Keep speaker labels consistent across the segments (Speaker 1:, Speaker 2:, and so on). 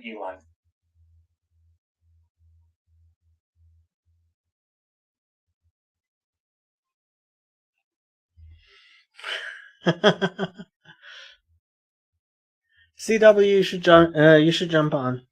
Speaker 1: Elon.
Speaker 2: CW, you should jump. You should jump on.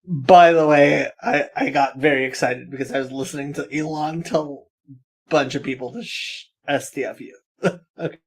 Speaker 2: By the way, I got very excited because I was listening to Elon tell a bunch of people to STFU. Okay.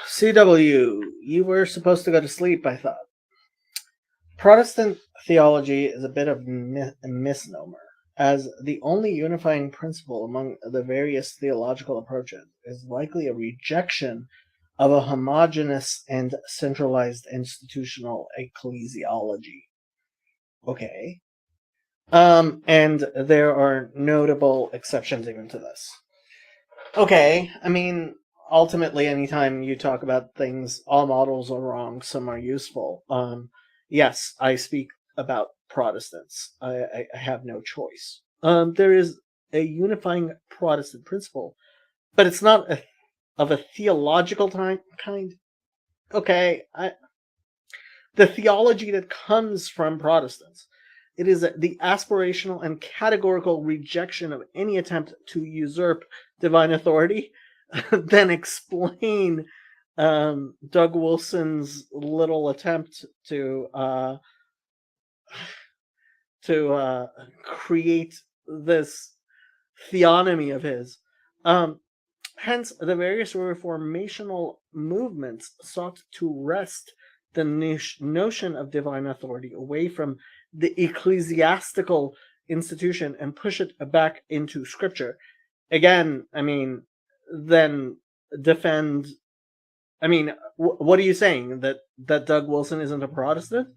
Speaker 2: CW, you were supposed to go to sleep, I thought. Protestant theology is a bit of a misnomer, as the only unifying principle among the various theological approaches is likely a rejection of a homogeneous and centralized institutional ecclesiology. Okay. And there are notable exceptions even to this. Okay, I mean, ultimately, anytime you talk about things, all models are wrong, some are useful. Yes, I speak about Protestants. I have no choice. There is a unifying Protestant principle, but it's not of a theological kind. Okay, the theology that comes from Protestants. It is the aspirational and categorical rejection of any attempt to usurp divine authority. Then explain Doug Wilson's little attempt to create this theonomy of his. Hence, the various reformational movements sought to wrest the notion of divine authority away from the ecclesiastical institution and push it back into scripture. Again, I mean, then defend. I mean, what are you saying? That Doug Wilson isn't a Protestant?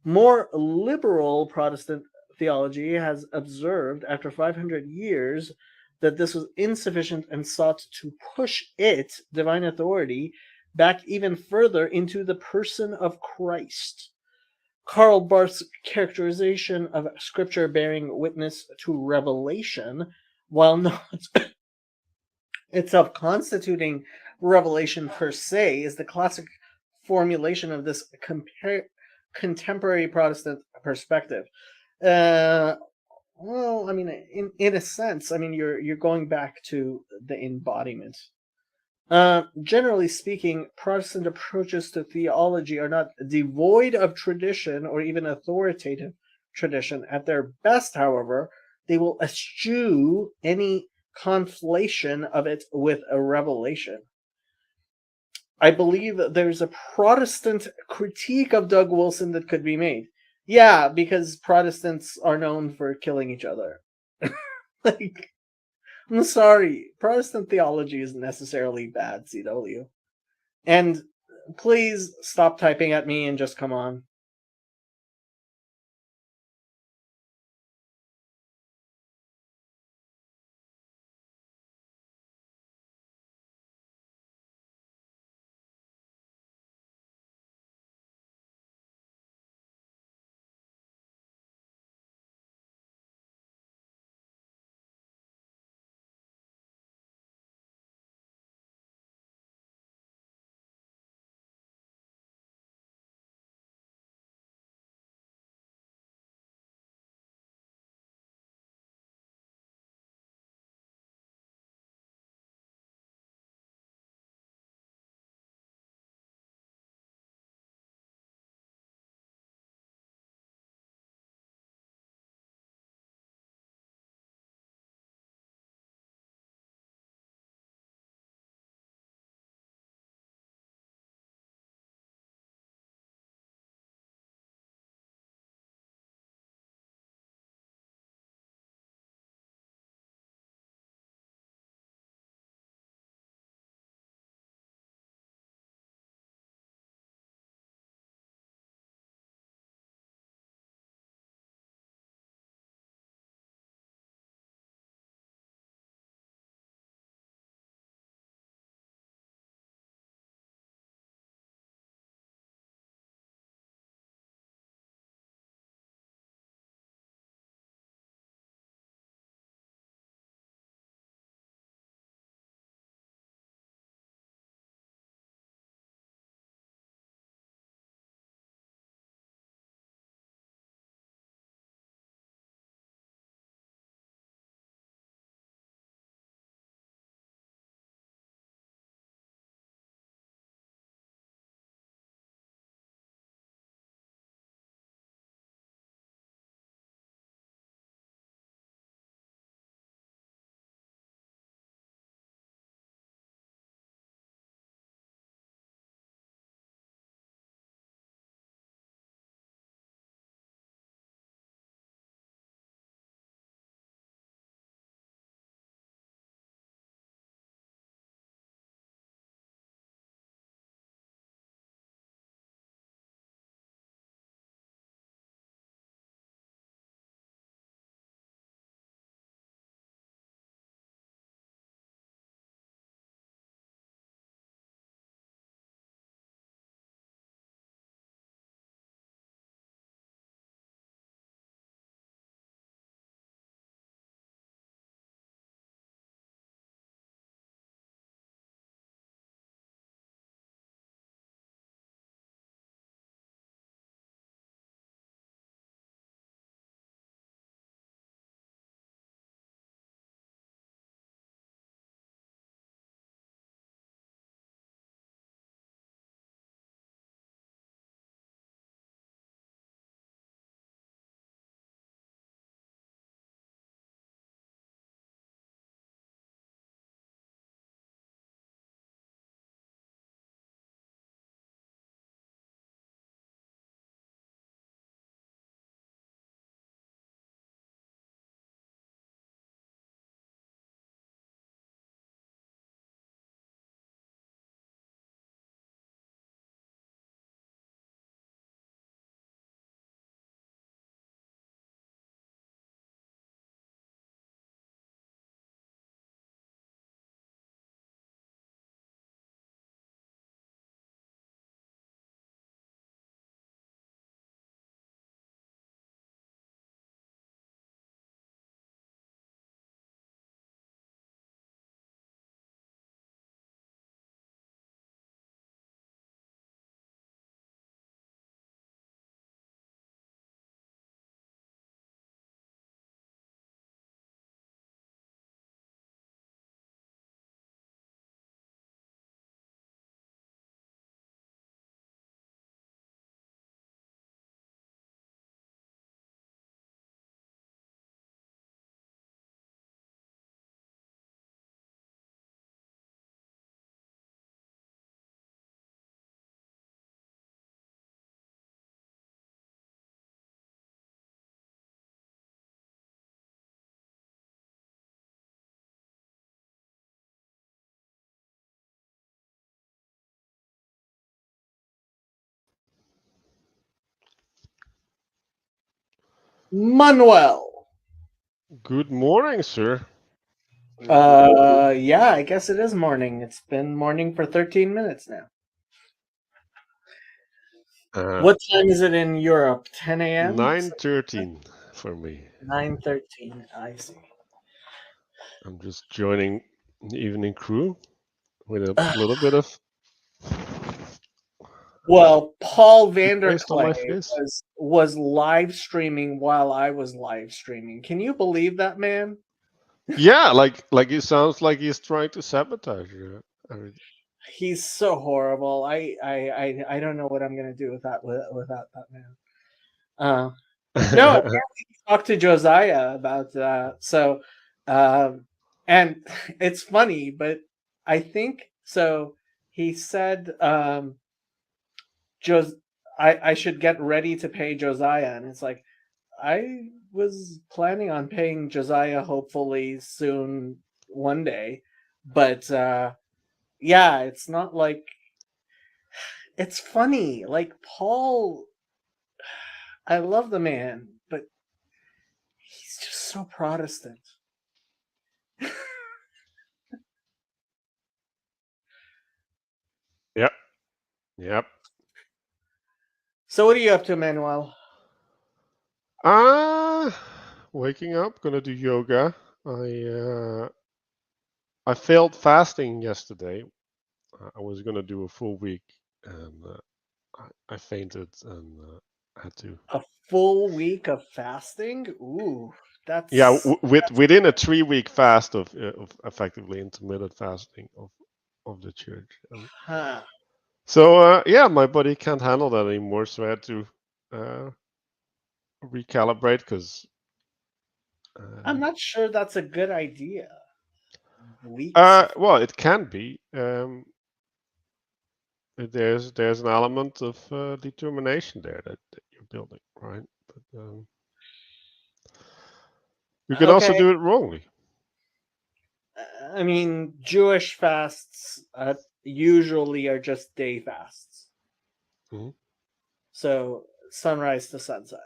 Speaker 2: More liberal Protestant theology has observed after 500 years that this was insufficient and sought to push divine authority, back even further into the person of Christ. Karl Barth's characterization of Scripture bearing witness to revelation, while not itself constituting revelation per se, is the classic formulation of this contemporary Protestant perspective. Uh, well, I mean, in a sense, I mean, you're going back to the embodiment. Generally speaking, Protestant approaches to theology are not devoid of tradition or even authoritative tradition. At their best, however, they will eschew any conflation of it with a revelation. I believe there's a Protestant critique of Doug Wilson that could be made. Yeah, because Protestants are known for killing each other. Like, I'm sorry, Protestant theology isn't necessarily bad, CW. And please stop typing at me and just come on. Manuel.
Speaker 1: Good morning, sir.
Speaker 2: Yeah, I guess it is morning. It's been morning for 13 minutes now.
Speaker 1: Uh,
Speaker 2: What time is it in Europe? 10 a.m.?
Speaker 1: 9:13 for me.
Speaker 2: 9:13. I see.
Speaker 1: I'm just joining the evening crew with a little bit of
Speaker 2: Well, Paul
Speaker 1: toothpaste on
Speaker 2: Vanderklay
Speaker 1: my face.
Speaker 2: was live streaming while I was live streaming. Can you believe that, man?
Speaker 1: Yeah, like it sounds like he's trying to sabotage you.
Speaker 2: He's so horrible. I don't know what I'm gonna do without that man. Uh, no, apparently he talked to Josiah about that. So, um, and it's funny, but I think so. He said, Jos, I should get ready to pay Josiah, and it's like I was planning on paying Josiah hopefully soon one day, but yeah, it's not like it's funny. Like Paul, I love the man, but he's just so Protestant.
Speaker 1: Yep, yep.
Speaker 2: So what are you up to, Manuel?
Speaker 1: Ah, waking up, gonna do yoga. I failed fasting yesterday. I was gonna do a full week, and I fainted and had to.
Speaker 2: A full week of fasting? Ooh,
Speaker 1: Yeah,
Speaker 2: that's
Speaker 1: within a 3 week fast of effectively intermittent fasting of the church.
Speaker 2: huh.
Speaker 1: So yeah, my body can't handle that anymore. So I had to uh, recalibrate because
Speaker 2: I'm not sure that's a good idea. Weeks of
Speaker 1: well, it can be. There's an element of determination there that you're building, right? But you can also
Speaker 2: okay.
Speaker 1: do it wrongly.
Speaker 2: I mean, Jewish fasts usually are just day fasts.
Speaker 1: Hmm.
Speaker 2: So sunrise to sunset.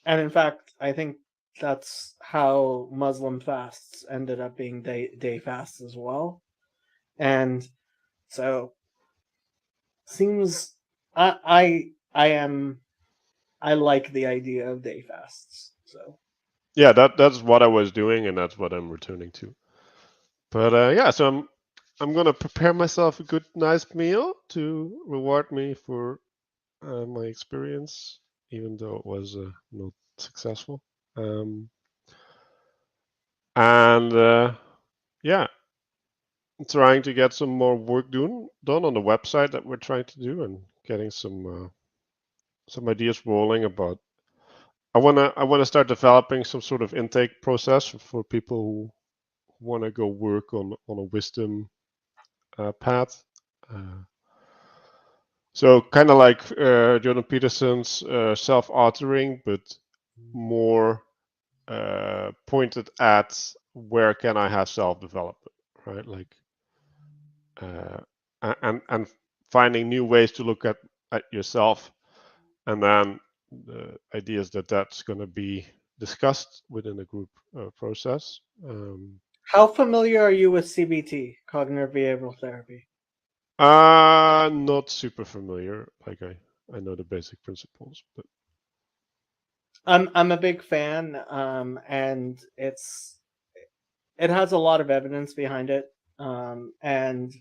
Speaker 2: And in fact, I think that's how Muslim fasts ended up being day fasts as well. And so seems I am I like the idea of day fasts. So
Speaker 1: Yeah, that's what I was doing, and that's what I'm returning to. But yeah, so I'm gonna prepare myself a good, nice meal to reward me for my experience, even though it was not successful. Um, and yeah, trying to get some more work done on the website that we're trying to do, and getting some ideas rolling about. I wanna start developing some sort of intake process for people who want to go work on a wisdom path. Uh, So kind of like Jordan Peterson's self-authoring, but more pointed at where can I have self-development, right? Like uh, and finding new ways to look at yourself, and then the ideas that that's going to be discussed within the group process.
Speaker 2: how familiar are you with CBT, cognitive behavioral therapy?
Speaker 1: Not super familiar. Like I know the basic principles, but
Speaker 2: I'm a big fan, and it has a lot of evidence behind it, and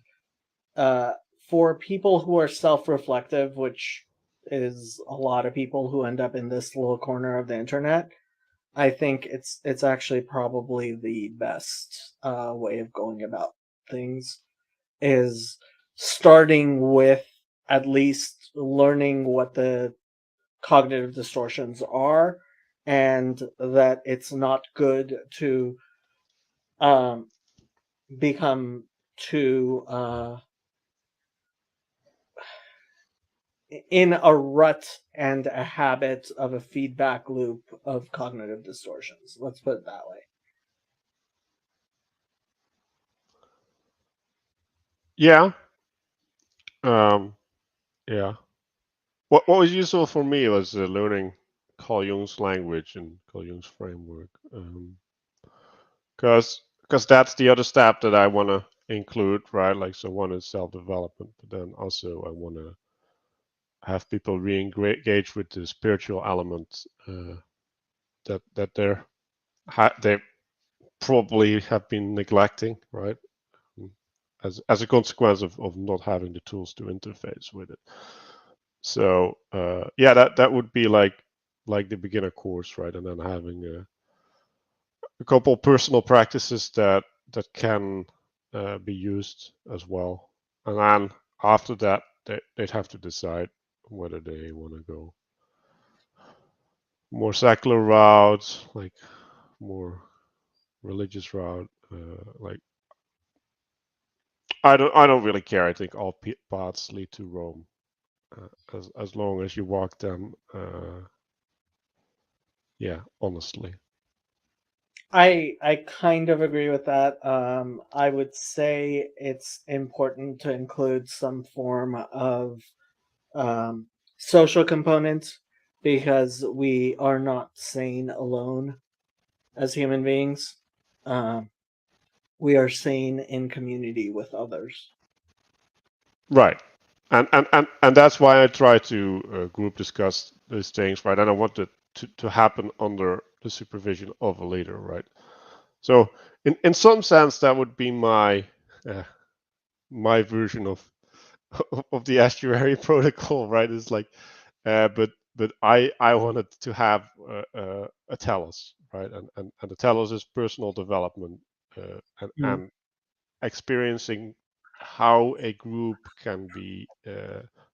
Speaker 2: uh, for people who are self-reflective, which is a lot of people who end up in this little corner of the internet, I think it's actually probably the best way of going about things is starting with at least learning what the cognitive distortions are and that it's not good to um, become too in a rut and a habit of a feedback loop of cognitive distortions. Let's put it that way.
Speaker 1: yeah, um, yeah. what was useful for me was learning Carl Jung's language and Carl Jung's framework, because that's the other step that I want to include, right? Like, so one is self-development, but then also I want to have people re-engage with the spiritual element that they probably have been neglecting, right? As a consequence of not having the tools to interface with it. So yeah, that would be like the beginner course, right? And then having a couple personal practices that can be used as well. And then after that, they'd have to decide whether they want to go more secular route, like more religious route. Like I don't really care. I think all paths lead to Rome, as long as you walk them. Yeah, honestly.
Speaker 2: I kind of agree with that. I would say it's important to include some form of social component because we are not sane alone as human beings. Um, we are sane in community with others.
Speaker 1: Right. And that's why I try to group discuss these things, right? And I want it to happen under the supervision of a leader, right? So in some sense, that would be uh, my version of the estuary protocol, right? It's like, but I wanted to have a telos, right? And the telos is personal development
Speaker 2: Mm.
Speaker 1: and experiencing how a group can be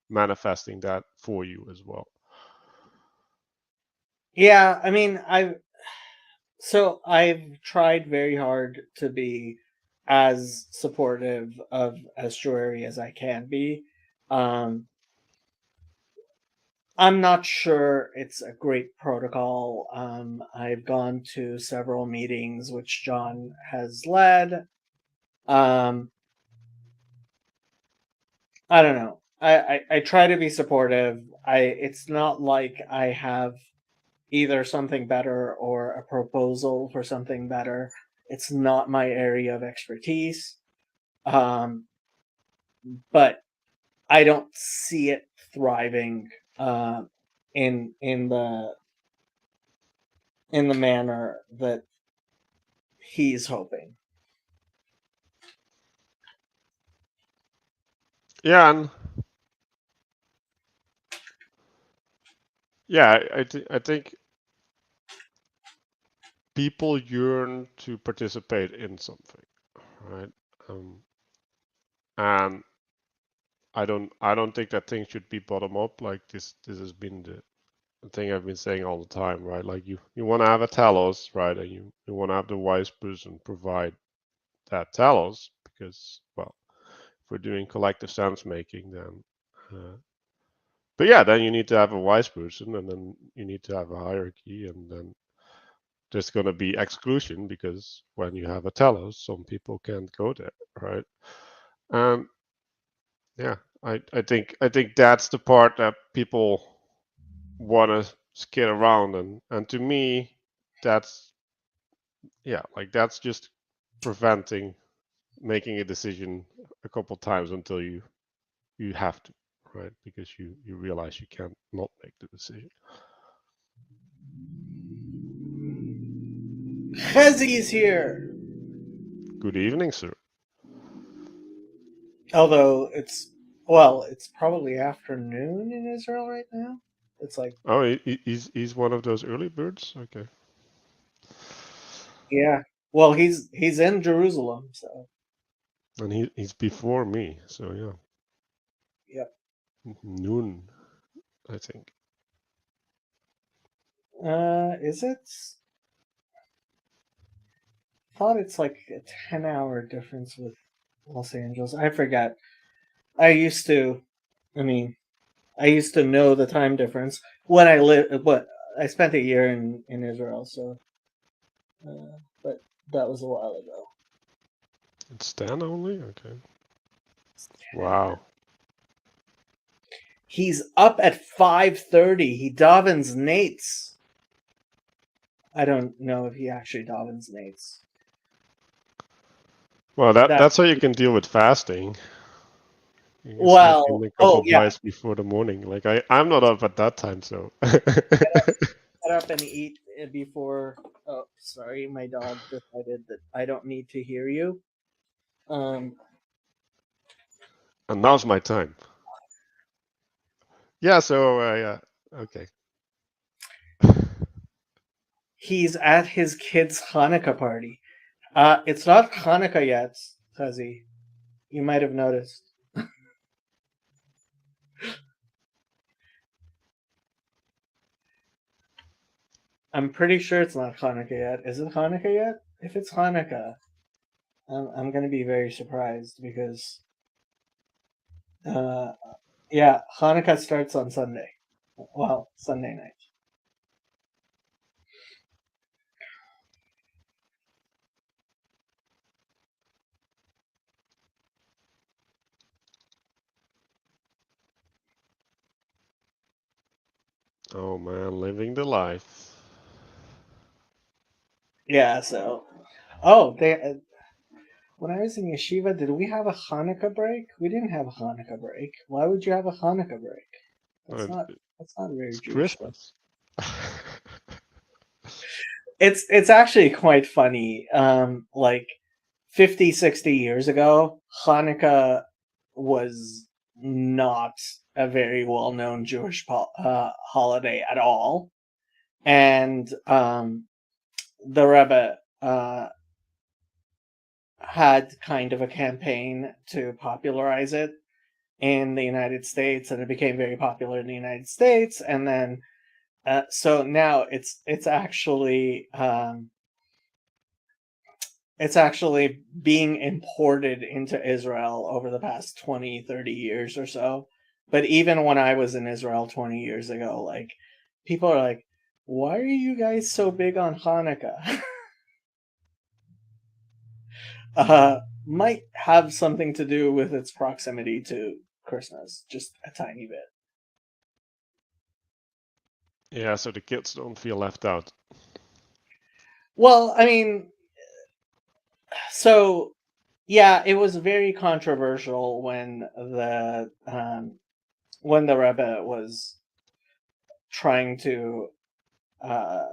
Speaker 1: manifesting that for you as well.
Speaker 2: Yeah, I mean, I've tried very hard to be as supportive of estuary as I can be. Um, I'm not sure it's a great protocol. I've gone to several meetings which John has led. Um, I don't know. I try to be supportive. It's not like I have either something better or a proposal for something better. It's not my area of expertise. Um, but I don't see it thriving uh, in the manner that he's hoping.
Speaker 1: Yeah, and yeah, I think people yearn to participate in something, right? Um, and I don't think that things should be bottom up. Like this has been the thing I've been saying all the time, right? Like you want to have a telos, right? And you want to have the wise person provide that telos because, well, if we're doing collective sense making, then but yeah, then you need to have a wise person, and then you need to have a hierarchy, and then there's going to be exclusion because when you have a telos, some people can't go there, right? And yeah, I think that's the part that people want to skid around, and to me, that's yeah, like that's just preventing making a decision a couple times until you have to, right? Because you realize you can't not make the decision.
Speaker 2: Hezzy's here.
Speaker 1: Good evening, sir.
Speaker 2: Although it's probably afternoon in Israel right now. It's like
Speaker 1: Oh, he's one of those early birds. Okay,
Speaker 2: yeah. Well, he's in Jerusalem, so
Speaker 1: and he's before me, so yeah,
Speaker 2: yep.
Speaker 1: noon, I think.
Speaker 2: Is it? Thought it's like a 10-hour difference with Los Angeles. I forget. I used to. I mean, I used to know the time difference when I lived. But I spent a year in Israel, so but that was a while ago.
Speaker 1: It's 10 only. Okay. Wow.
Speaker 2: He's up at 5:30. He davens nates. I don't know if he actually davens nates.
Speaker 1: Well, that's how you can deal with fasting. You can sneak in
Speaker 2: Well,
Speaker 1: a couple
Speaker 2: yeah.
Speaker 1: bites before the morning. Like I'm not up at that time, so.
Speaker 2: Get up and eat before. Oh, sorry, my dog decided that I don't need to hear you.
Speaker 1: And now's my time. Yeah. So yeah. Okay.
Speaker 2: He's at his kid's Hanukkah party. It's not Hanukkah yet, Fuzzy. You might have noticed. I'm pretty sure it's not Hanukkah yet. Is it Hanukkah yet? If it's Hanukkah, I'm going to be very surprised because, yeah, Hanukkah starts on Sunday. Well, Sunday night.
Speaker 1: Oh man, living the life.
Speaker 2: Yeah, so. Oh, they. When I was in yeshiva, did we have a Hanukkah break? We didn't have a Hanukkah break. Why would you have a Hanukkah break? That's
Speaker 1: But
Speaker 2: not. That's not a very
Speaker 1: it's
Speaker 2: Jewish thing.
Speaker 1: Christmas.
Speaker 2: It's actually quite funny. Like 50, 60 years ago, Hanukkah was not a very well-known Jewish holiday at all, and the Rebbe had kind of a campaign to popularize it in the United States, and it became very popular in the United States, and then so now it's actually being imported into Israel over the past 20, 30 years or so. But even when I was in Israel 20 years ago, like people are like, why are you guys so big on Hanukkah? Might have something to do with its proximity to Christmas, just a tiny bit.
Speaker 1: Yeah, so the kids don't feel left out.
Speaker 2: Well, I mean, so yeah, it was very controversial when the Rebbe was trying to uh,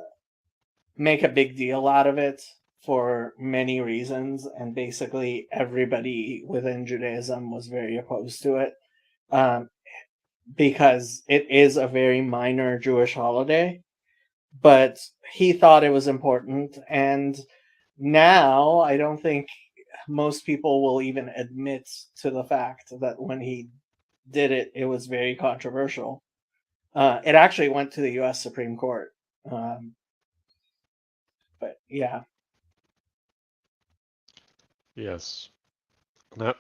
Speaker 2: make a big deal out of it for many reasons, and basically everybody within Judaism was very opposed to it um, because it is a very minor Jewish holiday. But he thought it was important, and now I don't think most people will even admit to the fact that when he did it, it was very controversial. It actually went to the U.S. Supreme Court. But yeah.
Speaker 1: Yes.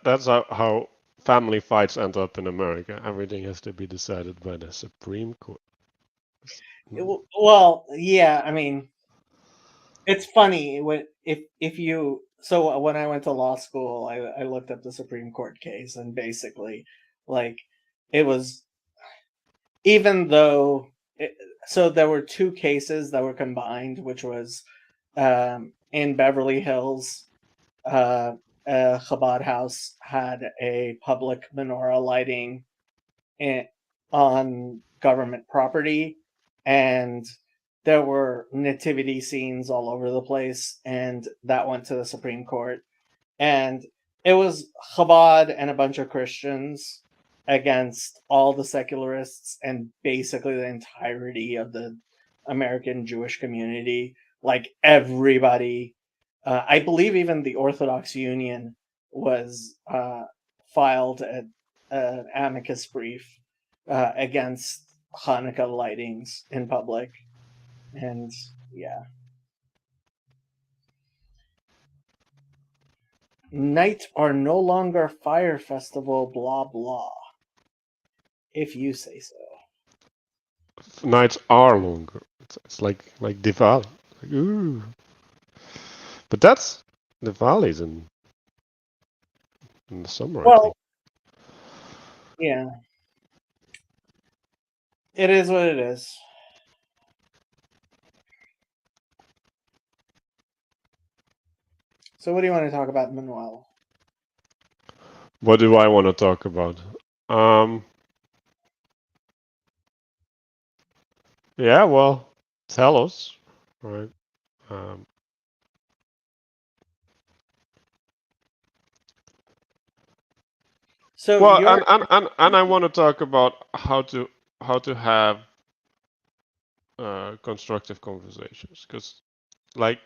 Speaker 1: That's how family fights end up in America. Everything has to be decided by the Supreme Court.
Speaker 2: Well, yeah. I mean, it's funny if you. So when I went to law school, I looked up the Supreme Court case, and basically, like, it was even though. So there were two cases that were combined, which was in Beverly Hills. A Chabad house had a public menorah lighting on government property, and there were nativity scenes all over the place, and that went to the Supreme Court. And it was Chabad and a bunch of Christians against all the secularists and basically the entirety of the American Jewish community. Like everybody, I believe even the Orthodox Union was filed an amicus brief against Hanukkah lightings in public. And yeah. Night are no longer fire festival, blah blah. If you say so.
Speaker 1: Nights are longer. It's like Diwali. Like, ooh. But that's Diwali's in the summer, I
Speaker 2: Well,
Speaker 1: think.
Speaker 2: yeah. It is what it is. So what do you want to talk about, Manuel?
Speaker 1: What do I want to talk about? Yeah, well, tell us, right? Um,
Speaker 2: So
Speaker 1: well,
Speaker 2: you're
Speaker 1: and I want to talk about how to have constructive conversations, because like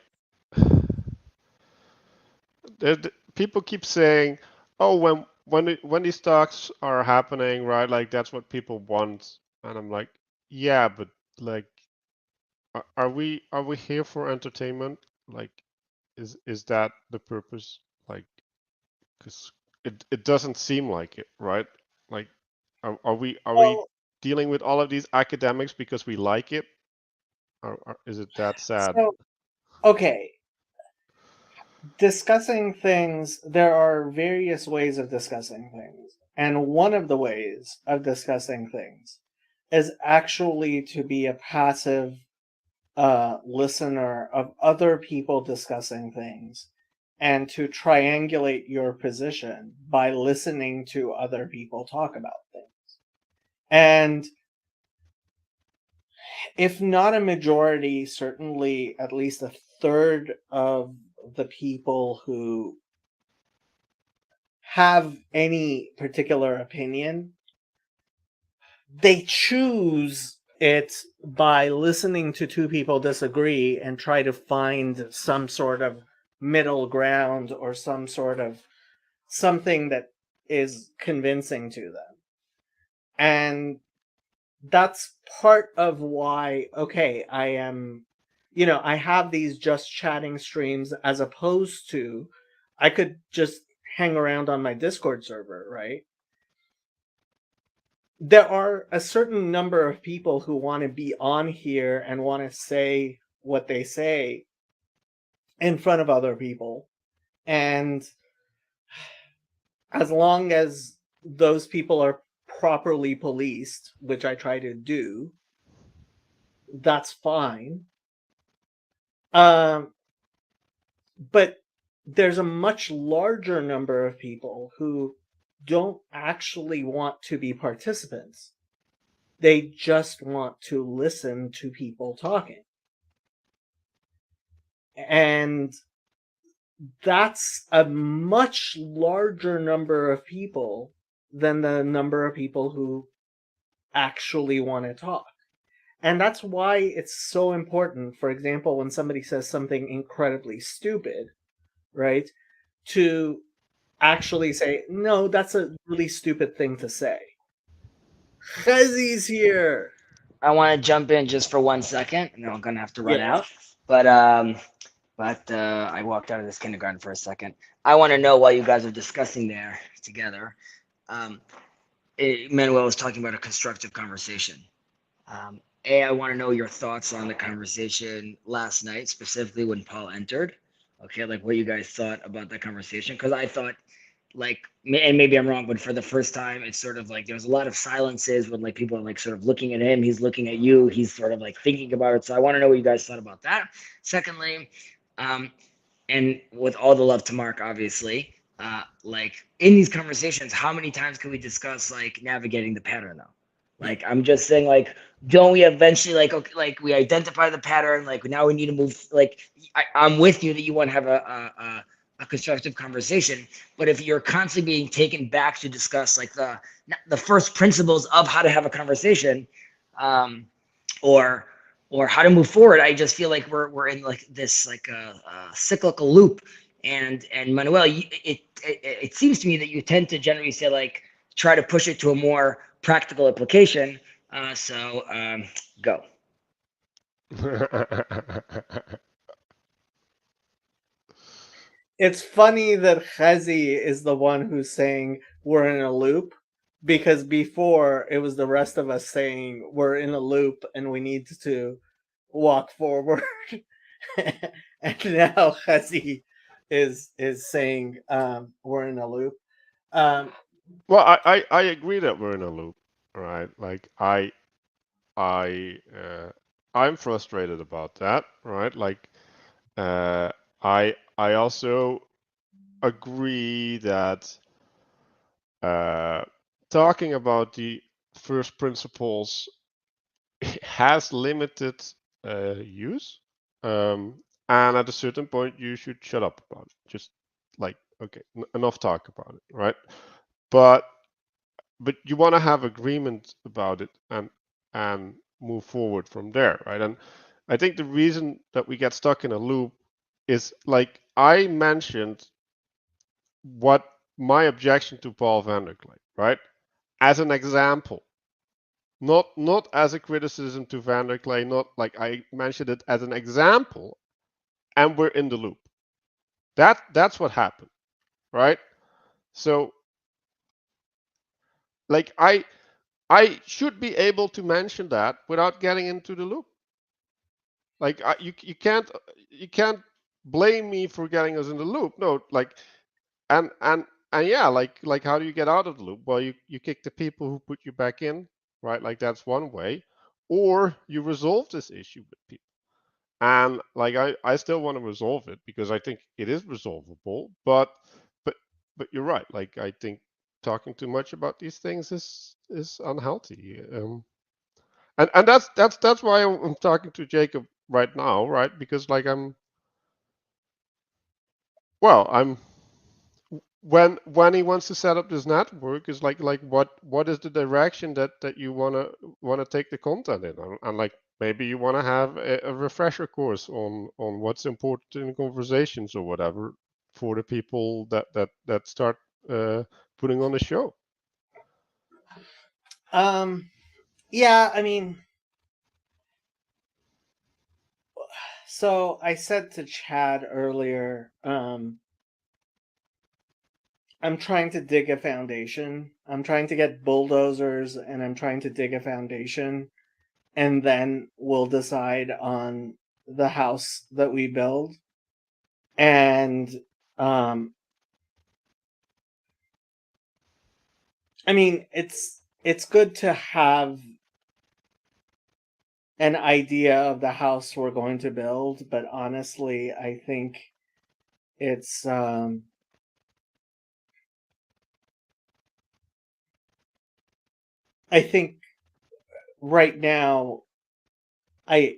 Speaker 1: people keep saying, oh, when these talks are happening, right? Like that's what people want, and I'm like, yeah, but like, are we here for entertainment? Like, is that the purpose? Like, because it doesn't seem like it, right? Like, are we
Speaker 2: well,
Speaker 1: dealing with all of these academics because we like it, or is it that sad?
Speaker 2: so okay. Discussing things, there are various ways of discussing things. And one of the ways of discussing things is actually to be a passive listener of other people discussing things and to triangulate your position by listening to other people talk about things. And if not a majority, certainly at least a third of the people who have any particular opinion, they choose it by listening to two people disagree and try to find some sort of middle ground or some sort of something that is convincing to them. And that's part of why, okay, I have these just chatting streams as opposed to I could just hang around on my Discord server, right? There are a certain number of people who want to be on here and want to say what they say in front of other people. And as long as those people are properly policed, which I try to do, that's fine. Um, but there's a much larger number of people who don't actually want to be participants. They just want to listen to people talking. And that's a much larger number of people than the number of people who actually want to talk. And that's why it's so important, for example, when somebody says something incredibly stupid, right? To actually say, no, that's a really stupid thing to say. Fezzi's here.
Speaker 3: I want to jump in just for 1 second, and then I'm gonna have to run
Speaker 2: Yeah.
Speaker 3: out. But I walked out of this kindergarten for a second. I want to know while you guys are discussing there together. Um, Manuel was talking about a constructive conversation. I want to know your thoughts on the conversation last night, specifically when Paul entered. Okay, like what you guys thought about that conversation, because I thought like and maybe I'm wrong, but for the first time it's sort of like there was a lot of silences when like people are like sort of looking at him, he's looking at you, he's sort of like thinking about it. So I want to know what you guys thought about that. Secondly, um, and with all the love to Mark, obviously, like in these conversations, how many times can we discuss like navigating the pattern though? Like I'm just saying, like, don't we eventually like okay, like we identify the pattern, like now we need to move. Like I'm with you that you want to have a constructive conversation, but if you're constantly being taken back to discuss like the first principles of how to have a conversation, um, or how to move forward, I just feel like we're in like this like a cyclical loop. And Manuel, it seems to me that you tend to generally say like try to push it to a more practical application. So go.
Speaker 2: It's funny that Chazi is the one who's saying we're in a loop because before it was the rest of us saying we're in a loop and we need to walk forward. And now Chazi is saying we're in a loop. Um,
Speaker 1: Well, I agree that we're in a loop, right? Like I'm frustrated about that, right? Like, I also agree that talking about the first principles has limited use, and at a certain point you should shut up about it. Just like, okay, enough talk about it, right? But you want to have agreement about it and move forward from there, right? And I think the reason that we get stuck in a loop is, like I mentioned, what my objection to Paul van der Klee, right? As an example, not as a criticism to van der Klee, not like I mentioned it as an example, and we're in the loop. That's what happened, right? So, like I should be able to mention that without getting into the loop. Like you can't blame me for getting us in the loop. No, like and yeah, like how do you get out of the loop? Well, you kick the people who put you back in, right? Like that's one way, or you resolve this issue with people. And like I still want to resolve it because I think it is resolvable. But you're right. Like I think talking too much about these things is unhealthy. And that's why I'm talking to Jacob right now, right? Because like I'm when he wants to set up this network is like what is the direction that you wanna take the content in, and like maybe you want to have a refresher course on what's important in conversations or whatever for the people that start putting on the show.
Speaker 2: Yeah, I mean, so I said to Chad earlier, I'm trying to dig a foundation. I'm trying to get bulldozers and I'm trying to dig a foundation, and then we'll decide on the house that we build. And I mean, it's good to have an idea of the house we're going to build, but honestly, I think it's I think right now I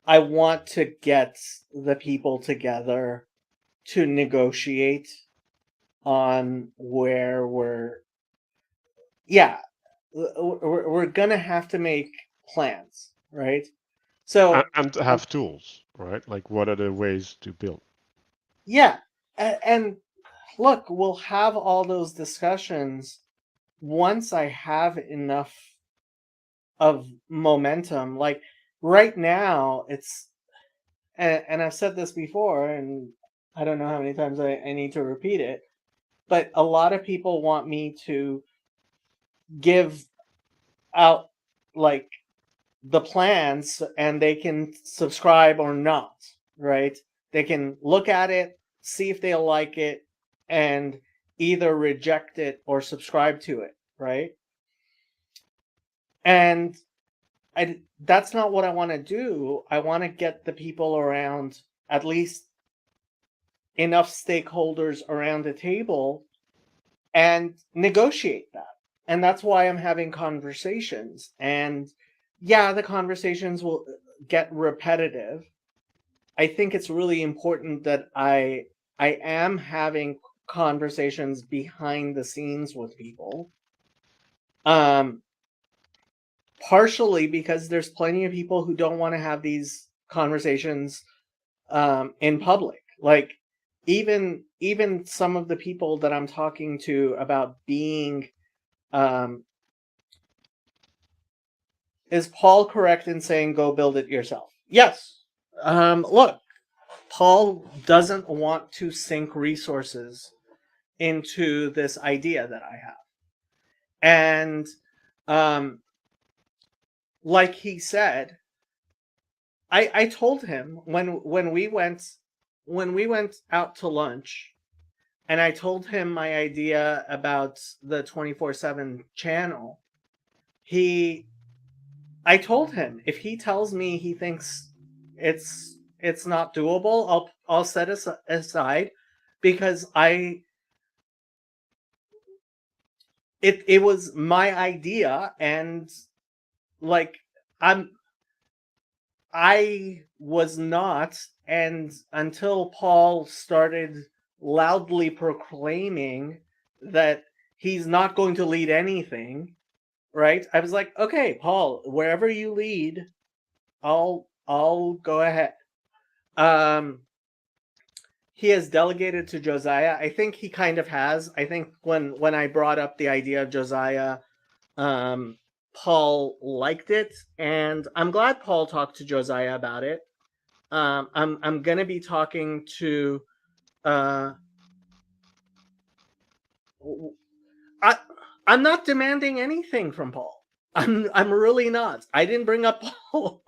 Speaker 2: I want to get the people together to negotiate on where we're gonna have to make plans, right? So
Speaker 1: And to have tools, right? Like what are the ways to build?
Speaker 2: yeah, and look, we'll have all those discussions once I have enough of momentum. Like right now, and I've said this before, and I don't know how many times I need to repeat it, but a lot of people want me to give out like the plans and they can subscribe or not, right? They can look at it, see if they like it, and either reject it or subscribe to it, right? And that's not what I want to do. I want to get the people around, at least enough stakeholders around the table, and negotiate that. And that's why I'm having conversations. And yeah, the conversations will get repetitive. I think it's really important that I am having conversations behind the scenes with people. Partially because there's plenty of people who don't want to have these conversations in public. Like even some of the people that I'm talking to about being is Paul correct in saying go build it yourself? Yes. Look, Paul doesn't want to sink resources into this idea that I have. And like he said, I told him when we went out to lunch, and I told him my idea about the 24/7 channel, he I told him if he tells me he thinks it's not doable, I'll set it aside, because it was my idea, and like I was not, and until Paul started loudly proclaiming that he's not going to lead anything, right? I was like, okay, Paul, wherever you lead, I'll go ahead. He has delegated to Josiah. I think he kind of has. I think when I brought up the idea of Josiah, Paul liked it, and I'm glad Paul talked to Josiah about it. I'm gonna be talking to. I I'm not demanding anything from Paul. I'm really not. I didn't bring up Paul.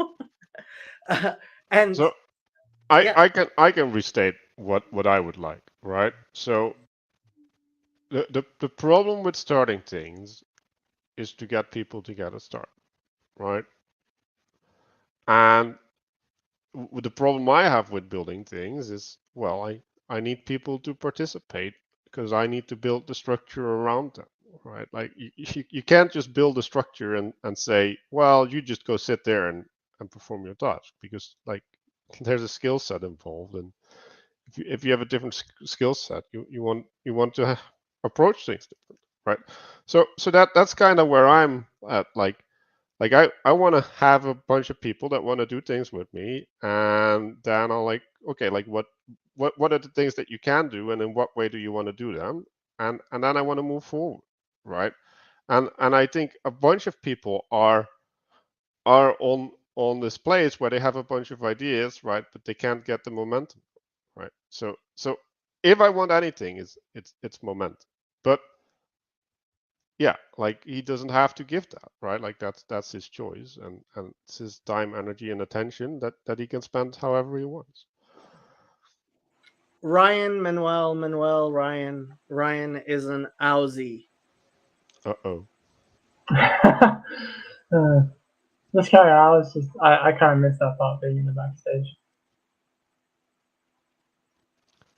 Speaker 2: And
Speaker 1: So
Speaker 2: yeah,
Speaker 1: I can restate what I would like, right? So the problem with starting things is to get people to get a start, right? And the problem I have with building things is, well, I need people to participate because I need to build the structure around them, right? Like you can't just build a structure and say, well, you just go sit there and perform your task, because like there's a skill set involved, and if you have a different skill set, you want to approach things different, right? So that's kind of where I'm at. Like I want to have a bunch of people that want to do things with me, and then I'll like, okay, like what are the things that you can do, and in what way do you want to do them, and then I want to move forward, right? And I think a bunch of people are on this place where they have a bunch of ideas, right, but they can't get the momentum, right? So if I want anything, it's momentum, but yeah, like he doesn't have to give that, right? Like that's his choice, and it's his time, energy, and attention that he can spend however he wants.
Speaker 2: Manuel, Ryan is an Aussie.
Speaker 1: Uh-oh.
Speaker 4: uh, this guy, I was just, I kind of missed that part being in the backstage.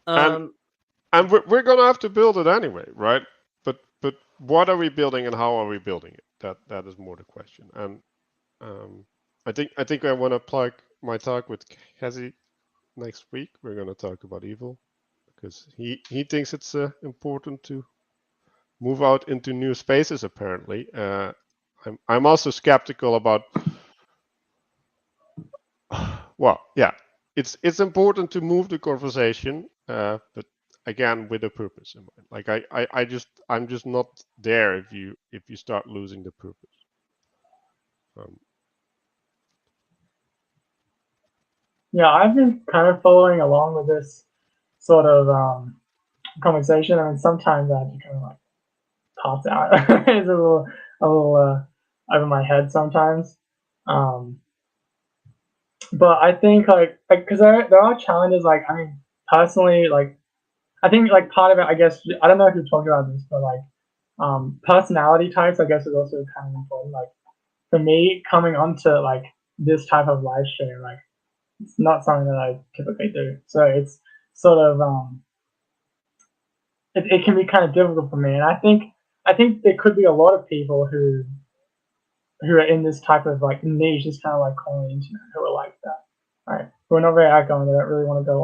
Speaker 1: and
Speaker 2: Um,
Speaker 1: and we're gonna have to build it anyway, right? But what are we building, and how are we building it? That is more the question. And um, I think I want to plug my talk with Kazi next week. We're gonna talk about evil, because he thinks it's important to move out into new spaces. Apparently, I'm also skeptical about. Well, yeah, it's important to move the conversation, but again with a purpose in mind. Like I'm just not there if you start losing the purpose. Um,
Speaker 4: Yeah, I've been kind of following along with this sort of conversation. I mean, sometimes I just kind of like pass out. It's a little over my head sometimes. Um, but I think because there are challenges. Like, I mean, personally, like I think like part of it, I guess, I don't know if you've talked about this, but like personality types, I guess, is also kind of important. Like for me, coming onto like this type of live stream, like it's not something that I typically do. So it's sort of it can be kind of difficult for me. And I think there could be a lot of people who are in this type of like niche, just kind of like calling the internet, who are like that, right? Who are not very outgoing. They don't really want to go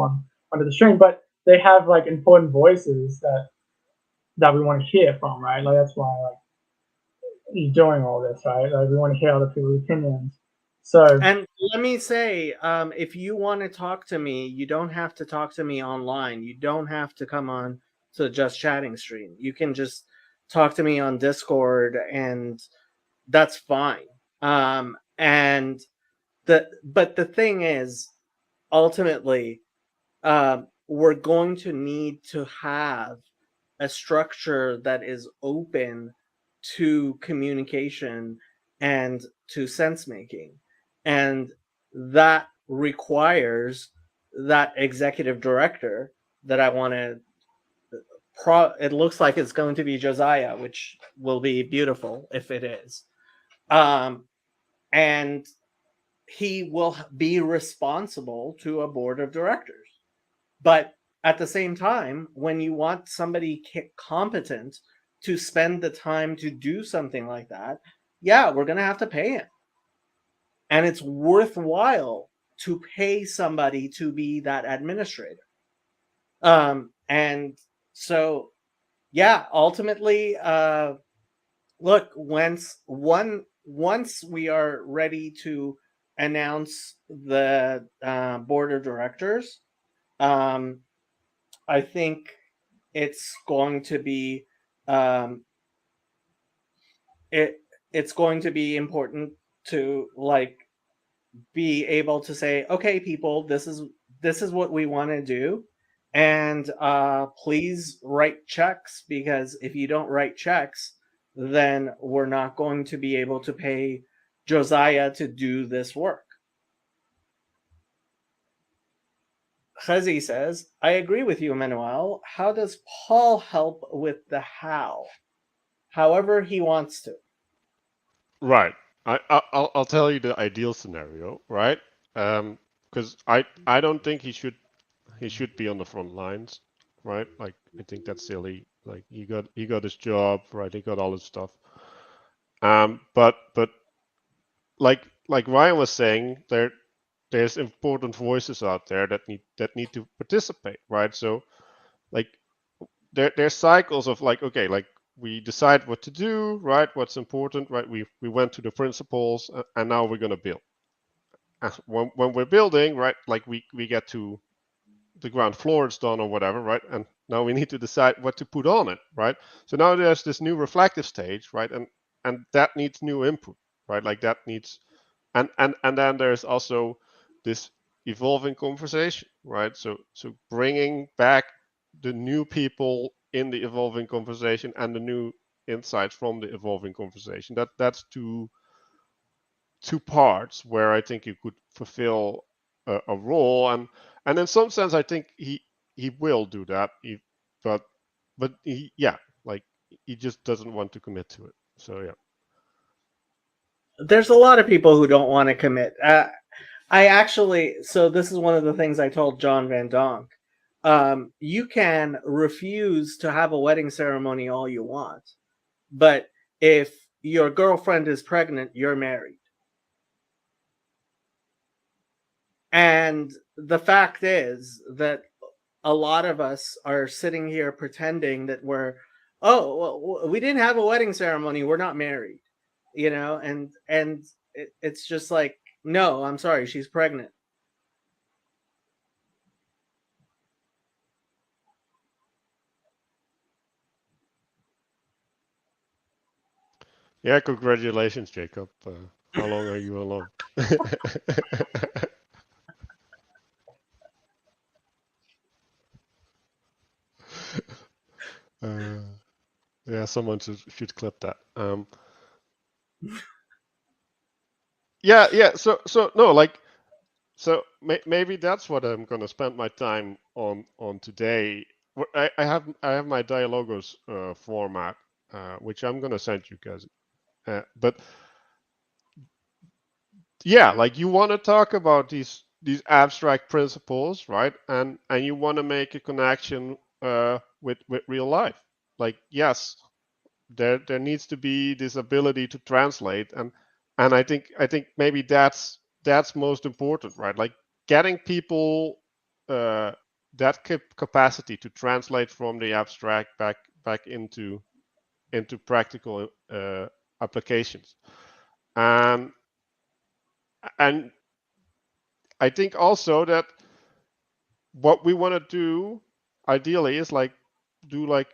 Speaker 4: onto the stream, but they have like important voices that we want to hear from, right? Like that's why like you're doing all this, right? Like we want to hear other people's opinions. So
Speaker 2: and let me say, if you want to talk to me, you don't have to talk to me online. You don't have to come on to Just Chatting stream. You can just talk to me on Discord, and that's fine. And but the thing is, ultimately, we're going to need to have a structure that is open to communication and to sense making, and that requires that executive director that I want to it looks like it's going to be Josiah, which will be beautiful if it is. and he will be responsible to a board of directors. But at the same time, when you want somebody competent to spend the time to do something like that, yeah, we're going to have to pay him. And it's worthwhile to pay somebody to be that administrator. And so, yeah, ultimately, look, once we are ready to announce the board of directors, I think it's going to be it's going to be important to like be able to say, okay, people, this is what we want to do, and please write checks, because if you don't write checks, then we're not going to be able to pay Josiah to do this work. Chazi says, I agree with you, Emmanuel. How does Paul help with the how? However he wants to.
Speaker 1: Right. I'll tell you the ideal scenario, right? Because I don't think he should be on the front lines, right? Like I think that's silly. Like he got his job, right? He got all his stuff. But like Ryan was saying, there's important voices out there that need to participate, right? So like there's cycles of like, okay, like we decide what to do, right? What's important, right? We went to the principles, and now we're gonna build. When we're building, right? Like we get to the ground floor, it's done or whatever, right? And now we need to decide what to put on it, right? So now there's this new reflective stage, right? And that needs new input, right? Like that needs, and then there's also this evolving conversation, right? So bringing back the new people in the evolving conversation and the new insights from the evolving conversation. That's two parts where I think you could fulfill a role, and in some sense I think he will do that, but yeah, like he just doesn't want to commit to it. So yeah.
Speaker 2: There's a lot of people who don't want to commit. So this is one of the things I told John Van Donk. You can refuse to have a wedding ceremony all you want, but if your girlfriend is pregnant, you're married. And the fact is that a lot of us are sitting here pretending that we didn't have a wedding ceremony, we're not married, and it's just like, no, I'm sorry, she's pregnant.
Speaker 1: Yeah, congratulations, Jacob. How long are you alone? Yeah, someone should clip that. Yeah. So no, like, so maybe that's what I'm gonna spend my time on today. I have my Dialogos format, which I'm gonna send you guys. But yeah, like you want to talk about these abstract principles, right? And you want to make a connection with real life. Like yes, there needs to be this ability to translate, and I think maybe that's most important, right? Like getting people that capacity to translate from the abstract back into practical applications. And I think also that what we want to do ideally is like do like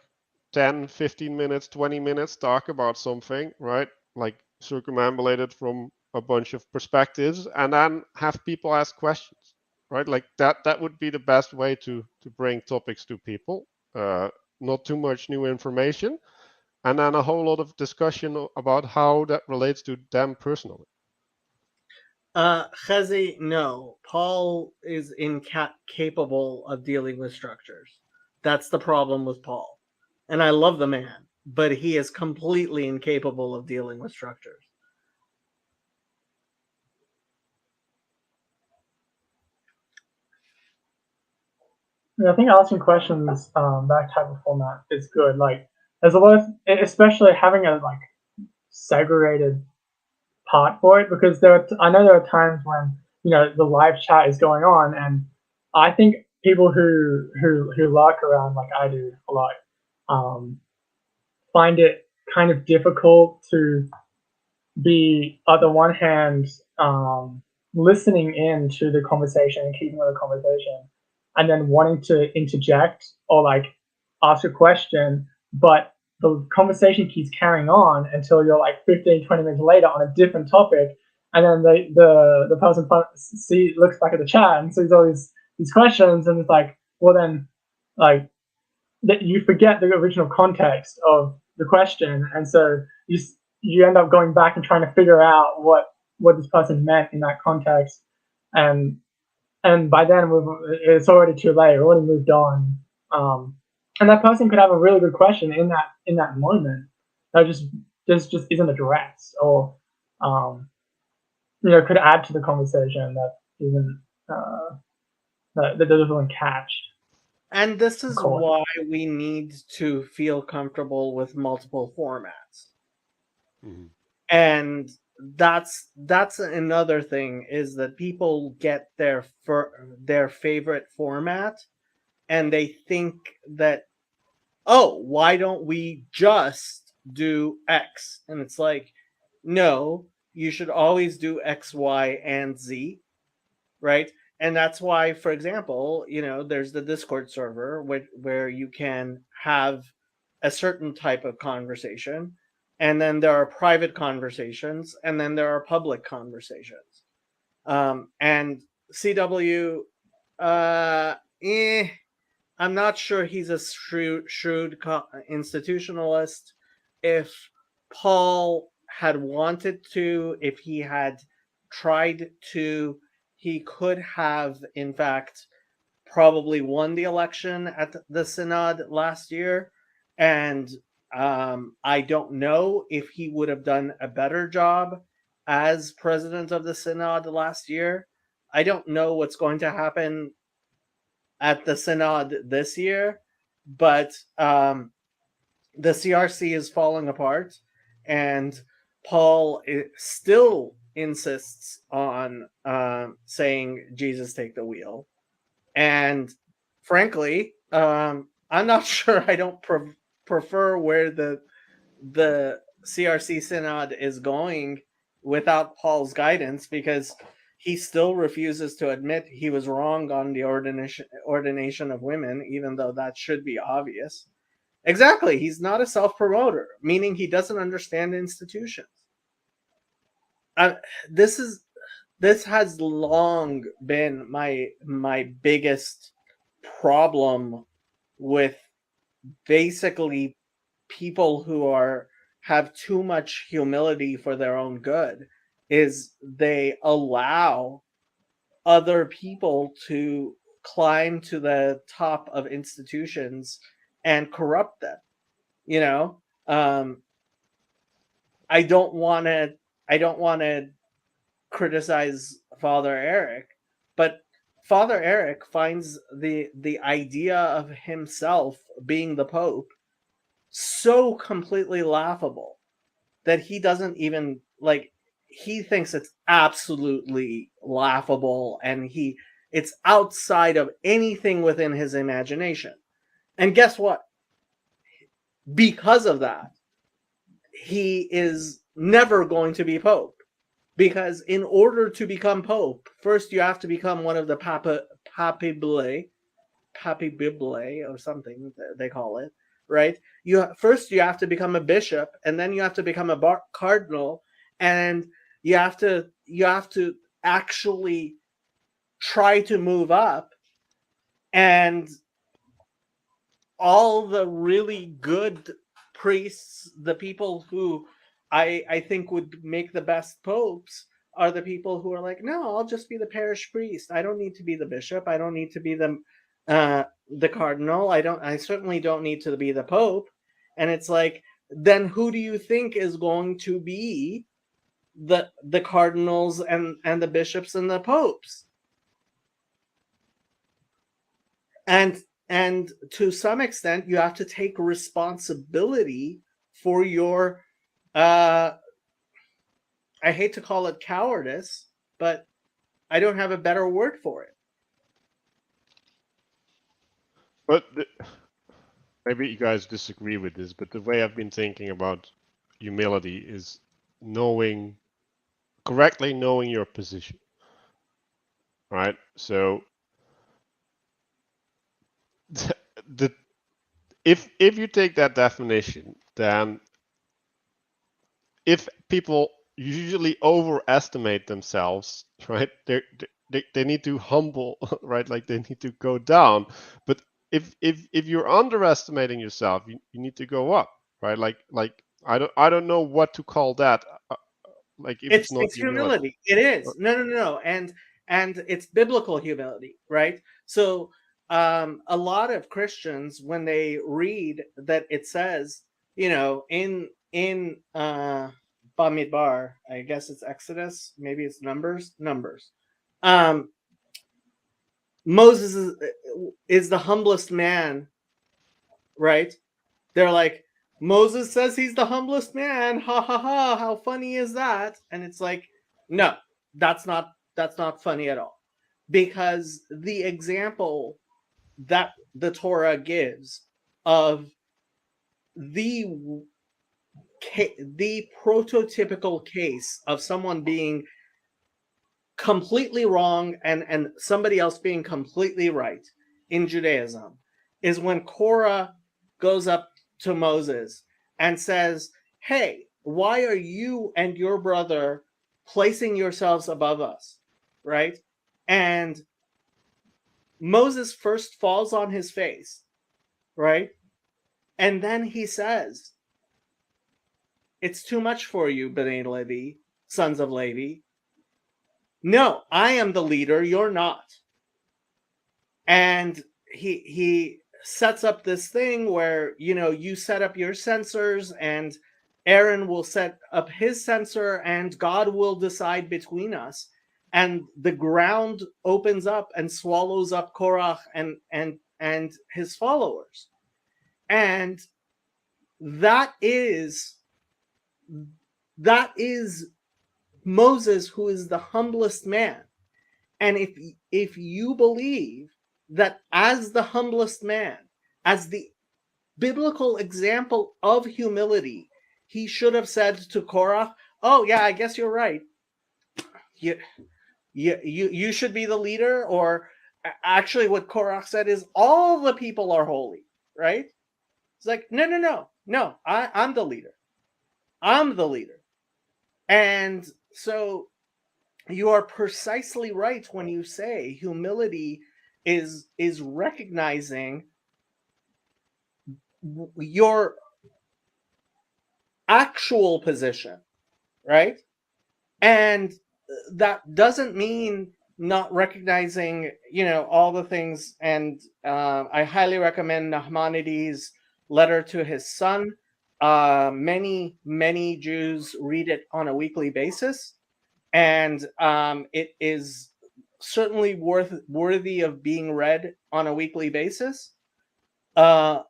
Speaker 1: 10, 15 minutes, 20 minutes talk about something, right? Like circumambulate it from a bunch of perspectives, and then have people ask questions, right? Like that would be the best way to bring topics to people. Not too much new information, and then a whole lot of discussion about how that relates to them personally.
Speaker 2: Chazi, no. Paul is incapable of dealing with structures. That's the problem with Paul. And I love the man, but he is completely incapable of dealing with structures.
Speaker 4: I think asking questions, that type of format is good. Like, there's a lot of, especially having a like segregated part for it, because I know there are times when the live chat is going on, and I think people who lurk around like I do a lot, um, find it kind of difficult to be, on the one hand, listening in to the conversation and keeping with the conversation, and then wanting to interject or like ask a question, but the conversation keeps carrying on until you're like 15, 20 minutes later on a different topic, and then the person looks back at the chat and sees all these questions, and it's like, well then, like, that you forget the original context of the question, and so you end up going back and trying to figure out what this person meant in that context, and by then it's already too late. We've already moved on, and that person could have a really good question in that moment that just isn't addressed, or could add to the conversation that isn't that doesn't catch.
Speaker 2: And this is
Speaker 4: Cool.
Speaker 2: why we need to feel comfortable with multiple formats.
Speaker 1: Mhm.
Speaker 2: And that's another thing, is that people get their favorite format and they think that, oh, why don't we just do X? And it's like, no, you should always do X, Y, and Z, right? And that's why, for example, there's the Discord server where you can have a certain type of conversation, and then there are private conversations, and then there are public conversations. And CW, I'm not sure he's a shrewd institutionalist. If Paul had wanted to, if he had tried to, he could have, in fact, probably won the election at the synod last year. And I don't know if he would have done a better job as president of the synod last year. I don't know what's going to happen at the synod this year, but the CRC is falling apart, and Paul still insists on saying, Jesus, take the wheel. And frankly, I'm not sure I don't prefer where the CRC synod is going without Paul's guidance, because he still refuses to admit he was wrong on the ordination of women, even though that should be obvious. Exactly. He's not a self-promoter, meaning he doesn't understand institutions. This has long been my biggest problem with basically people who have too much humility for their own good, is they allow other people to climb to the top of institutions and corrupt them. I don't want to criticize Father Eric, but Father Eric finds the idea of himself being the Pope so completely laughable that he doesn't even he thinks it's absolutely laughable, and it's outside of anything within his imagination. And guess what? Because of that, he is never going to be Pope. Because in order to become Pope, first you have to become one of the papibulae, or something they call it, right? First you have to become a bishop, and then you have to become a cardinal, and you have to actually try to move up. And all the really good priests, the people who I think would make the best popes, are the people who are like, no, I'll just be the parish priest. I don't need to be the bishop. I don't need to be the cardinal. I certainly don't need to be the pope. And it's like, then who do you think is going to be the cardinals and the bishops and the popes? And and to some extent, you have to take responsibility for your, I hate to call it cowardice, but I don't have a better word for it.
Speaker 1: But maybe you guys disagree with this, but the way I've been thinking about humility is correctly knowing your position, right? So the if you take that definition, then if people usually overestimate themselves, right? They need to humble, right? Like they need to go down. But if you're underestimating yourself, you need to go up, right? Like I don't know what to call that. Like if it's not
Speaker 2: It's
Speaker 1: humility.
Speaker 2: humility. It is. No. And it's biblical humility, right? So a lot of Christians, when they read that it says, in Bamidbar, I guess it's Exodus, maybe it's Numbers. Um, Moses is the humblest man, right? They're like, Moses says he's the humblest man. Ha ha ha! How funny is that? And it's like, no, that's not funny at all, because the example that the Torah gives of the the prototypical case of someone being completely wrong and somebody else being completely right in Judaism is when Korah goes up to Moses and says, "Hey, why are you and your brother placing yourselves above us?" Right? And Moses first falls on his face, right? And then he says, "It's too much for you, Bnei Levi, sons of Levi. No, I am the leader, you're not." And he sets up this thing where, you set up your sensors and Aaron will set up his sensor and God will decide between us, and the ground opens up and swallows up Korach and his followers. And that is Moses, who is the humblest man. And if you believe that as the humblest man, as the biblical example of humility, he should have said to Korah, "Oh yeah, I guess you're right. You should be the leader." Or actually, what Korah said is, "All the people are holy," right? It's like, no. I'm the leader. I'm the leader. And so you are precisely right when you say humility is recognizing your actual position, right? And that doesn't mean not recognizing, all the things. And I highly recommend Nachmanides' letter to his son. Many Jews read it on a weekly basis, and it is certainly worthy of being read on a weekly basis. But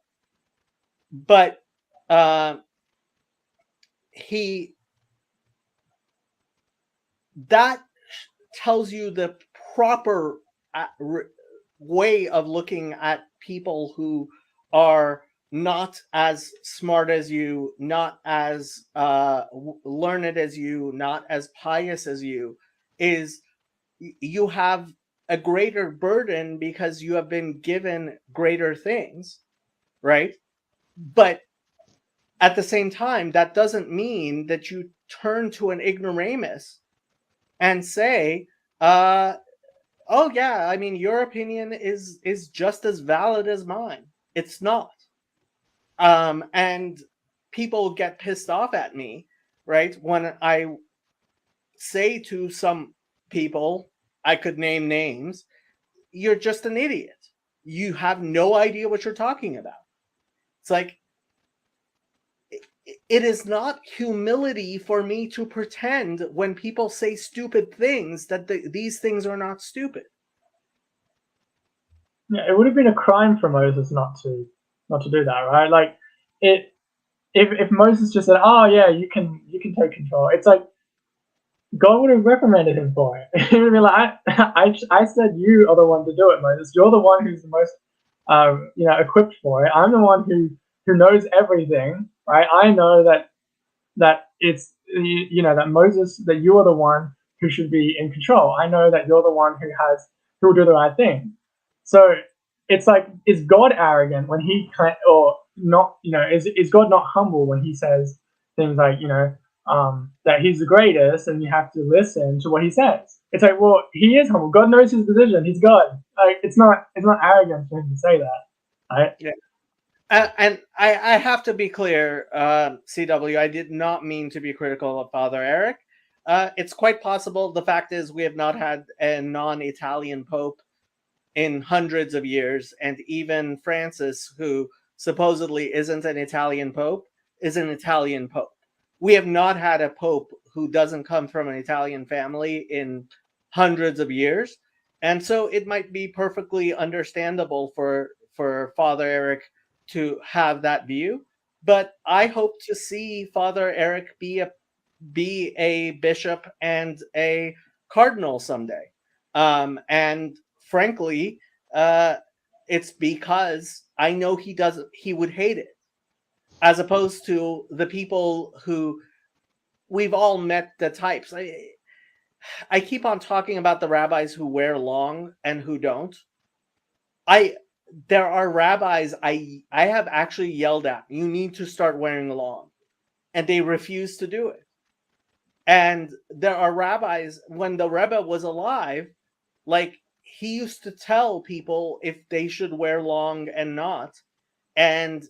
Speaker 2: that tells you the proper way of looking at people who are not as smart as you, not as learned as you, not as pious as you, is you have a greater burden because you have been given greater things, right? But at the same time, that doesn't mean that you turn to an ignoramus and say, "Oh yeah, I mean, your opinion is just as valid as mine." It's not. And people get pissed off at me, right, when I say to some people, I could name names, "You're just an idiot. You have no idea what you're talking about." It's like, it is not humility for me to pretend when people say stupid things that these things are not stupid.
Speaker 4: Yeah, it would have been a crime for Moses not to do that, right? Like it if Moses just said, "Oh yeah, you can take control," it's like God would have reprimanded him for it. He would have been like, I said you are the one to do it, Moses. You're the one who's the most, equipped for it. I'm the one who knows everything, right? I know that it's that Moses, that you are the one who should be in control. I know that you're the one who will do the right thing. So it's like, is God arrogant when he can, or not? Is God not humble when he says things like that he's the greatest and you have to listen to what he says? It's like, well, he is humble. God knows his position. He's God. Like it's not arrogant for him to say that, right?
Speaker 2: Yeah. And I have to be clear, CW, I did not mean to be critical of Father Eric. It's quite possible. The fact is, we have not had a non-Italian pope in hundreds of years, and even Francis, who supposedly isn't an Italian pope, is an Italian pope. We have not had a pope who doesn't come from an Italian family in hundreds of years, and so it might be perfectly understandable for Father Eric to have that view. But I hope to see Father Eric be a bishop and a cardinal someday. And frankly, uh, it's because I know he would hate it, as opposed to the people who we've all met the types. I keep on talking about the rabbis who wear long and who don't. There are rabbis I have actually yelled at, you need to start wearing long, and they refuse to do it. And there are rabbis, when the Rebbe was alive, like he used to tell people if they should wear long and not. And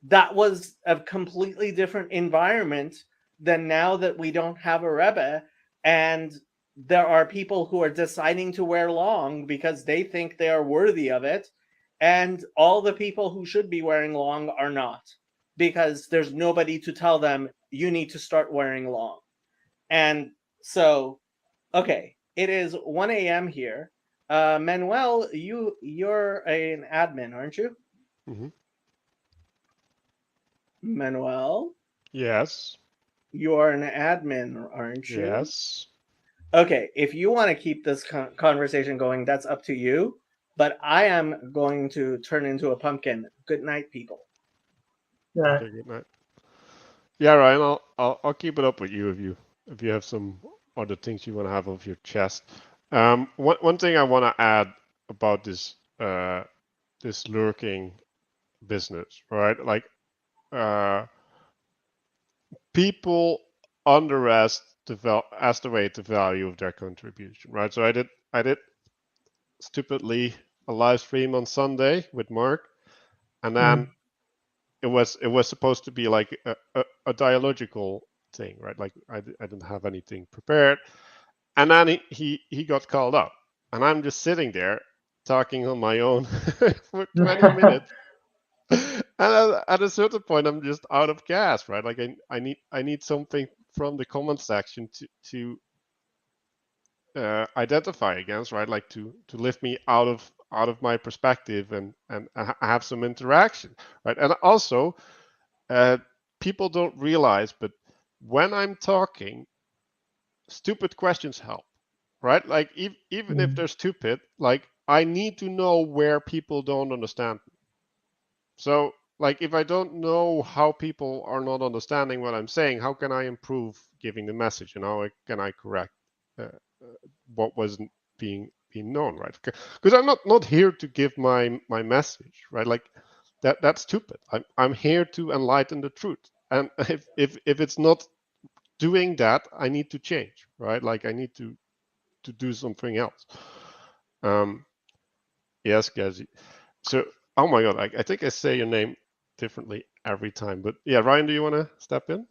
Speaker 2: that was a completely different environment than now that we don't have a Rebbe. And there are people who are deciding to wear long because they think they are worthy of it. And all the people who should be wearing long are not, because there's nobody to tell them you need to start wearing long. And so, okay, it is 1 a.m. here. Manuel, you're an admin, aren't you?
Speaker 1: Mm-hmm.
Speaker 2: Manuel,
Speaker 1: Yes.
Speaker 2: you are an admin, aren't you?
Speaker 1: Yes.
Speaker 2: Okay, if you want to keep this conversation going, that's up to you. But I am going to turn into a pumpkin. Good night, people.
Speaker 4: Yeah.
Speaker 1: Okay, good night. Yeah, Ryan, I'll keep it up with you if you have some other things you want to have off your chest. One thing I want to add about this lurking business, right? Like, people underestimate the value of their contribution, right? So I did stupidly a live stream on Sunday with Mark, and then it was supposed to be like a dialogical thing, right? Like I didn't have anything prepared, and then he got called up, and I'm just sitting there talking on my own for 20 minutes. And at a certain point, I'm just out of gas, right? Like I need something from the comment section to identify against, right? Like to lift me out of my perspective and have some interaction, right? And also, people don't realize, but when I'm talking, stupid questions help, right? Like even if they're stupid, like I need to know where people don't understand. So, like, if I don't know how people are not understanding what I'm saying, how can I improve giving the message? And how can I correct uh, what wasn't being known, right? Because I'm not here to give my message, right? Like that's stupid. I'm here to enlighten the truth. And if it's not doing that, I need to change, right? Like I need to do something else. Yes, guys. So, oh my God, I think I say your name differently every time. But yeah, Ryan, do you want to step in?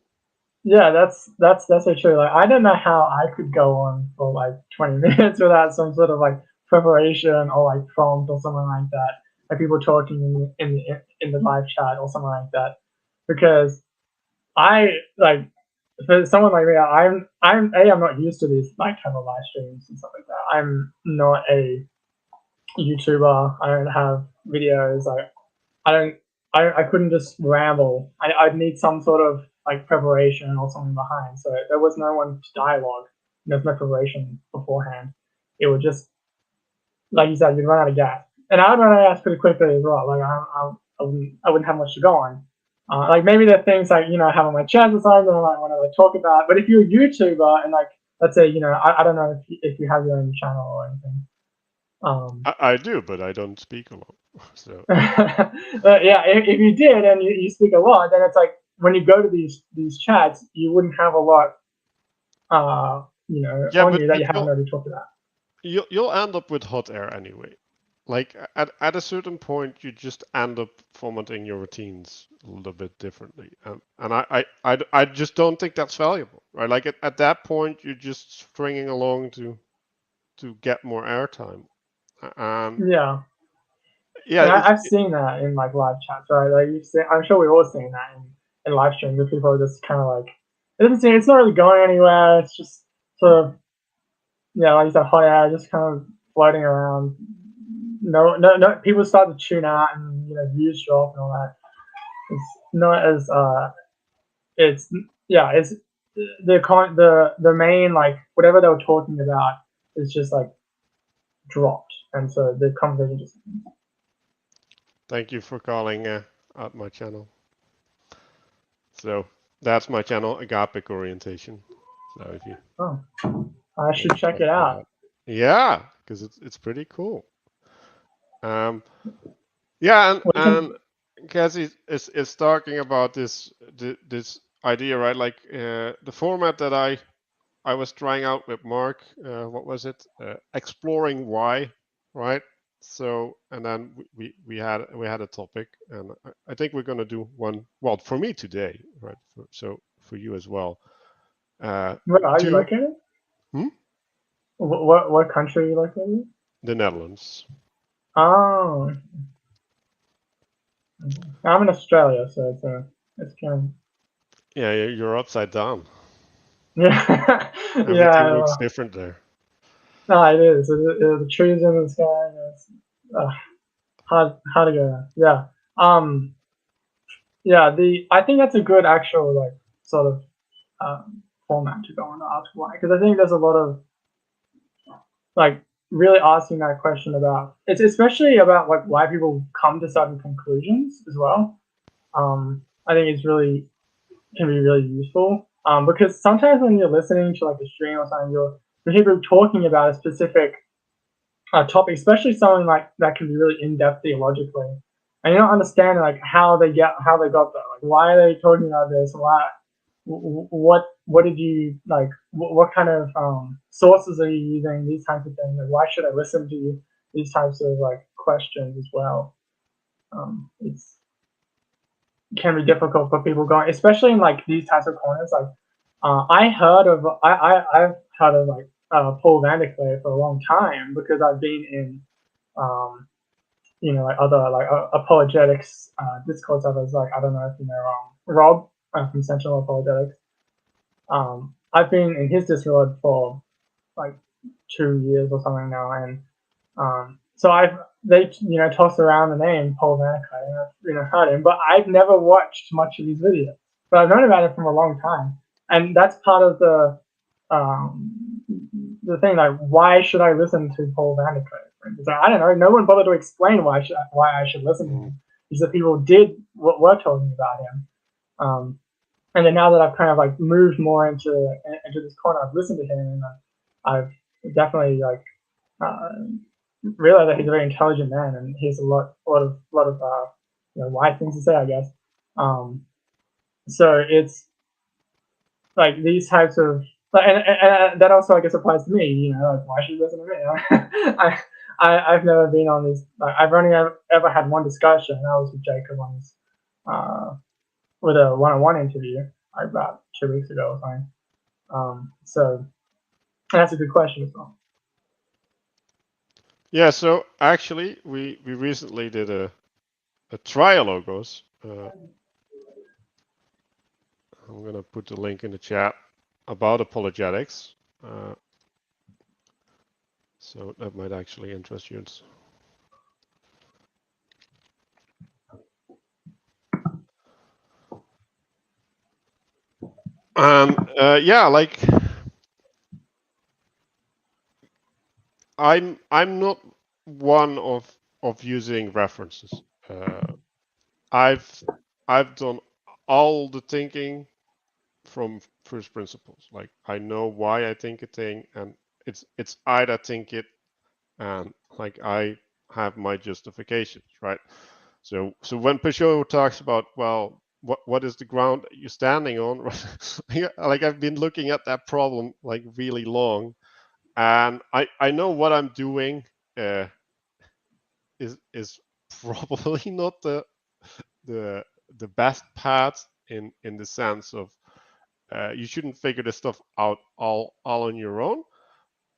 Speaker 4: Yeah, that's so true. Like I don't know how I could go on for like 20 minutes without some sort of like preparation or like prompt or something like that. Like people talking in the live chat or something like that. Because I like for someone like me, I'm not used to these like type of live streams and stuff like that. I'm not a YouTuber. I don't have videos. I couldn't just ramble. I'd need some sort of like preparation or something behind. So there was no one to dialogue. There's no preparation beforehand. It would just, like you said, you'd run out of gas. And I'd run out of gas pretty quickly as well. Like I wouldn't have much to go on. Like maybe the things like, I have on my chest or something that I might want to like talk about. But if you're a YouTuber and like, let's say, I don't know if you have your own channel or anything.
Speaker 1: I do, but I don't speak a lot. So
Speaker 4: Yeah, if you did and you speak a lot, then it's like when you go to these chats, you wouldn't have a lot,
Speaker 1: yeah,
Speaker 4: on
Speaker 1: but
Speaker 4: you that you haven't already talked about.
Speaker 1: you'll end up with hot air anyway. Like at a certain point, you just end up formatting your routines a little bit differently, and I just don't think that's valuable, right? Like at that point, you're just stringing along to get more airtime.
Speaker 4: Yeah,
Speaker 1: Yeah,
Speaker 4: and I've seen that in like live chats, right? Like I'm sure we've all seen that in live streams where people are just kind of like, it's not really going anywhere. It's just sort of, yeah, like you said, hot air, just kind of floating around. No. People start to tune out, and views drop and all that. It's not as it's yeah, it's the main like whatever they were talking about is just like dropped, and so the conversation just.
Speaker 1: thank you for calling out my channel. So that's my channel, Agapic Orientation. So if you
Speaker 4: I should check it out.
Speaker 1: Yeah, because it's pretty cool. Yeah, and Cassie is talking about this idea, right? Like the format that I was trying out with Mark. What was it? Exploring why, right? So and then we had a topic, and I think we're gonna do one. Well, for me today, right? So for you as well.
Speaker 4: Where are you
Speaker 1: Two.
Speaker 4: located? What country are you located?
Speaker 1: The Netherlands.
Speaker 4: Oh, I'm in Australia, so it's kind of.
Speaker 1: Yeah, you're upside down.
Speaker 4: Yeah,
Speaker 1: Everything looks
Speaker 4: yeah.
Speaker 1: different there.
Speaker 4: No, it is. The trees in the sky. And it's hard to go. Yeah. Yeah. I think that's a good actual like sort of format to go on to ask why, because I think there's a lot of like really asking that question about it's especially about like why people come to certain conclusions as well. I think it's really can be really useful because sometimes when you're listening to like a stream or something, you're people talking about a specific topic, especially something like that can be really in depth theologically, and you don't understand like how they got there, like why are they talking about this, why what did you like what kind of sources are you using, these types of things, like why should I listen to you, these types of like questions as well. It's can be difficult for people going, especially in like these types of corners. Like I've heard of like Paul Vanderklay for a long time because I've been in like other like apologetics discourse others, like I don't know if you know Rob from Sentinel Apologetics. I've been in his Discord for like 2 years or something now, and so they toss around the name Paul Vanderklay, and I've heard him, but I've never watched much of his videos. But I've known about it from a long time, and that's part of the thing. Like, why should I listen to Paul Vanderklay? So I don't know. No one bothered to explain why I should listen to him. Because the people did what were talking about him. And then now that I've kind of like moved more into this corner, I've listened to him, and I've definitely like realized that he's a very intelligent man, and he has a lot of wise things to say, I guess. So it's like these types of, and that also I guess applies to me. Like why should you listen to me? I've never been on this. Like, I've only ever had one discussion, and that was with Jacob on this. With a one-on-one interview about 2 weeks ago or something. So that's a good question as well.
Speaker 1: Yeah, so actually we recently did a Trialogos. I'm gonna put the link in the chat about apologetics. So that might actually interest you. Yeah, like I'm not one of using references. I've I've done all the thinking from first principles. Like I know why I think a thing, and it's I that think it, and like I have my justifications, right? So when Peugeot talks about, well, what is the ground you're standing on? Like I've been looking at that problem like really long, and I know what I'm doing uh, is probably not the the best path in the sense of you shouldn't figure this stuff out all on your own.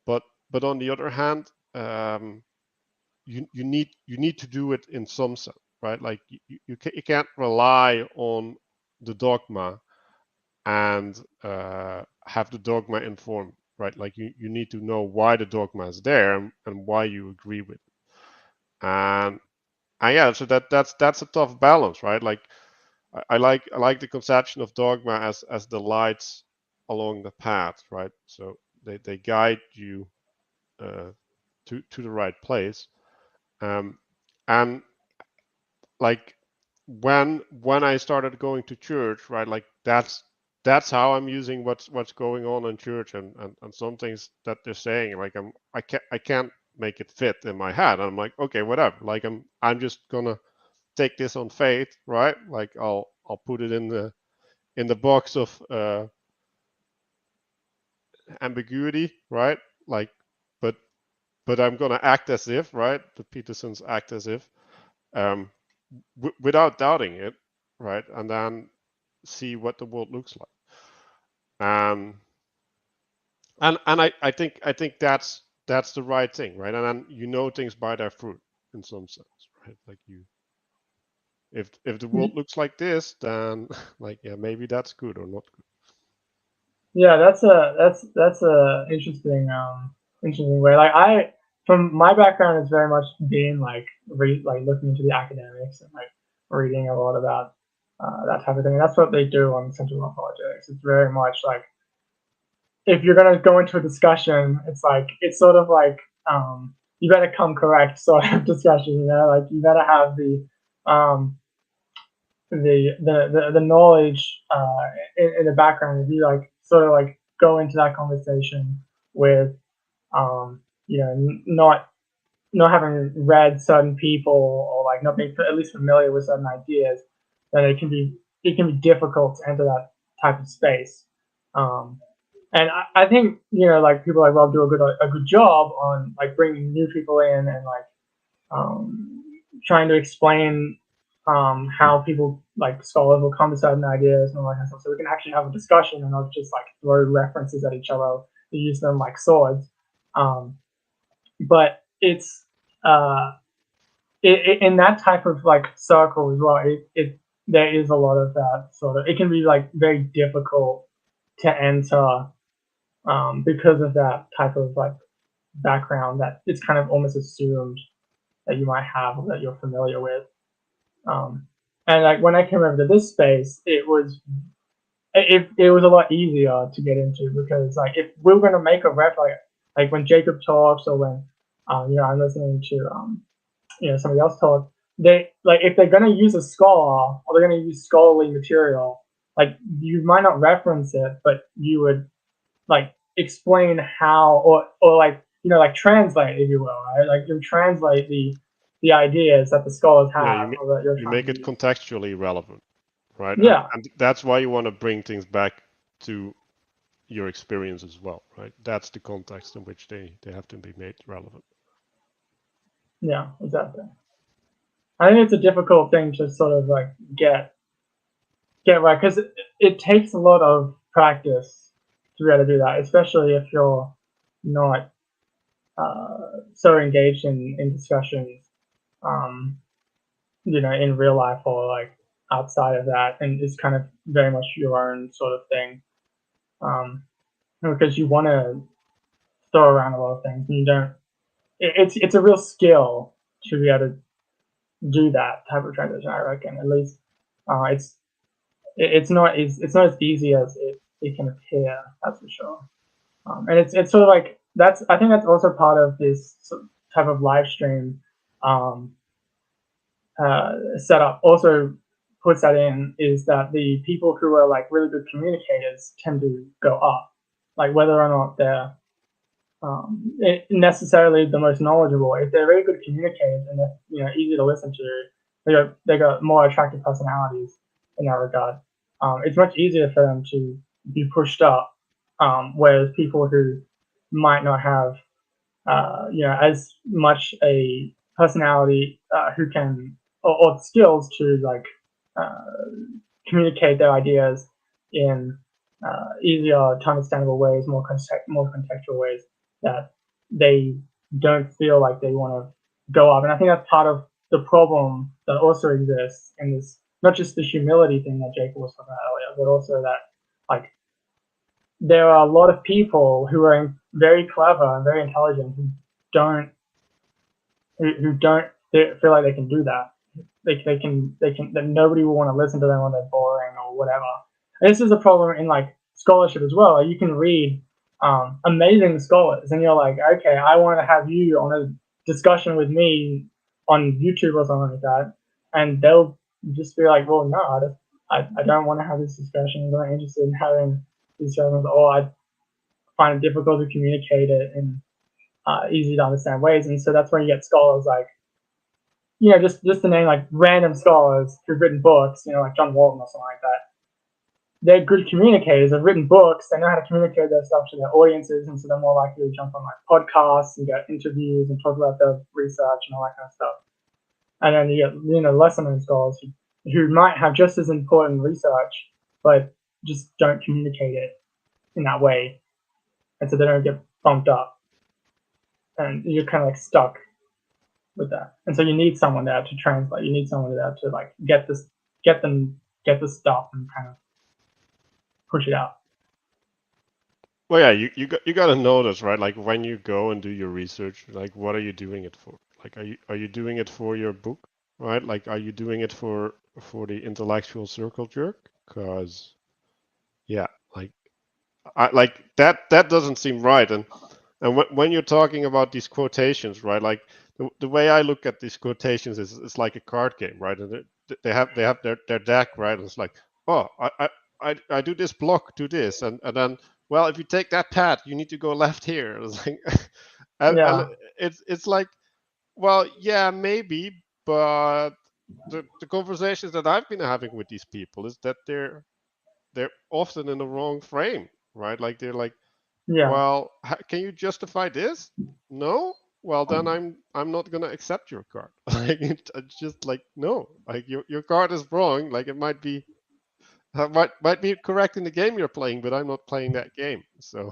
Speaker 1: But on the other hand, you need to do it in some sense, right? Like you can't rely on the dogma and have the dogma informed, right? Like you need to know why the dogma is there and why you agree with it. And yeah, so that's a tough balance, right? Like I like the conception of dogma as the lights along the path, right? So they guide you uh, to the right place. And like when I started going to church, right? Like that's how I'm using what's going on in church, and some things that they're saying, like I can't make it fit in my head. And I'm like, okay, whatever. Like I'm just gonna take this on faith, right? Like I'll put it in the box of ambiguity, right? Like, but I'm gonna act as if, right? The Petersons act as if, um, without doubting it, right? And then see what the world looks like. And I think that's the right thing, right? And then you know things by their fruit in some sense, right? Like you, if the world looks like this, then like yeah, maybe that's good or not good.
Speaker 4: Yeah, that's a interesting way. Like I, from my background, is very much being like looking into the academics and like reading a lot about that type of thing. And that's what they do on Central Apologetics. It's very much like if you're gonna go into a discussion, it's sort of like you better come correct sort of discussion. You know, like you better have um, the knowledge in the background. If you like sort of like go into that conversation with not having read certain people or like not being at least familiar with certain ideas, then it can be difficult to enter that type of space. Um, and I think like people like Rob do a good job on like bringing new people in and like trying to explain how people like scholars will come to certain ideas and all that kind of stuff. So we can actually have a discussion and not just like throw references at each other to use them like swords. But it's uh, in that type of like circle as well. There is a lot of that sort of. It can be like very difficult to enter because of that type of like background that it's kind of almost assumed that you might have or that you're familiar with. And like when I came over to this space, it was a lot easier to get into because like if we were going to make a ref like when Jacob talks or when I'm listening to somebody else talk, they like if they're going to use a scholar or they're going to use scholarly material, like you might not reference it, but you would like explain how or like like translate, if you will, right? Like you translate the ideas that the scholars
Speaker 1: Yeah,
Speaker 4: have or that you're
Speaker 1: you
Speaker 4: trying
Speaker 1: make
Speaker 4: to
Speaker 1: it
Speaker 4: use.
Speaker 1: contextually relevant, right?
Speaker 4: Yeah,
Speaker 1: And that's why you want to bring things back to your experience as well, right? That's the context in which they have to be made relevant.
Speaker 4: yeah, exactly. I think it's a difficult thing to sort of like get right because it takes a lot of practice to be able to do that, especially if you're not so engaged in discussions, um, in real life or like outside of that, and it's kind of very much your own sort of thing, because you want to throw around a lot of things, and you don't. It's a real skill to be able to do that type of transition. I reckon, at least, it's not as easy as it can appear. That's for sure. And it's sort of like that's. I think that's also part of this type of live stream setup. Also puts that in is that the people who are like really good communicators tend to go up, like whether or not they're necessarily the most knowledgeable. If they're very good communicators and they're easy to listen to, they got more attractive personalities in that regard. It's much easier for them to be pushed up, whereas people who might not have as much a personality who can or skills to like communicate their ideas in easier to understandable ways, more contextual ways, that they don't feel like they want to go up. And I think that's part of the problem that also exists in this, not just the humility thing that Jacob was talking about earlier, but also that like there are a lot of people who are very clever and very intelligent who don't feel like they can do that. They can that nobody will want to listen to them when they're boring or whatever. And this is a problem in like scholarship as well. Like, you can read amazing scholars, and you're like, okay, I want to have you on a discussion with me on YouTube or something like that, and they'll just be like, well, no, I don't want to have this discussion. I'm not interested in having these discussions, or I find it difficult to communicate it in easy to understand ways. And so that's when you get scholars like, just to name like random scholars who've written books, like John Walton or something like that. They're good communicators. They've written books. They know how to communicate their stuff to their audiences, and so they're more likely to jump on like podcasts and get interviews and talk about their research and all that kind of stuff. And then you get lesser known scholars who might have just as important research, but just don't communicate it in that way, and so they don't get bumped up, and you're kind of like stuck with that. And so you need someone there to translate. You need someone there to like get the stuff and kind of push it out.
Speaker 1: Well, yeah, you got to notice, right? Like when you go and do your research, like what are you doing it for? Like are you doing it for your book, right? Like are you doing it for the intellectual circle jerk? Because yeah, like that doesn't seem right. And when you're talking about these quotations, right? Like the way I look at these quotations is it's like a card game, right? And they have their deck, right? And it's like, oh, I do this block, do this, and then, well, if you take that path, you need to go left here. It's like, and it's like, well, yeah, maybe, but the conversations that I've been having with these people is that they're often in the wrong frame, right? Like they're like, well, can you justify this? No. Well, then I'm not gonna accept your card. Like it's just like, no, like your card is wrong. Like it might be correct in the game you're playing, but I'm not playing that game. So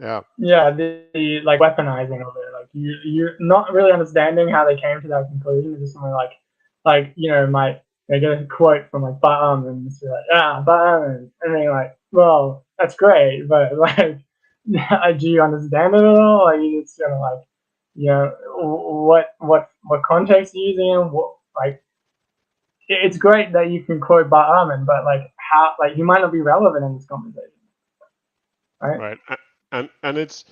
Speaker 1: yeah.
Speaker 4: Yeah, the like weaponizing of it, like you're not really understanding how they came to that conclusion. It's just something like they get a quote from like Bart and it's like, Bart, and then you're like, well, that's great, but like, do you understand it at all? Like, you just gonna like, what context are you using? What, like, it's great that you can quote Bart Ehrman, but like how, like, you might not be relevant in this conversation, right?
Speaker 1: Right. And it's,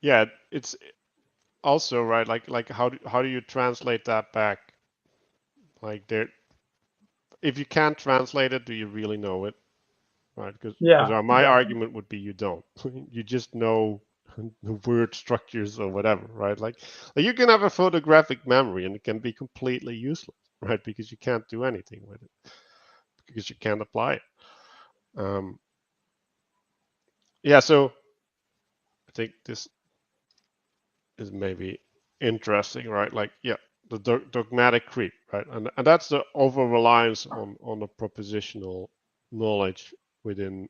Speaker 1: yeah, it's also right. Like how do you translate that back? Like if you can't translate it, do you really know it? Right? Because my argument would be you don't. You just know the word structures or whatever, right? Like you can have a photographic memory and it can be completely useless, right? Because you can't do anything with it, because you can't apply it. Yeah, so I think this is maybe interesting, right? Like, yeah, the dogmatic creep, right? And that's the over reliance on the propositional knowledge within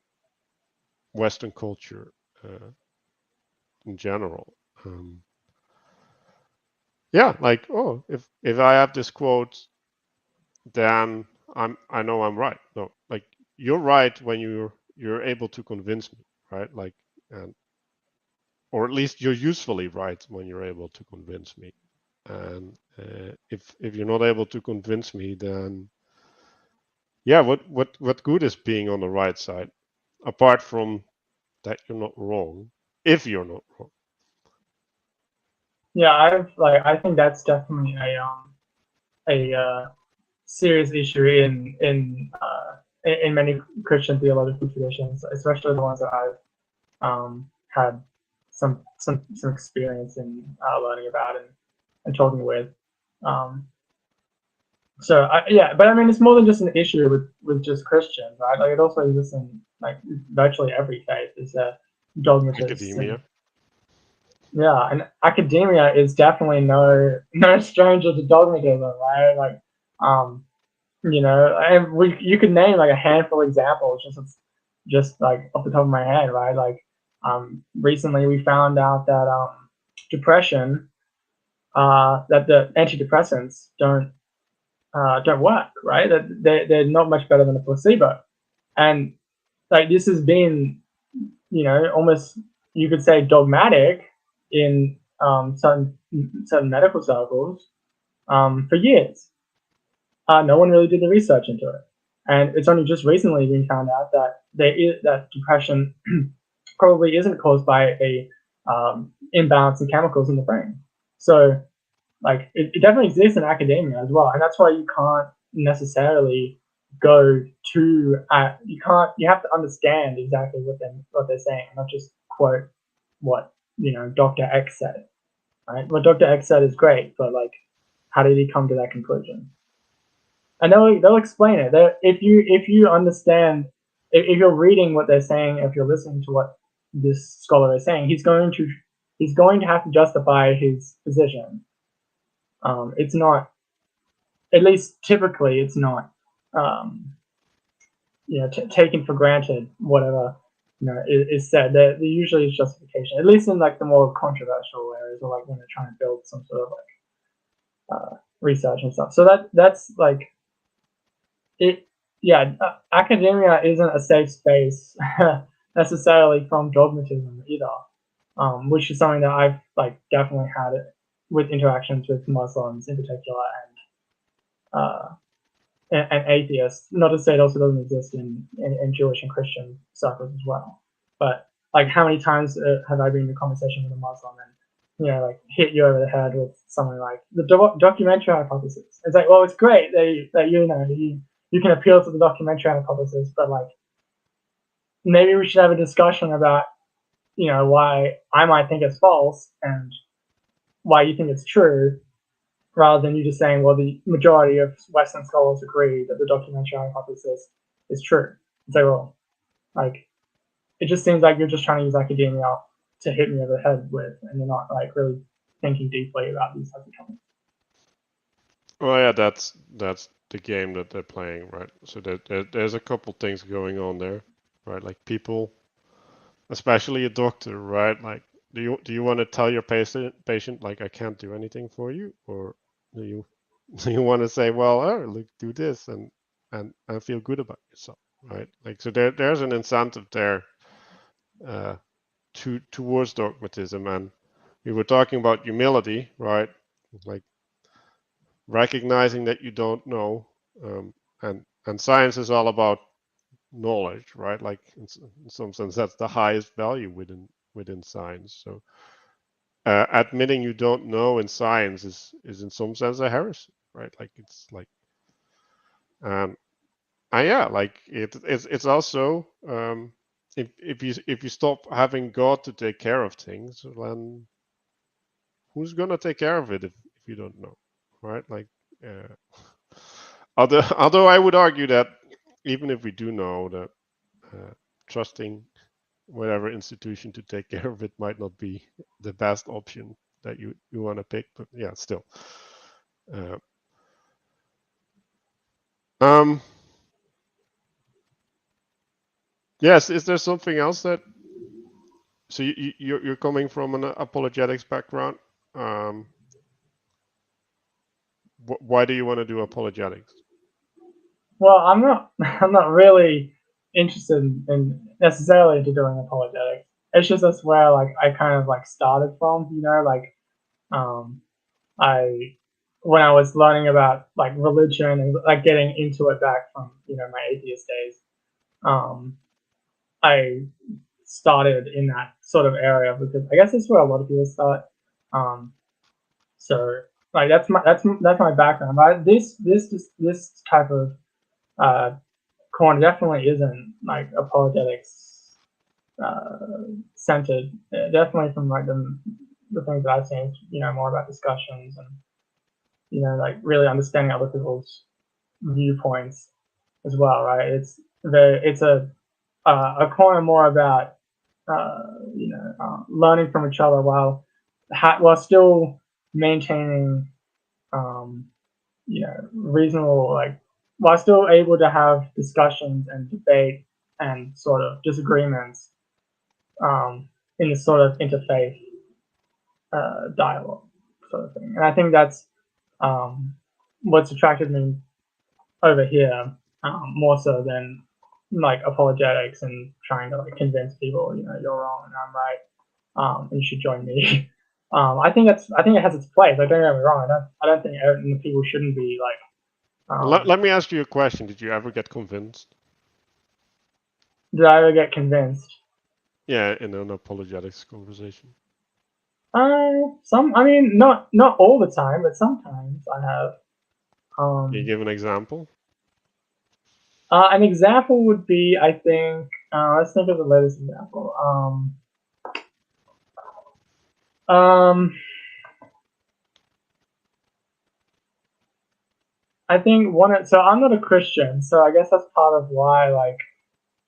Speaker 1: Western culture in general. Yeah, like, oh, if I have this quote, then I know I'm right. No, like you're right when you're able to convince me, right? Like, or at least you're usefully right when you're able to convince me. And if you're not able to convince me, then yeah, what good is being on the right side, apart from that you're not wrong, if you're not wrong.
Speaker 4: Yeah, I think that's definitely a serious issue in many Christian theological traditions, especially the ones that I've had some experience in learning about and talking with. Um, yeah, but I mean, it's more than just an issue with just Christians, right? Like it also exists in like virtually every faith. Is a dogmatists and
Speaker 1: Academia.
Speaker 4: yeah, and academia is definitely no stranger to dogmatism, right? Like, and you could name like a handful of examples, just like off the top of my head, right? Like, recently we found out that depression, that the antidepressants don't work, right? That they're not much better than a placebo, and like this has been, almost you could say dogmatic in certain medical circles for years. No one really did the research into it, and it's only just recently been found out that that depression probably isn't caused by a imbalance in chemicals in the brain. So, like, it definitely exists in academia as well, and that's why you can't necessarily go to you have to understand exactly what they're saying, not just quote what Dr. X said. Right? What Dr. X said is great, but like, how did he come to that conclusion? And they'll explain it. If you understand, if you're reading what they're saying, if you're listening to what this scholar is saying, he's going to have to justify his position. It's not, at least typically, it's not, taken for granted whatever is said. There usually is justification, at least in like the more controversial areas, or like when they're trying to build some sort of like research and stuff. So that's like it. Yeah, academia isn't a safe space necessarily from dogmatism either, which is something that I've like definitely had it with interactions with Muslims in particular and atheists. Not to say it also doesn't exist in Jewish and Christian circles as well. But like, how many times have I been in a conversation with a Muslim and like hit you over the head with something like the documentary hypothesis? It's like, well, it's great that you can appeal to the documentary hypothesis, but like maybe we should have a discussion about why I might think it's false and why you think it's true, rather than you just saying, well, the majority of Western scholars agree that the documentary hypothesis is true. It's like, well, like, it just seems like you're just trying to use academia to hit me over the head with, and you're not like really thinking deeply about these types of topics.
Speaker 1: Well, yeah, that's the game that they're playing, right? So there's a couple things going on there, right? Like people, especially a doctor, right? Like, do you want to tell your patient like, I can't do anything for you, or do you want to say, well, oh, look, do this and feel good about yourself, right? Like, so there's an incentive there towards dogmatism, and we were talking about humility, right? Like recognizing that you don't know, and science is all about knowledge, right? Like in some sense, that's the highest value within science. So admitting you don't know in science is in some sense a heresy, right? Like it's like, yeah, like it's also if you stop having God to take care of things, then who's gonna take care of it if you don't know, right? Like, although I would argue that even if we do know that, trusting whatever institution to take care of it might not be the best option that you want to pick, but yeah, still. Yes, is there something else that? So you're coming from an apologetics background. Why do you want to do apologetics?
Speaker 4: Well, I'm not really interested in necessarily into doing apologetics. It's just that's where like I kind of like started from, like I when I was learning about like religion and like getting into it back from my atheist days, I started in that sort of area because I guess that's where a lot of people start. Um, so like that's my background. But this type of corner definitely isn't like apologetics centered. Definitely from like the things that I've seen, more about discussions and like really understanding other people's viewpoints as well, right? It's a corner more about learning from each other while still maintaining reasonable, like, while still able to have discussions and debate and sort of disagreements in this sort of interfaith dialogue sort of thing. And I think that's what's attracted me over here more so than like apologetics and trying to like convince people, you're wrong and I'm right, and you should join me. I think it has its place. Like, don't get me wrong. I don't think people shouldn't be like.
Speaker 1: Let me ask you a question. Did you ever get convinced?
Speaker 4: Did I ever get convinced?
Speaker 1: Yeah, in an apologetics conversation.
Speaker 4: I mean, not all the time, but sometimes I have.
Speaker 1: Can you give an example?
Speaker 4: An example would be, I think, let's think of the latest example. I think so I'm not a Christian, so I guess that's part of why, like,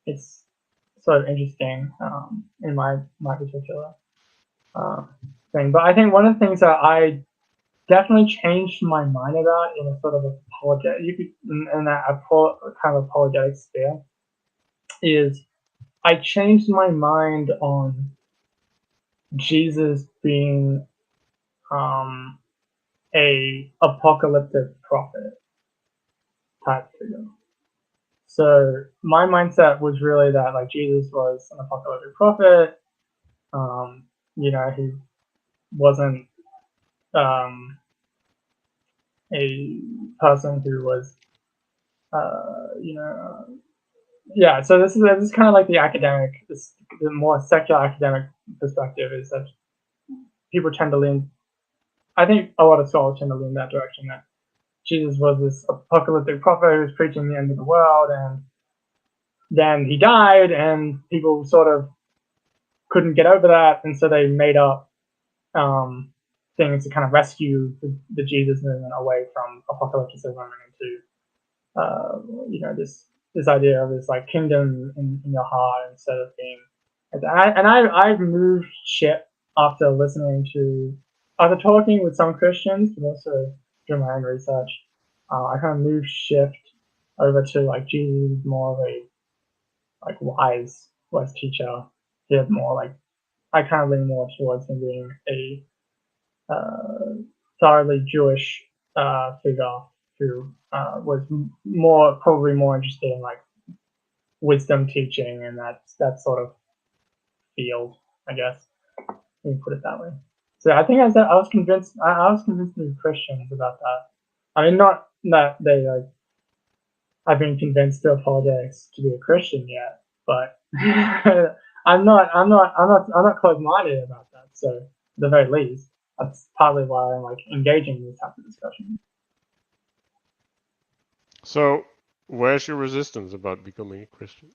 Speaker 4: it's sort of interesting, in my particular thing. But I think one of the things that I definitely changed my mind about in a sort of apologetic, in that kind of apologetic sphere, is I changed my mind on Jesus being a apocalyptic prophet type figure. So my mindset was really that like Jesus was an apocalyptic prophet. He wasn't a person who was, yeah. So this is kind of like the more secular academic perspective is that people tend to lean. I think a lot of scholars tend to lean that direction, that Jesus was this apocalyptic prophet who was preaching the end of the world, and then he died, and people sort of couldn't get over that, and so they made up things to kind of rescue the Jesus movement away from apocalypticism and into this idea of this like kingdom in your heart instead of being. I've moved ship after talking with some Christians, but also doing my own research. I kind of moved shift over to like Jesus is more of a like wise teacher. He had more like, I kind of lean more towards him being a thoroughly Jewish figure who was probably more interested in like wisdom teaching and that sort of field, I guess. Let me put it that way. So I think I was convinced. I was convinced of Christians about that. I mean, not that they like. I've been convinced to apologetics to be a Christian yet, but I'm not closed-minded about that. So at the very least, that's partly why I'm like engaging in these types of discussions.
Speaker 1: So, where's your resistance about becoming a Christian?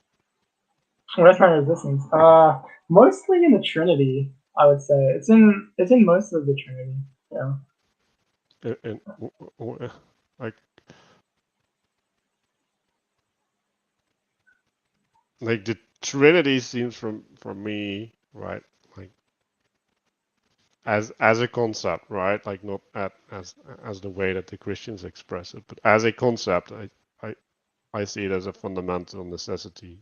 Speaker 4: Where's my resistance? Mostly in the Trinity, I would say. It's in most of the Trinity. Yeah.
Speaker 1: And like the Trinity seems for me, right, like as a concept, right, like not as the way that the Christians express it, but as a concept, I see it as a fundamental necessity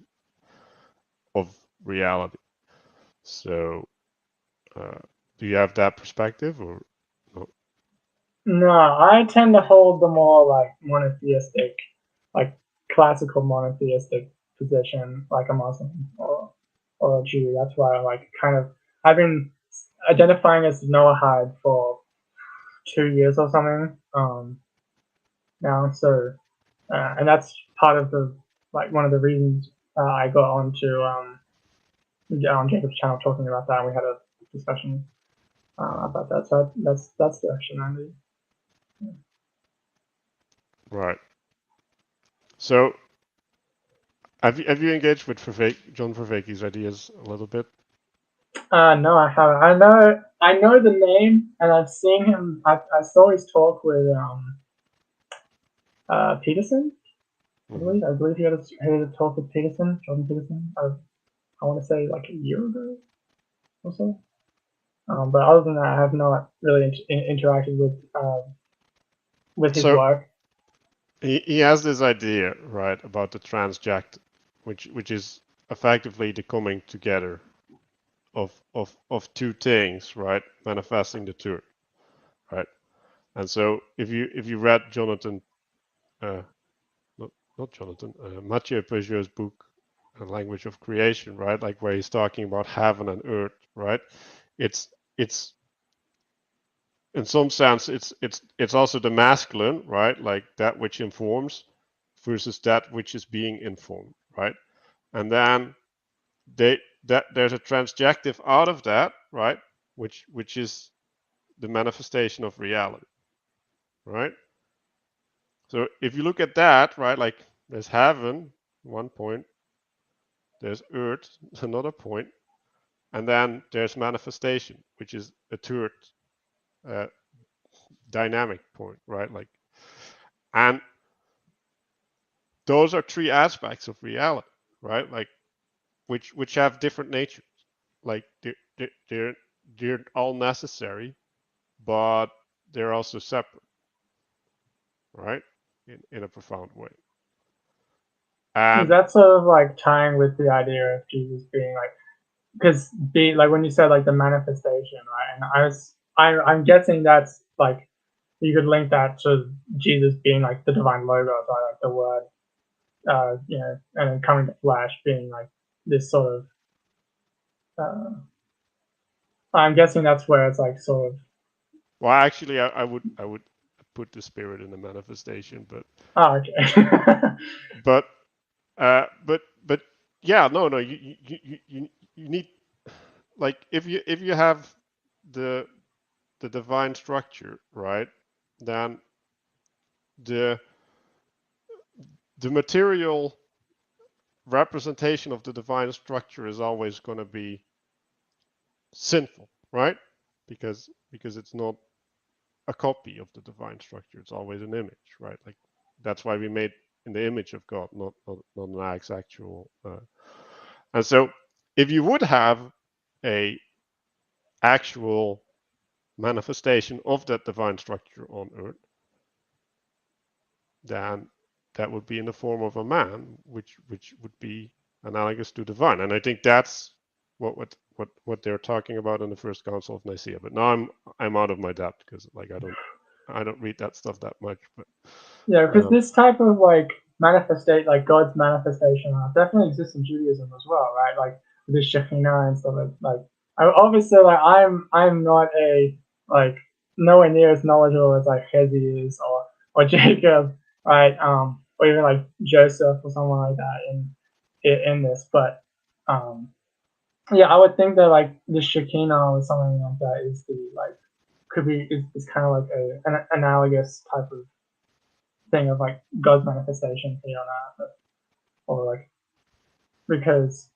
Speaker 1: of reality. So, do you have that perspective or no?
Speaker 4: No, I tend to hold the more like monotheistic, like classical monotheistic position, like a Muslim or a Jew. That's why I like kind of I've been identifying as Noahide for 2 years or something now. So and that's part of the one of the reasons I got onto on Jacob's channel talking about that. And we had a discussion about that. So that's the action I need.
Speaker 1: Right. So have you engaged with John Vervaeke's ideas a little bit?
Speaker 4: No, I haven't. I know the name, and I've seen him. I saw his talk with Peterson. I believe he had a talk with Peterson, Jordan Peterson. I want to say like a year ago or so. But other than that, I have not really interacted with his work.
Speaker 1: He has this idea, right, about the transject, which is effectively the coming together of two things, right, manifesting the two, right. And so if you read Jonathan, not Jonathan, Mathieu Peugeot's book, A Language of Creation, right, like where he's talking about heaven and earth, right, it's in some sense it's also the masculine, right, like that which informs versus that which is being informed, right, and then there's a transjective out of that, right, which is the manifestation of reality, right. So if you look at that, right, like there's heaven, one point, there's earth, another point, and then there's manifestation, which is a third dynamic point, right, like, and those are three aspects of reality, right, like which have different natures, like they're all necessary, but they're also separate, right, in a profound way.
Speaker 4: Is that sort of like tying with the idea of Jesus being like, because like when you said like the manifestation, right? And I'm guessing that's like you could link that to Jesus being like the divine logos, right? Like the word, and then coming to flesh being like this sort of. I'm guessing that's where it's like sort of.
Speaker 1: Well, actually, I would put the spirit in the manifestation, but.
Speaker 4: Oh, okay.
Speaker 1: but yeah, no, you need, like, if you have the divine structure, right, then the material representation of the divine structure is always going to be sinful, right, because it's not a copy of the divine structure, it's always an image, right, like that's why we made in the image of God, not an actual and so if you would have a actual manifestation of that divine structure on earth, then that would be in the form of a man, which would be analogous to divine. And I think that's what they're talking about in the First Council of Nicaea. But now I'm out of my depth because like I don't read that stuff that much. But
Speaker 4: yeah, because this type of like like God's manifestation definitely exists in Judaism as well, right? Like the Shekinah and stuff like obviously like I'm not like nowhere near as knowledgeable as like Hezi is or Jacob, right? Or even like Joseph or someone like that in this, but yeah, I would think that like the Shekinah or something like that is the like could be is kind of like an analogous type of thing of like God's manifestation here on earth, or like because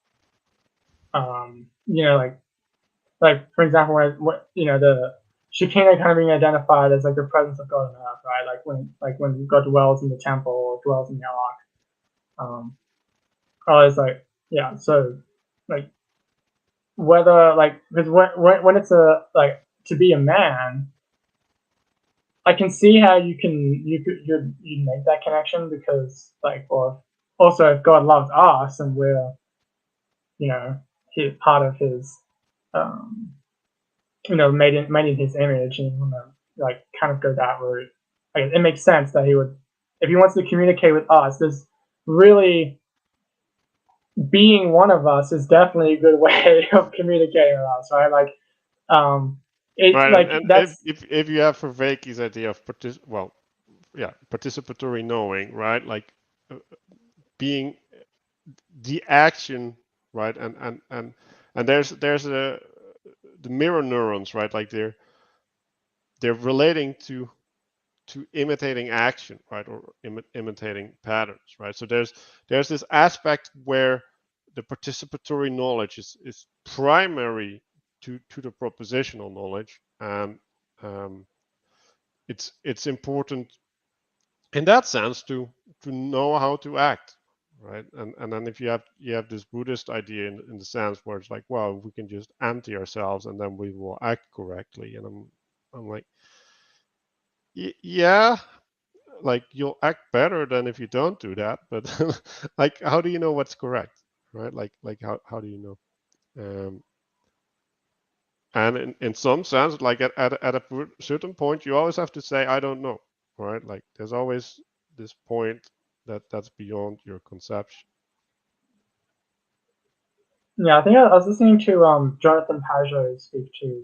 Speaker 4: like for example, when the Shekinah kind of being identified as like the presence of God on earth, right? When God dwells in the temple or dwells in the ark. I was like, yeah, so like whether like because when it's a like to be a man, I can see how you make that connection because like or also if God loves us and we're part of his made in his image and you want to like kind of go that route. Like, it makes sense that he would if he wants to communicate with us. There's really being one of us is definitely a good way of communicating with us, right? Like It's
Speaker 1: Right,
Speaker 4: like
Speaker 1: and
Speaker 4: that's
Speaker 1: if you have Vervaeke's idea of participatory knowing, right? Like being the action, right? And there's the mirror neurons, right? Like they're relating to imitating action, right, or imitating patterns, right? So there's this aspect where the participatory knowledge is primary to the propositional knowledge, and um, it's important in that sense to know how to act, right? And then if you have this Buddhist idea in the sense where it's like, well, we can just empty ourselves and then we will act correctly, and I'm like, yeah, like you'll act better than if you don't do that, but like how do you know what's correct, right? Like how do you know? And in some sense, like at a certain point, you always have to say, I don't know, right? Like there's always this point that's beyond your conception.
Speaker 4: yeah. I think I was listening to Jonathan Pageau speak to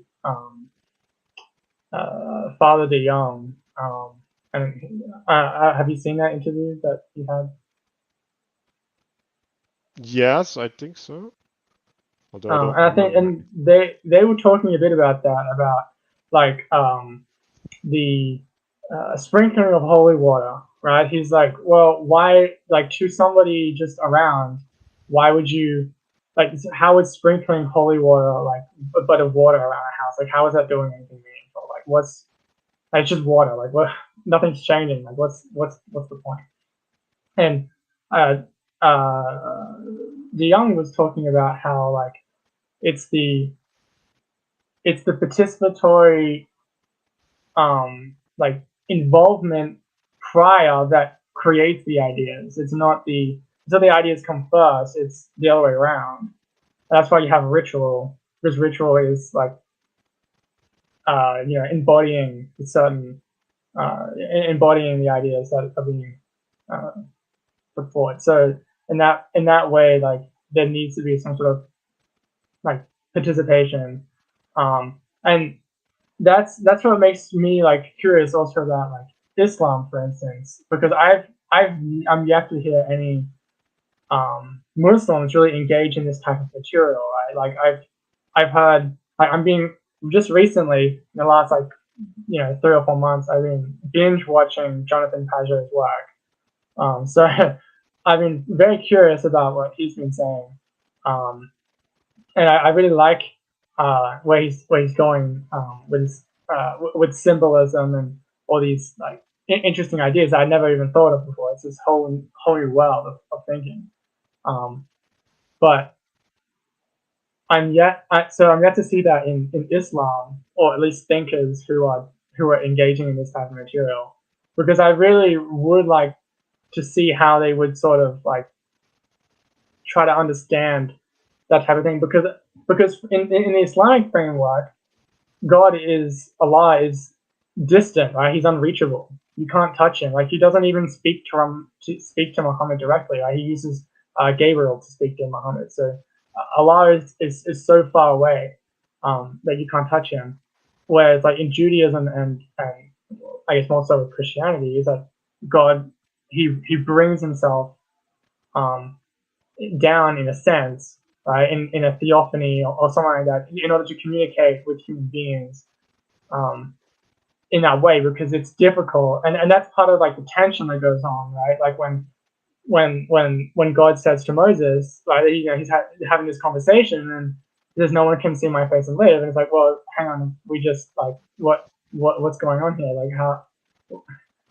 Speaker 4: Father De Young. And have you seen that interview that he had?
Speaker 1: Yes, I think so. Although I don't
Speaker 4: And I think,
Speaker 1: remember.
Speaker 4: and they were talking a bit about that, about like the sprinkling of holy water, right? He's like, well, why, like, to somebody just around, why would you, like, how is sprinkling holy water, like, a bit of water around a house, like, how is that doing anything meaningful? Like, what's, like, it's just water, like, what, nothing's changing, like, what's the point? And uh, De Young was talking about how, like, it's the it's the participatory like involvement prior that creates the ideas. It's not the ideas come first. It's the other way around. That's why you have ritual. Because ritual is like embodying certain embodying the ideas that are being uh, put forward. So in that way, like there needs to be some sort of like participation, and that's what makes me like curious also about like Islam, for instance, because I'm yet to hear any Muslims really engage in this type of material, right? Like I've heard like, I'm being just recently in the last like 3 or 4 months I've been binge watching Jonathan Pageau's work. So I've been very curious about what he's been saying, um, and I really like where he's going with symbolism and all these like interesting ideas I never even thought of before. It's this whole new world of thinking. But I'm yet to see that in Islam, or at least thinkers who are engaging in this type of material, because I really would like to see how they would sort of like try to understand that type of thing, because in the Islamic framework, Allah is distant, right? He's unreachable. You can't touch him. Like he doesn't even speak to Muhammad directly. Right? He uses Gabriel to speak to Muhammad. So Allah is so far away that you can't touch him. Whereas like in Judaism and I guess more so with Christianity is that God he brings himself um, down in a sense, right? In a theophany or something like that, in order to communicate with human beings um, in that way, because it's difficult, and that's part of like the tension that goes on, right? Like when God says to Moses, like he's having this conversation, and there's no one can see my face and live, and it's like, well, hang on, we just like what's going on here? Like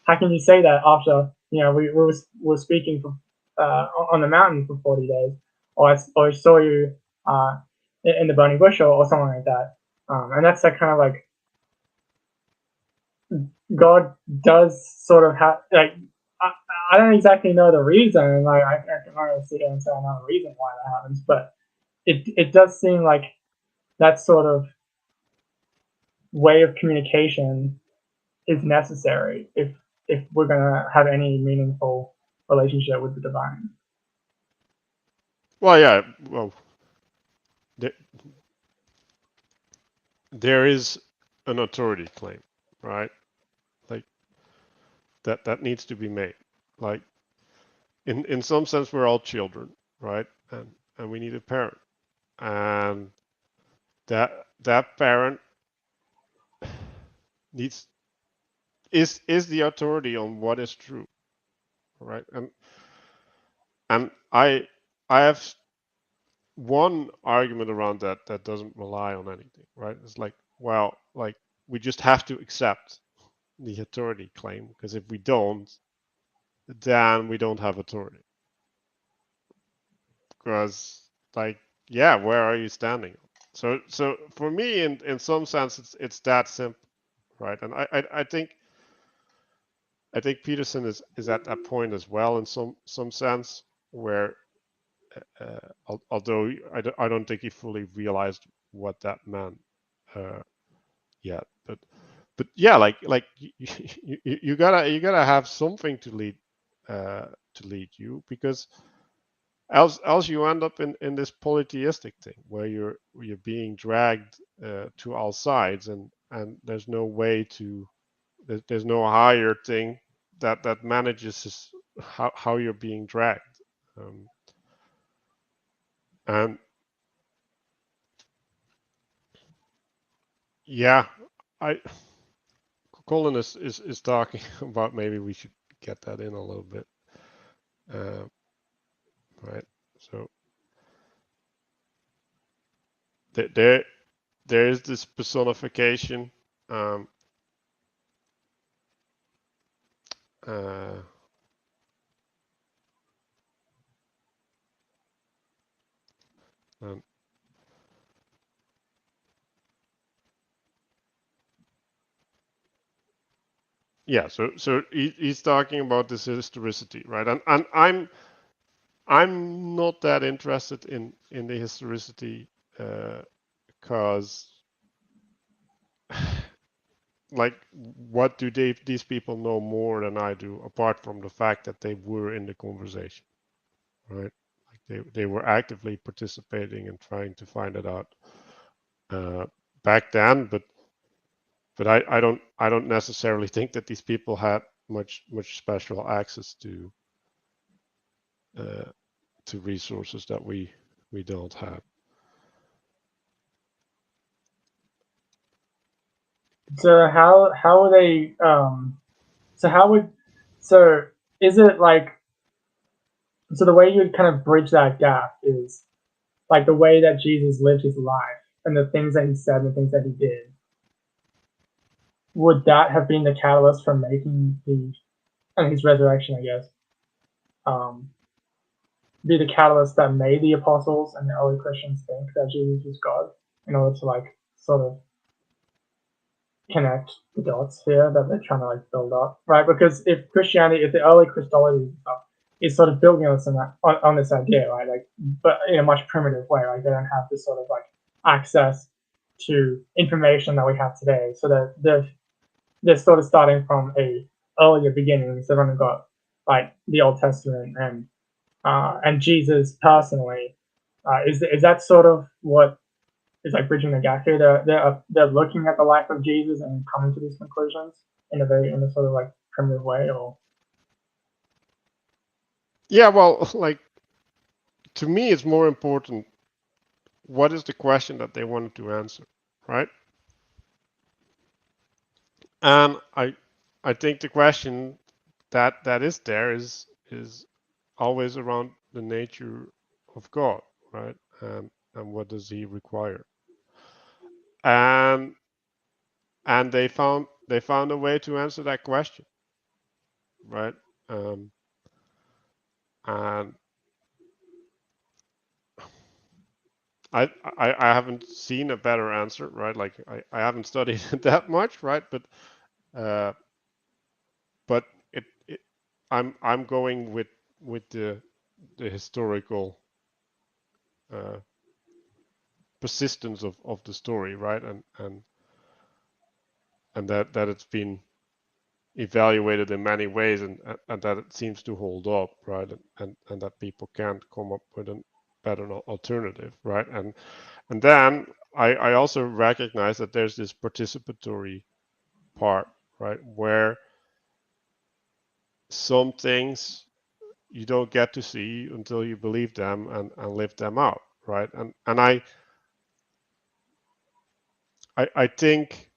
Speaker 4: how can you say that after we were speaking for, on the mountain for 40 days, or I saw you in the burning bush or something like that, and that's that kind of like God does sort of have like I don't exactly know the reason. Like I can hardly sit there and say I know the reason why that happens, but it does seem like that sort of way of communication is necessary if we're gonna have any meaningful relationship with the divine.
Speaker 1: Well, yeah. Well, there is an authority claim, right? Like that needs to be made. Like in some sense, we're all children, right? And we need a parent, and that parent needs is the authority on what is true, right? And I have one argument around that doesn't rely on anything, right? It's like, well, like we just have to accept the authority claim, because if we don't, then we don't have authority. Because like, yeah, where are you standing? So for me, in some sense, it's that simple, right? And I think Peterson is at that point as well in some sense, where although I don't think he fully realized what that meant yet, but yeah, like you gotta have something to lead you, because else you end up in this polytheistic thing where you're being dragged to all sides, and there's no way to there's no higher thing that manages how you're being dragged. And yeah, I Colin is talking about, maybe we should get that in a little bit, right? So there is this personification. Um, uh, um, yeah, so he's talking about this historicity, right? And I'm not that interested in the historicity, because like, what do these people know more than I do, apart from the fact that they were in the conversation, right? Like they were actively participating and trying to find it out back then, but I don't necessarily think that these people had much special access to resources that we don't have.
Speaker 4: So how are they? So how would so is it like so the way you would kind of bridge that gap is like the way that Jesus lived his life and the things that he said and the things that he did. Would that have been the catalyst for making the and his resurrection, I guess, be the catalyst that made the apostles and the early Christians think that Jesus was God in order to like sort of connect the dots here that they're trying to like build up, right? Because if Christianity, if the early Christology stuff is sort of building on this idea, right? Like, but in a much primitive way, right? They don't have this sort of like access to information that we have today, so that they're sort of starting from a earlier beginnings. They've only got like the Old Testament and Jesus personally. Is that sort of what is like bridging the gap here? They're looking at the life of Jesus and coming to these conclusions in a sort of like primitive way, or
Speaker 1: Yeah, well, like, to me, it's more important what is the question that they wanted to answer, right? And I think the question that is there is always around the nature of God, right? And what does he require? And they found a way to answer that question, right? And I haven't seen a better answer, right? Like I haven't studied it that much, right? Uh, but it I'm going with the historical persistence of the story, right? And that it's been evaluated in many ways, and that it seems to hold up, right? And that people can't come up with a better alternative, right? And then I also recognize that there's this participatory part, right, where some things you don't get to see until you believe them and live them out, right? And I think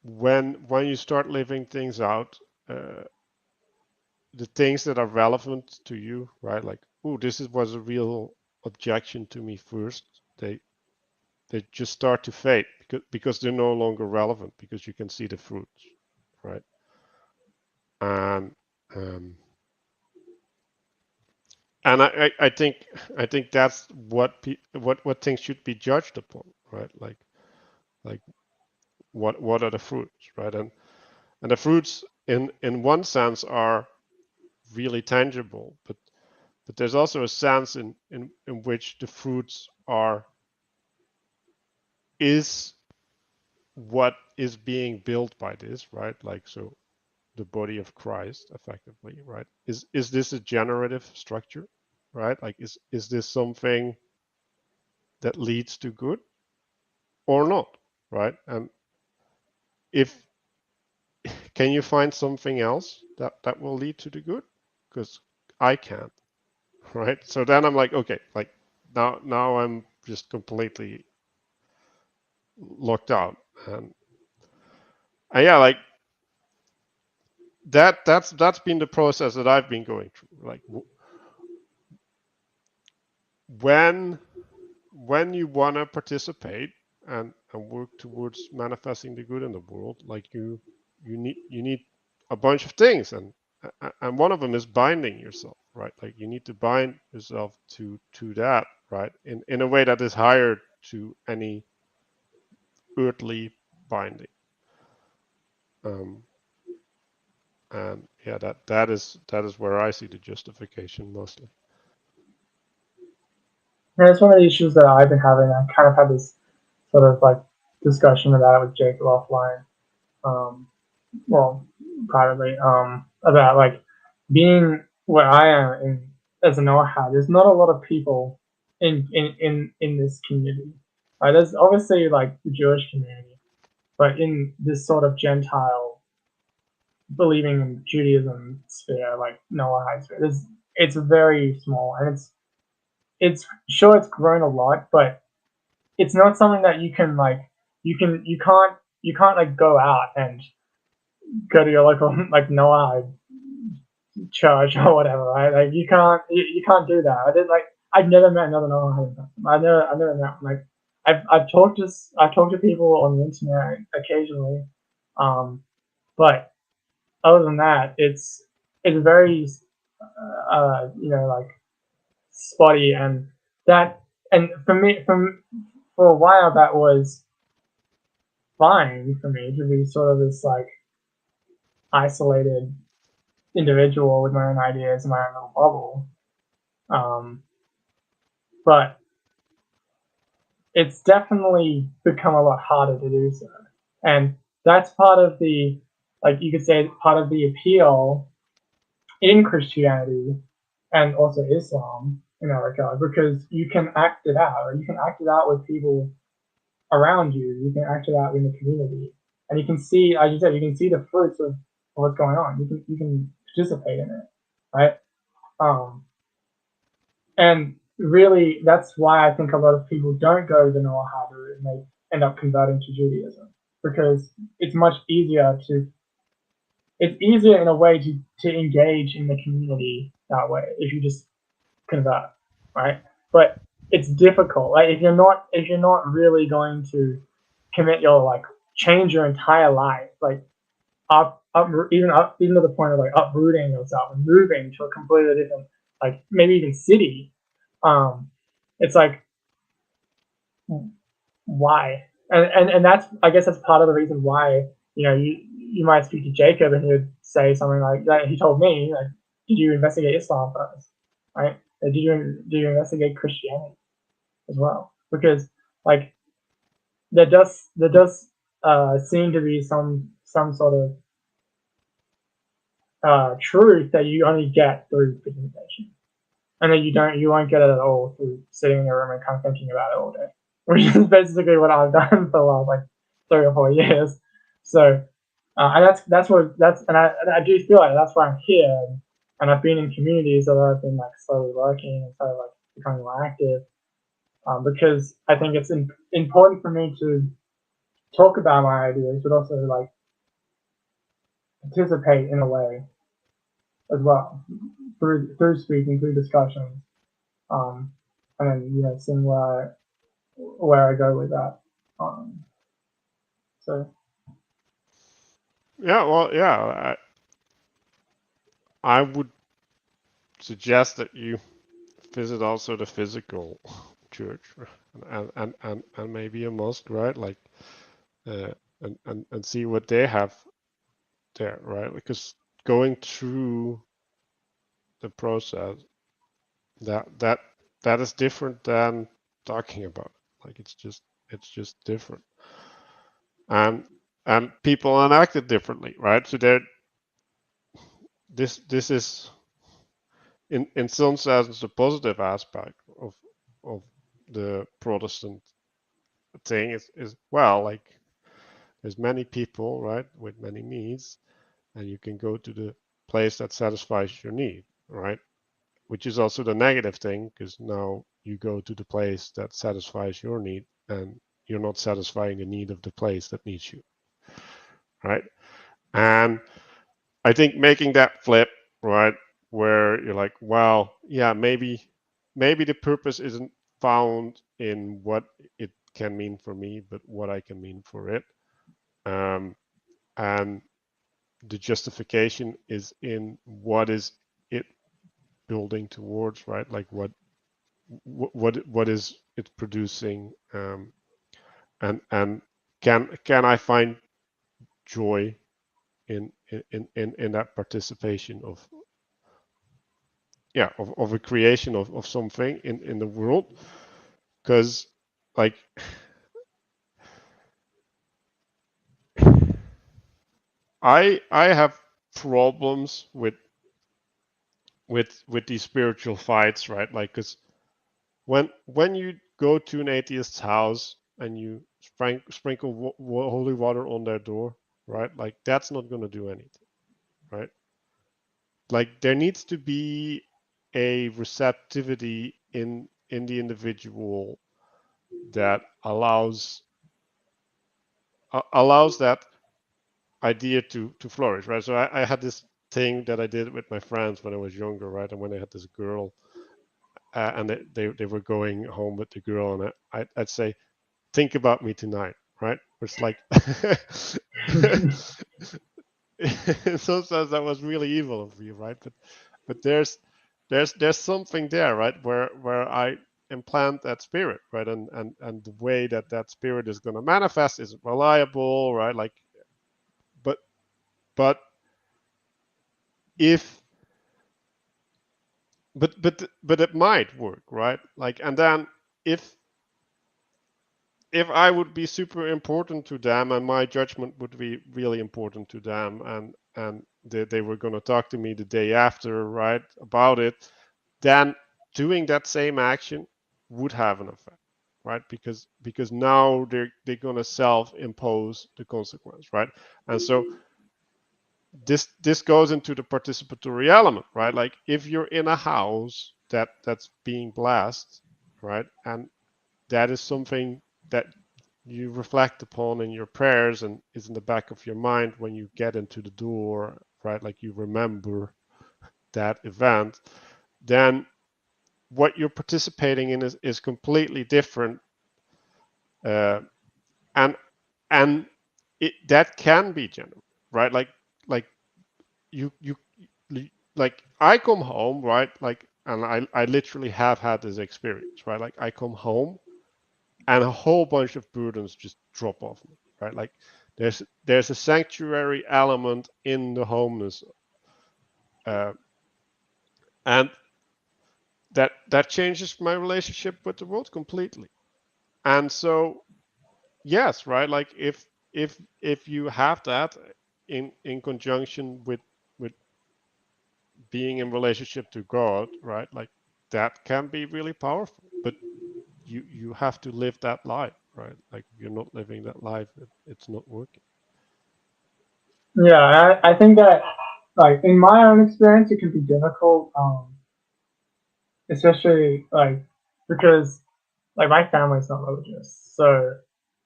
Speaker 1: when you start living things out, the things that are relevant to you, right? Like, oh, was a real objection to me first. They just start to fade because they're no longer relevant because you can see the fruits, right? And and I think that's what things should be judged upon, right? Like what are the fruits, right? And the fruits in one sense are really tangible, but there's also a sense in which the fruits is what is being built by this, right? Like, so the body of Christ, effectively, right? Is this a generative structure, right? Like, is this something that leads to good or not, right? And if can you find something else that will lead to the good? Because I can't, right? So then I'm like, okay, like now I'm just completely locked out, and yeah, like that's been the process that I've been going through. Like when you want to participate and work towards manifesting the good in the world, like you need a bunch of things, and one of them is binding yourself, right? Like you need to bind yourself to that, right? In a way that is higher to any earthly binding. And yeah, that is where I see the justification mostly.
Speaker 4: And it's one of the issues that I've been having. I kind of had this sort of like discussion about it with Jacob offline, well, privately, about like being where I am in as a Noahide. There's not a lot of people in this community. Right? There's obviously like the Jewish community, but in this sort of Gentile believing in Judaism sphere, like Noahide sphere, it's very small, and it's sure it's grown a lot, but it's not something that you can like you can't like go out and go to your local like Noahide church or whatever, right? Like you can't do that. I did like I've never met another Noahide person. I've never met like I've talked to people on the internet occasionally, but other than that, it's very like spotty, and that and for a while that was fine for me to be sort of this like isolated individual with my own ideas and my own little bubble. But it's definitely become a lot harder to do so, and that's part of the like you could say part of the appeal in Christianity and also Islam in our regard, because you can act it out, or you can act it out with people around you. You can act it out in the community, and you can see, as you said, you can see the fruits of what's going on. You can participate in it, right? And really, that's why I think a lot of people don't go to the Noahide route and they end up converting to Judaism, because it's much easier to it's easier in a way to engage in the community that way if you just convert, right? But it's difficult. Like if you're not really going to commit your like change your entire life, like even to the point of like uprooting yourself and moving to a completely different, like maybe even city. It's like why? And that's, I guess that's part of the reason why you might speak to Jacob and he would say something like that. He told me like, did you investigate Islam first, right? Did you investigate Christianity as well? Because like there does seem to be some sort of truth that you only get through presentation, and then you won't get it at all through sitting in your room and kind of thinking about it all day, which is basically what I've done for the last like 3 or 4 years. So, and I do feel like that's why I'm here, and I've been in communities that I've been like slowly working and sort of like becoming more active, because I think it's important for me to talk about my ideas, but also like participate in a way as well through speaking, through discussions, um, and then seeing where I go with that. So
Speaker 1: Yeah, well, yeah, I would suggest that you visit also the physical church and maybe a mosque, right? Like, and see what they have there, right? Because going through the process, that is different than talking about it. Like, it's just different, and people enact it differently, right? So this is in some sense a positive aspect of the Protestant thing is well, like, there's many people, right, with many needs, and you can go to the place that satisfies your need, right? Which is also the negative thing, because now you go to the place that satisfies your need, and you're not satisfying the need of the place that needs you, right? And I think making that flip, right, where you're like, well, yeah, maybe the purpose isn't found in what it can mean for me, but what I can mean for it. And the justification is in what is it building towards, right? Like what is it producing, and can I find joy in that participation of of a creation of something in the world? Because, like, I have problems with these spiritual fights, right? Like, because when you go to an atheist's house and you sprinkle holy water on their door, right? Like, that's not going to do anything, right? Like, there needs to be a receptivity in the individual that allows that idea to flourish, right? So I had this thing that I did with my friends when I was younger, right? And when I had this girl, and they were going home with the girl, and I'd say, think about me tonight, right? It's like, in some sense that was really evil of me, right? But there's something there, right? Where I implant that spirit, right? And the way that spirit is going to manifest is reliable, right? Like, but but if but it might work, right? Like, and then if I would be super important to them, and my judgment would be really important to them, and they were going to talk to me the day after, right, about it, then doing that same action would have an effect, right? Because now they're going to self-impose the consequence, right? And so this goes into the participatory element, right? Like, if you're in a house that's being blessed, right, and that is something that you reflect upon in your prayers and is in the back of your mind when you get into the door, right? Like, you remember that event, then what you're participating in is completely different, uh, and that can be general, right? Like you like, I come home, right? Like, and I literally have had this experience, right? Like, I come home and a whole bunch of burdens just drop off me, right? Like, there's a sanctuary element in the homeless, uh, and that changes my relationship with the world completely. And so, yes, right? Like, if you have that in conjunction with being in relationship to God, right? Like, that can be really powerful, but you have to live that life, right? Like if you're not living that life, it's not working.
Speaker 4: Yeah, I think that, like, in my own experience, it can be difficult, especially, like, because, like, my family's not religious. So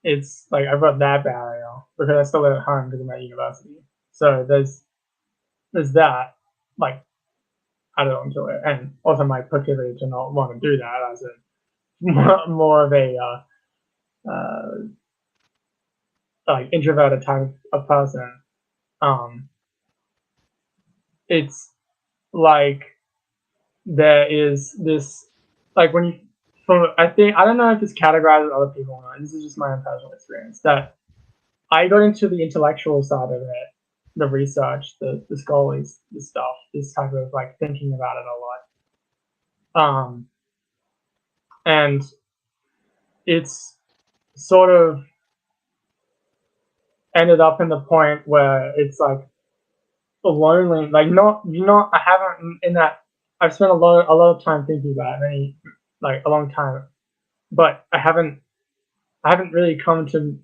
Speaker 4: it's, like, I've got that barrier because I still live at home because I'm at university. So there's that, like, I don't enjoy it. And also my proclivity to not want to do that as a more of a, like, introverted type of person. Um, it's like there is this, like, when you, from, I think, I don't know if it's categorized with other people or not. This is just my own personal experience that I got into the intellectual side of it, the research, the scholarly, the stuff, this type of, like, thinking about it a lot. And it's sort of ended up in the point where it's like lonely, like, not I haven't in that I've spent a lot of time thinking about it, many, like, a long time, but I haven't really come to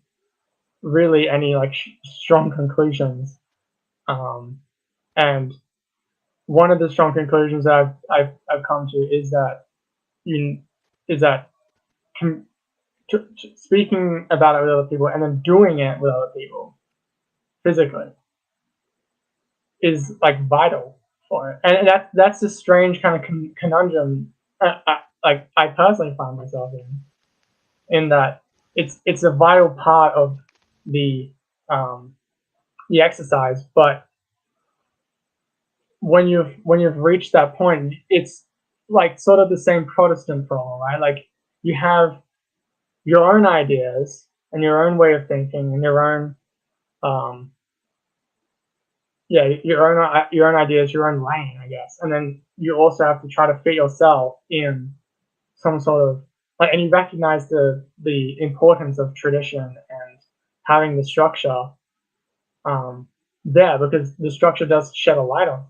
Speaker 4: really any, like, strong conclusions. Um, and one of the strong conclusions that I've come to is that you is that com- speaking about it with other people and then doing it with other people physically is, like, vital for it, and that's a strange kind of conundrum. Like, I personally find myself in that it's a vital part of the um, the exercise, but when you've reached that point, it's like sort of the same Protestant problem, right? Like, you have your own ideas and your own way of thinking and your own um, yeah, your own ideas, your own lane, I guess, and then you also have to try to fit yourself in some sort of, like, and you recognize the importance of tradition and having the structure um, there, because the structure does shed a light on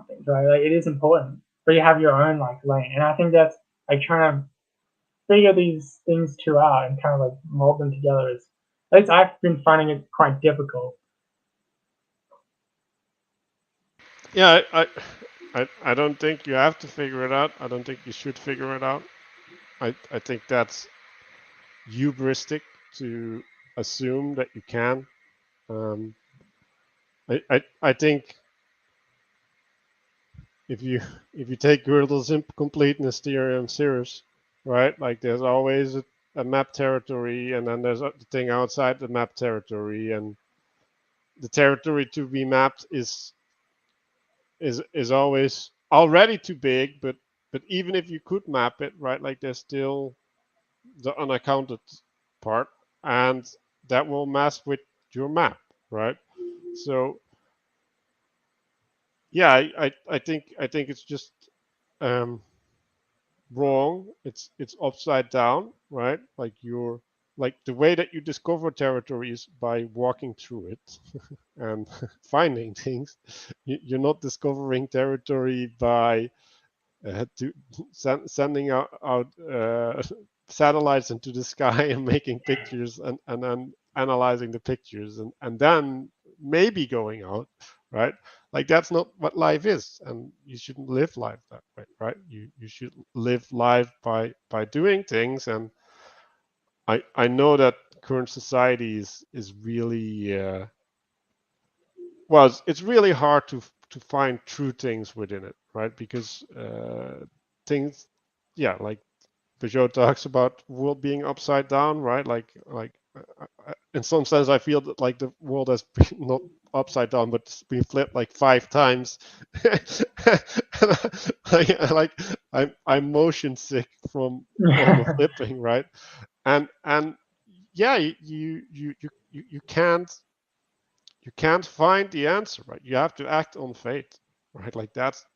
Speaker 4: things, right? Like, it is important, but you have your own, like, lane, and I think that's, like, trying to figure these things two out and kind of, like, mold them together is, at least I've been finding it quite difficult.
Speaker 1: Yeah, I don't think you have to figure it out. I don't think you should figure it out. I think that's hubristic to assume that you can. Um, I think if you if you take Gödel's incompleteness theorem serious, right? Like there's always a map territory, and then there's the thing outside the map territory, and the territory to be mapped is always already too big, but even if you could map it, right? Like there's still the unaccounted part, and that will mess with your map, right? So yeah, I think it's just um, wrong. It's upside down, right? Like you're like the way that you discover territory is by walking through it and finding things. You're not discovering territory by sending out satellites into the sky and making pictures and then analyzing the pictures and then maybe going out, right? Like that's not what life is, and you shouldn't live life that way, right? You should live life by doing things, and I know that current society is really well, it's really hard to find true things within it, right? Because things, yeah, like Peugeot talks about world being upside down, right? Like in some sense, I feel that like the world has been not upside down, but it's been flipped like 5 times. like I'm motion sick from all the flipping, right? And yeah, you can't find the answer, right? You have to act on faith, right? Like that's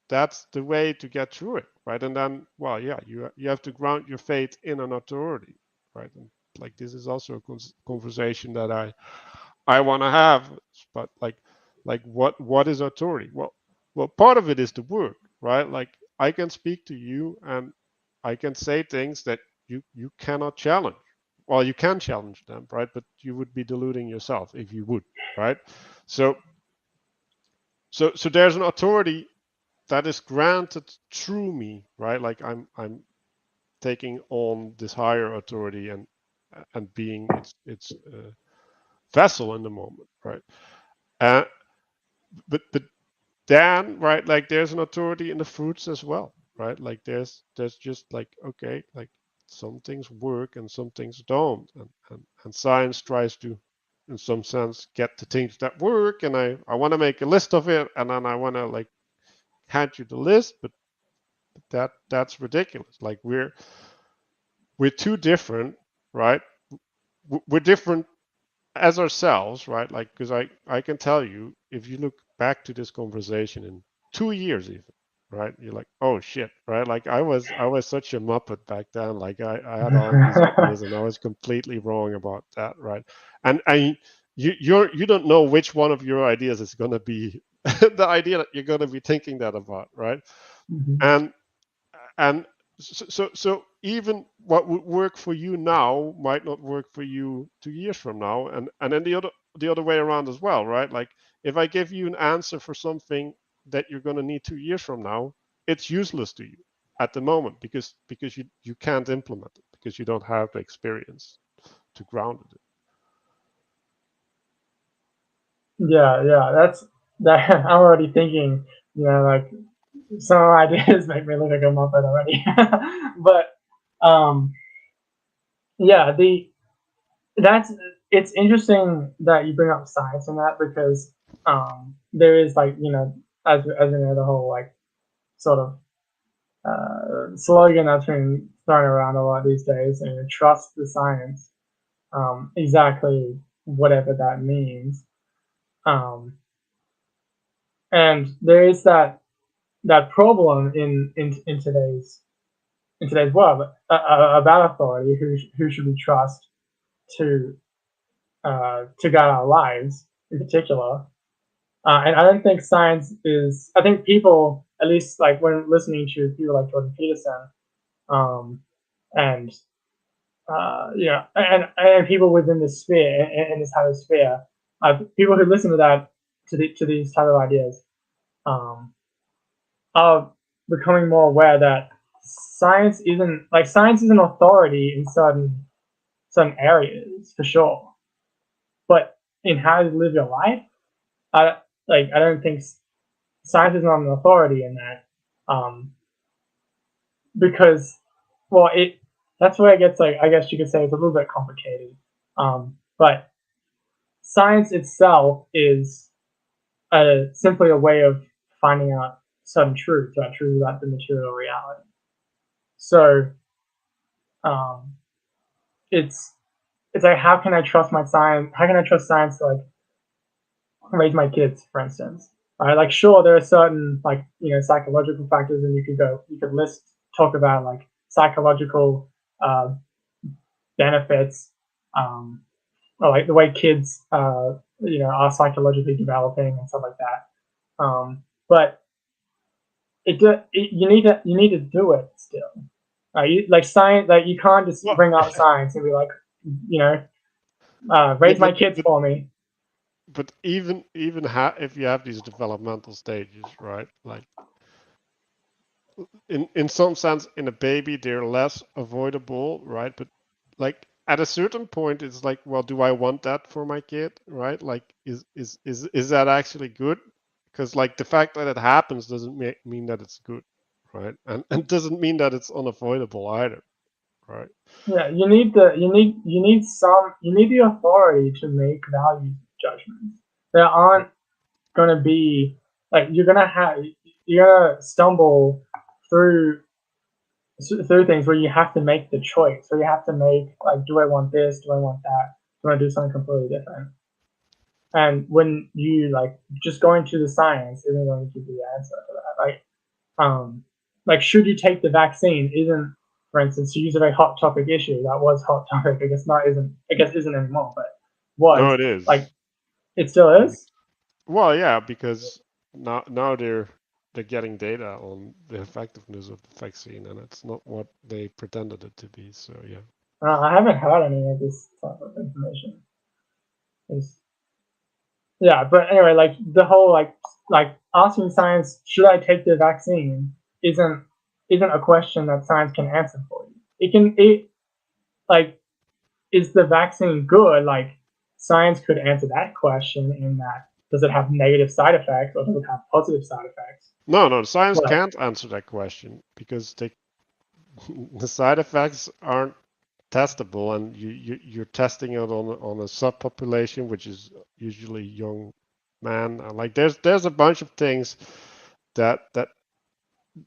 Speaker 1: the way to get through it, right? And then, well, yeah, you have to ground your faith in an authority, right? And like this is also a conversation that I want to have, but like what is authority? Well, part of it is the work, right? Like I can speak to you and I can say things that you cannot challenge. Well, you can challenge them, right? But you would be deluding yourself if you would, right? So there's an authority that is granted through me, right? Like I'm taking on this higher authority and being its vessel in the moment, right? Uh, but then, right, like there's an authority in the fruits as well, right? Like there's just like, okay, like some things work and some things don't, and science tries to, in some sense, get the things that work, and I want to make a list of it, and then I want to like hand you the list, but that's ridiculous. Like we're too different, right? We're different as ourselves, right? Like, because I can tell you, if you look back to this conversation in 2 years even, right? You're like, oh shit, right? Like I was such a muppet back then. Like I had all these ideas and I was completely wrong about that, right? And you don't know which one of your ideas is gonna be the idea that you're gonna be thinking that about, right?
Speaker 4: Mhm.
Speaker 1: And so even what would work for you now might not work for you 2 years from now, and then the other way around as well, right? Like if I give you an answer for something that you're going to need 2 years from now, it's useless to you at the moment because you can't implement it because you don't have the experience to ground it.
Speaker 4: Yeah, that's that. I'm already thinking, like some ideas make me look like a muppet already. But um, yeah, that's it's interesting that you bring up science in that because there is like as you know the whole like sort of slogan that's been thrown around a lot these days, and trust the science, exactly whatever that means. Um, and there is that problem in today's world about authority, who should we trust to guide our lives in particular. And I don't think science is. I think people, at least like when listening to people like Jordan Peterson, um, and and people within this sphere in this type of sphere, people who listen to that to these type of ideas, um, are becoming more aware that science is an authority in certain areas for sure, but in how you live your life, I don't think science is not an authority in that, because well it that's where it gets like I guess you could say it's a little bit complicated, but science itself is simply a way of finding out certain truths about the material reality. So um, it's like how can I trust my science? How can I trust science to like raise my kids, for instance? Right? Like sure, there are certain like psychological factors, and you could talk about like psychological uh, benefits, or like the way kids are psychologically developing and stuff like that. But you need to do it still. Like science, like you can't just
Speaker 1: Well,
Speaker 4: bring up science and be like, you know, raise
Speaker 1: but
Speaker 4: my
Speaker 1: but
Speaker 4: kids
Speaker 1: but,
Speaker 4: for me.
Speaker 1: but even if you have these developmental stages, right? Like in some sense, in a baby they're less avoidable, right? But like at a certain point it's like, well, do I want that for my kid, right? Like is that actually good? Because like the fact that it happens doesn't mean that it's good, right? And doesn't mean that it's unavoidable either, right?
Speaker 4: Yeah, you need the authority to make value judgments. There aren't going to be like you're gonna stumble through things where you have to make the choice, where you have to make like, do I want this? Do I want that? Do I want to do something completely different? And when you like just going to the science isn't going to give you the answer for that. Like should you take the vaccine isn't, for instance, to use a very hot topic issue that was hot topic. I guess isn't anymore, but
Speaker 1: No,
Speaker 4: was
Speaker 1: it is.
Speaker 4: like it still is.
Speaker 1: Well, yeah, because now they're they're getting data on the effectiveness of the vaccine, and it's not what they pretended it to be. So yeah.
Speaker 4: I haven't heard any of this type of information. Yeah, but anyway, like the whole like asking science, should I take the vaccine, isn't a question that science can answer for you. It like, is the vaccine good? Like, science could answer that question in that, does it have negative side effects or does it have positive side effects?
Speaker 1: No, science
Speaker 4: Well,
Speaker 1: can't answer that question because the side effects aren't testable, and you're testing it on a subpopulation, which is usually young men. Like there's a bunch of things that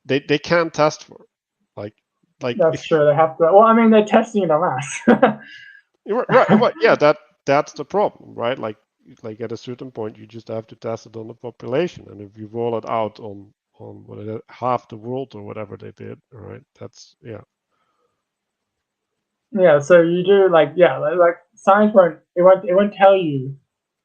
Speaker 1: they can't test for. Like
Speaker 4: that's
Speaker 1: if
Speaker 4: true. They have to. Well, I mean, they're testing it on us.
Speaker 1: right, well, yeah, that's the problem, right? Like at a certain point, you just have to test it on the population, and if you roll it out on what is it, half the world or whatever they did, right? That's yeah.
Speaker 4: Yeah, so you do like science won't tell you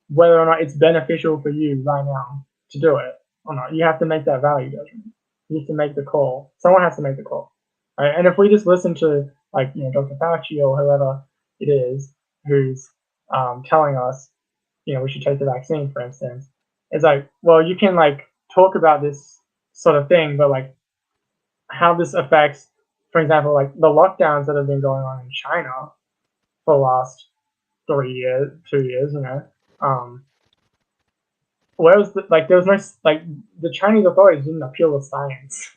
Speaker 4: whether or not it's beneficial for you right now to do it or not. You have to make that value judgment. You have to make the call. Someone has to make the call, right? And if we just listen to Dr. Fauci or whoever it is who's telling us we should take the vaccine, for instance, it's like, well, you can like talk about this sort of thing, but like how this affects, for example, like the lockdowns that have been going on in China for the last 3 years, 2 years, where was there was no like the Chinese authorities didn't appeal to science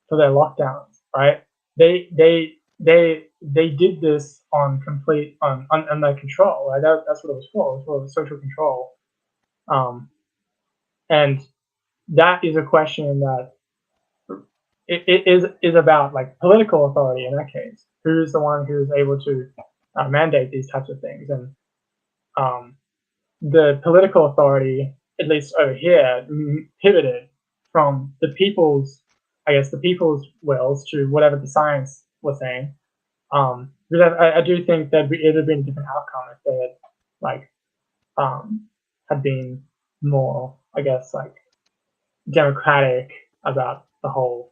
Speaker 4: for their lockdowns, right? They did this on complete on their control, right? That's what it was for. It was for social control, and that is a question that it is about like political authority in that case. Who's the one who's able to mandate these types of things? And the political authority, at least over here, pivoted from the people's, the people's wills to whatever the science was saying. Because I do think that it would have been a different outcome if they had had been more, democratic about the whole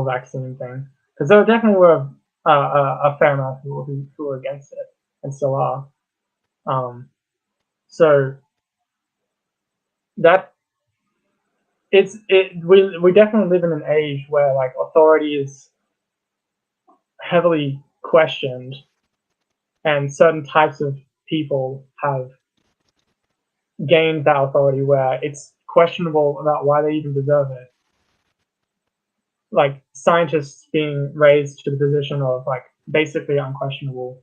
Speaker 4: vaccine thing. Because there definitely were a fair amount of people who were against it and still are. So that we definitely live in an age where like authority is heavily questioned, and certain types of people have gained that authority where it's questionable about why they even deserve it. Like scientists being raised to the position of like basically unquestionable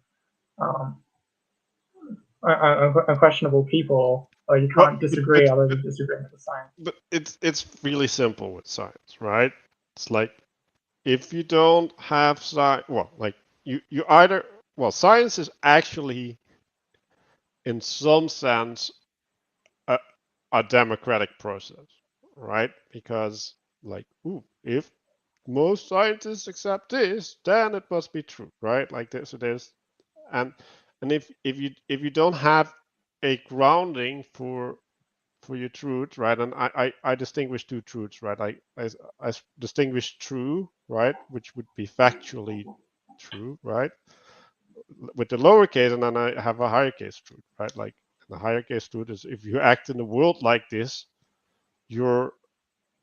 Speaker 4: people, or you can't disagree other than disagreeing with science.
Speaker 1: But it's really simple with science, right? It's like if you don't have science, well, like you either, well, science is actually in some sense a democratic process, right? Because like, if most scientists accept this, then it must be true, right? Like this, so there's and if you don't have a grounding for your truth, right? And I distinguish two truths, right? I distinguish true, right, which would be factually true, right, with the lowercase, and then I have a higher case truth, right? Like the higher case truth is if you act in the world like this, you're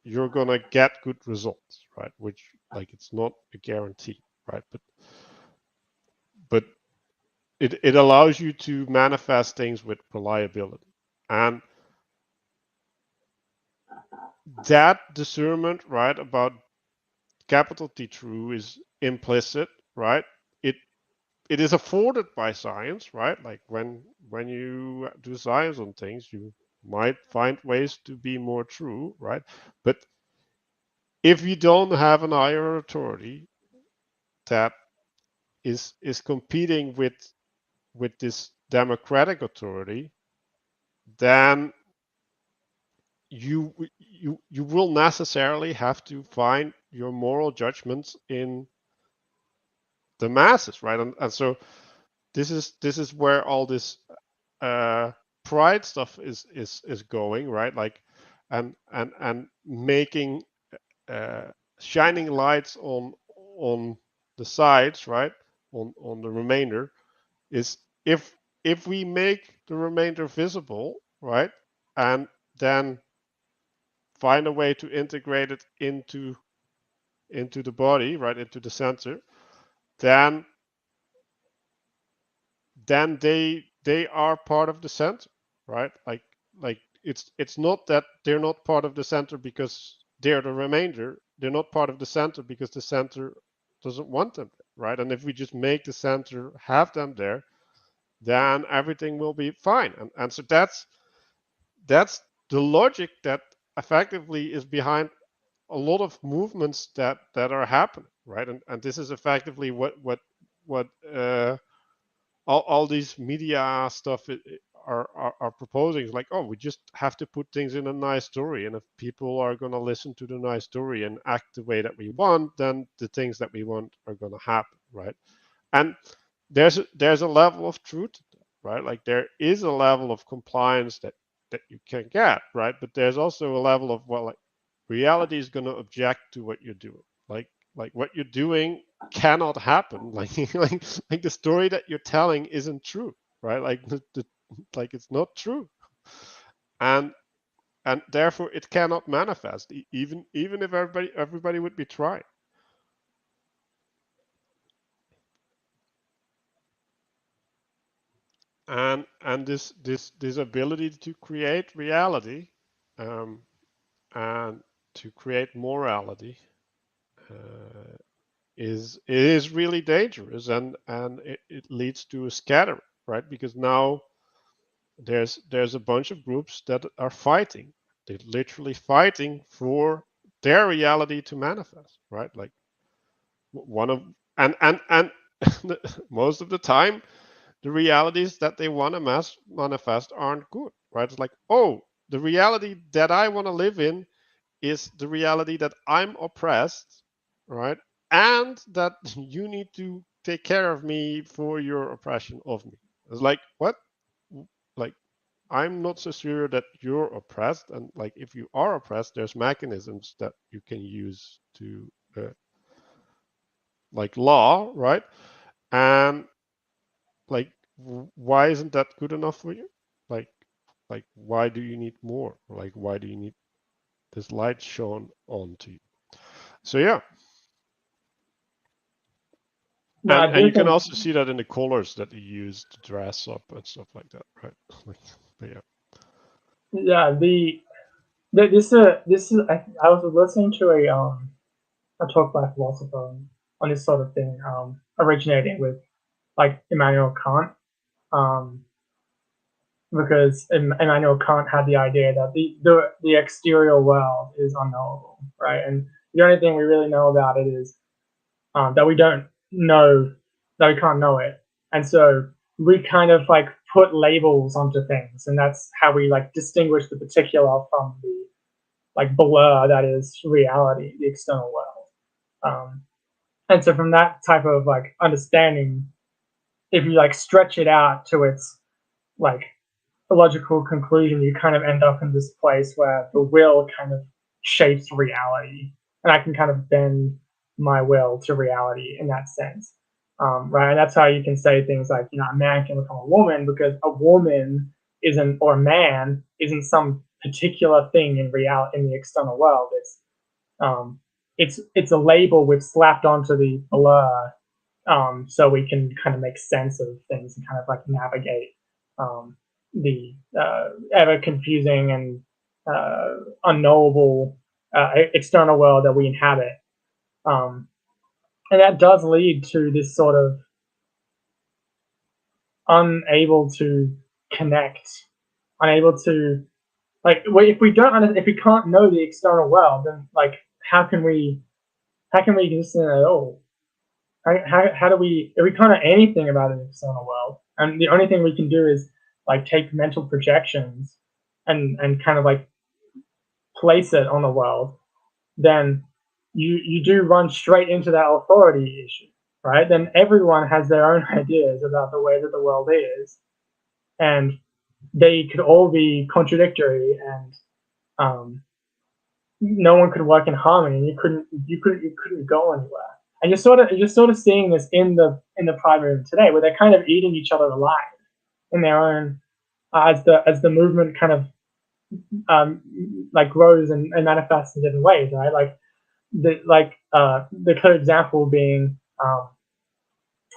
Speaker 1: gonna get good results, right? Which like it's not a guarantee, right? But it allows you to manifest things with reliability, and that discernment, right, about capital T true is implicit, right? It is afforded by science, right? Like when you do science on things, you might find ways to be more true, right? But if you don't have an higher authority that is competing with this democratic authority, then you will necessarily have to find your moral judgments in the masses, right? And so this is where all this pride stuff is going, right? Like and making shining lights on the sides, right, on the remainder, is if we make the remainder visible, right, and then find a way to integrate it into the body, right, into the center, then they are part of the center, right? Like it's not that they're not part of the center because they're the remainder. They're not part of the center because the center doesn't want them, right? And if we just make the center have them there, then everything will be fine. And so that's the logic that effectively is behind a lot of movements that are happening, right? And this is effectively what all these media stuff are proposing. Is like, oh, we just have to put things in a nice story, and if people are going to listen to the nice story and act the way that we want, then the things that we want are going to happen, right? And there's a level of truth, right? Like there is a level of compliance that you can get, right? But there's also a level of, well, like reality is going to object to what you're doing. Like what you're doing cannot happen. Like like the story that you're telling isn't true, right? Like like it's not true, and therefore it cannot manifest, even if everybody would be trying. And this ability to create reality, and to create morality, is really dangerous, and it leads to a scattering, right? Because now there's a bunch of groups that are fighting. They're literally fighting for their reality to manifest, right? Like one of and most of the time the realities that they want to manifest aren't good, right? It's like, oh, the reality that I want to live in is the reality that I'm oppressed, right? And that you need to take care of me for your oppression of me. It's like, what? Like, I'm not so sure that you're oppressed. And like, if you are oppressed, there's mechanisms that you can use to, like law, right? And like, why isn't that good enough for you? Like, why do you need more? Like, why do you need this light shown onto you? So yeah.
Speaker 4: No, I
Speaker 1: And
Speaker 4: do
Speaker 1: you can
Speaker 4: think,
Speaker 1: also see that in the colors that you use to dress up and stuff like that, right? But yeah.
Speaker 4: yeah, this is I was listening to a talk by a philosopher on this sort of thing, originating with like Immanuel Kant, um, because Immanuel Kant had the idea that the exterior world is unknowable, right? And the only thing we really know about it is that we don't know, that we can't know it, and so we kind of like put labels onto things, and that's how we like distinguish the particular from the like blur that is reality, the external world. And so from that type of like understanding, if you like stretch it out to its like logical conclusion, you kind of end up in this place where the will kind of shapes reality, and I can kind of bend my will to reality in that sense, right? And that's how you can say things like, you know, a man can become a woman because a woman isn't, or a man isn't some particular thing in reality in the external world. It's a label we've slapped onto the blur, so we can kind of make sense of things and kind of like navigate the ever confusing and unknowable external world that we inhabit. And that does lead to this sort of unable to connect, unable to like if we can't know the external world, then like how can we exist in it at all? How do we, if we can't know anything about an external world, and the only thing we can do is like take mental projections and kind of like place it on the world, then you do run straight into that authority issue, right? Then everyone has their own ideas about the way that the world is, and they could all be contradictory and no one could work in harmony. You couldn't go anywhere. And you're sort of seeing this in the Pride movement today, where they're kind of eating each other alive in their own as the movement kind of like grows and manifests in different ways, right? Like the clear example being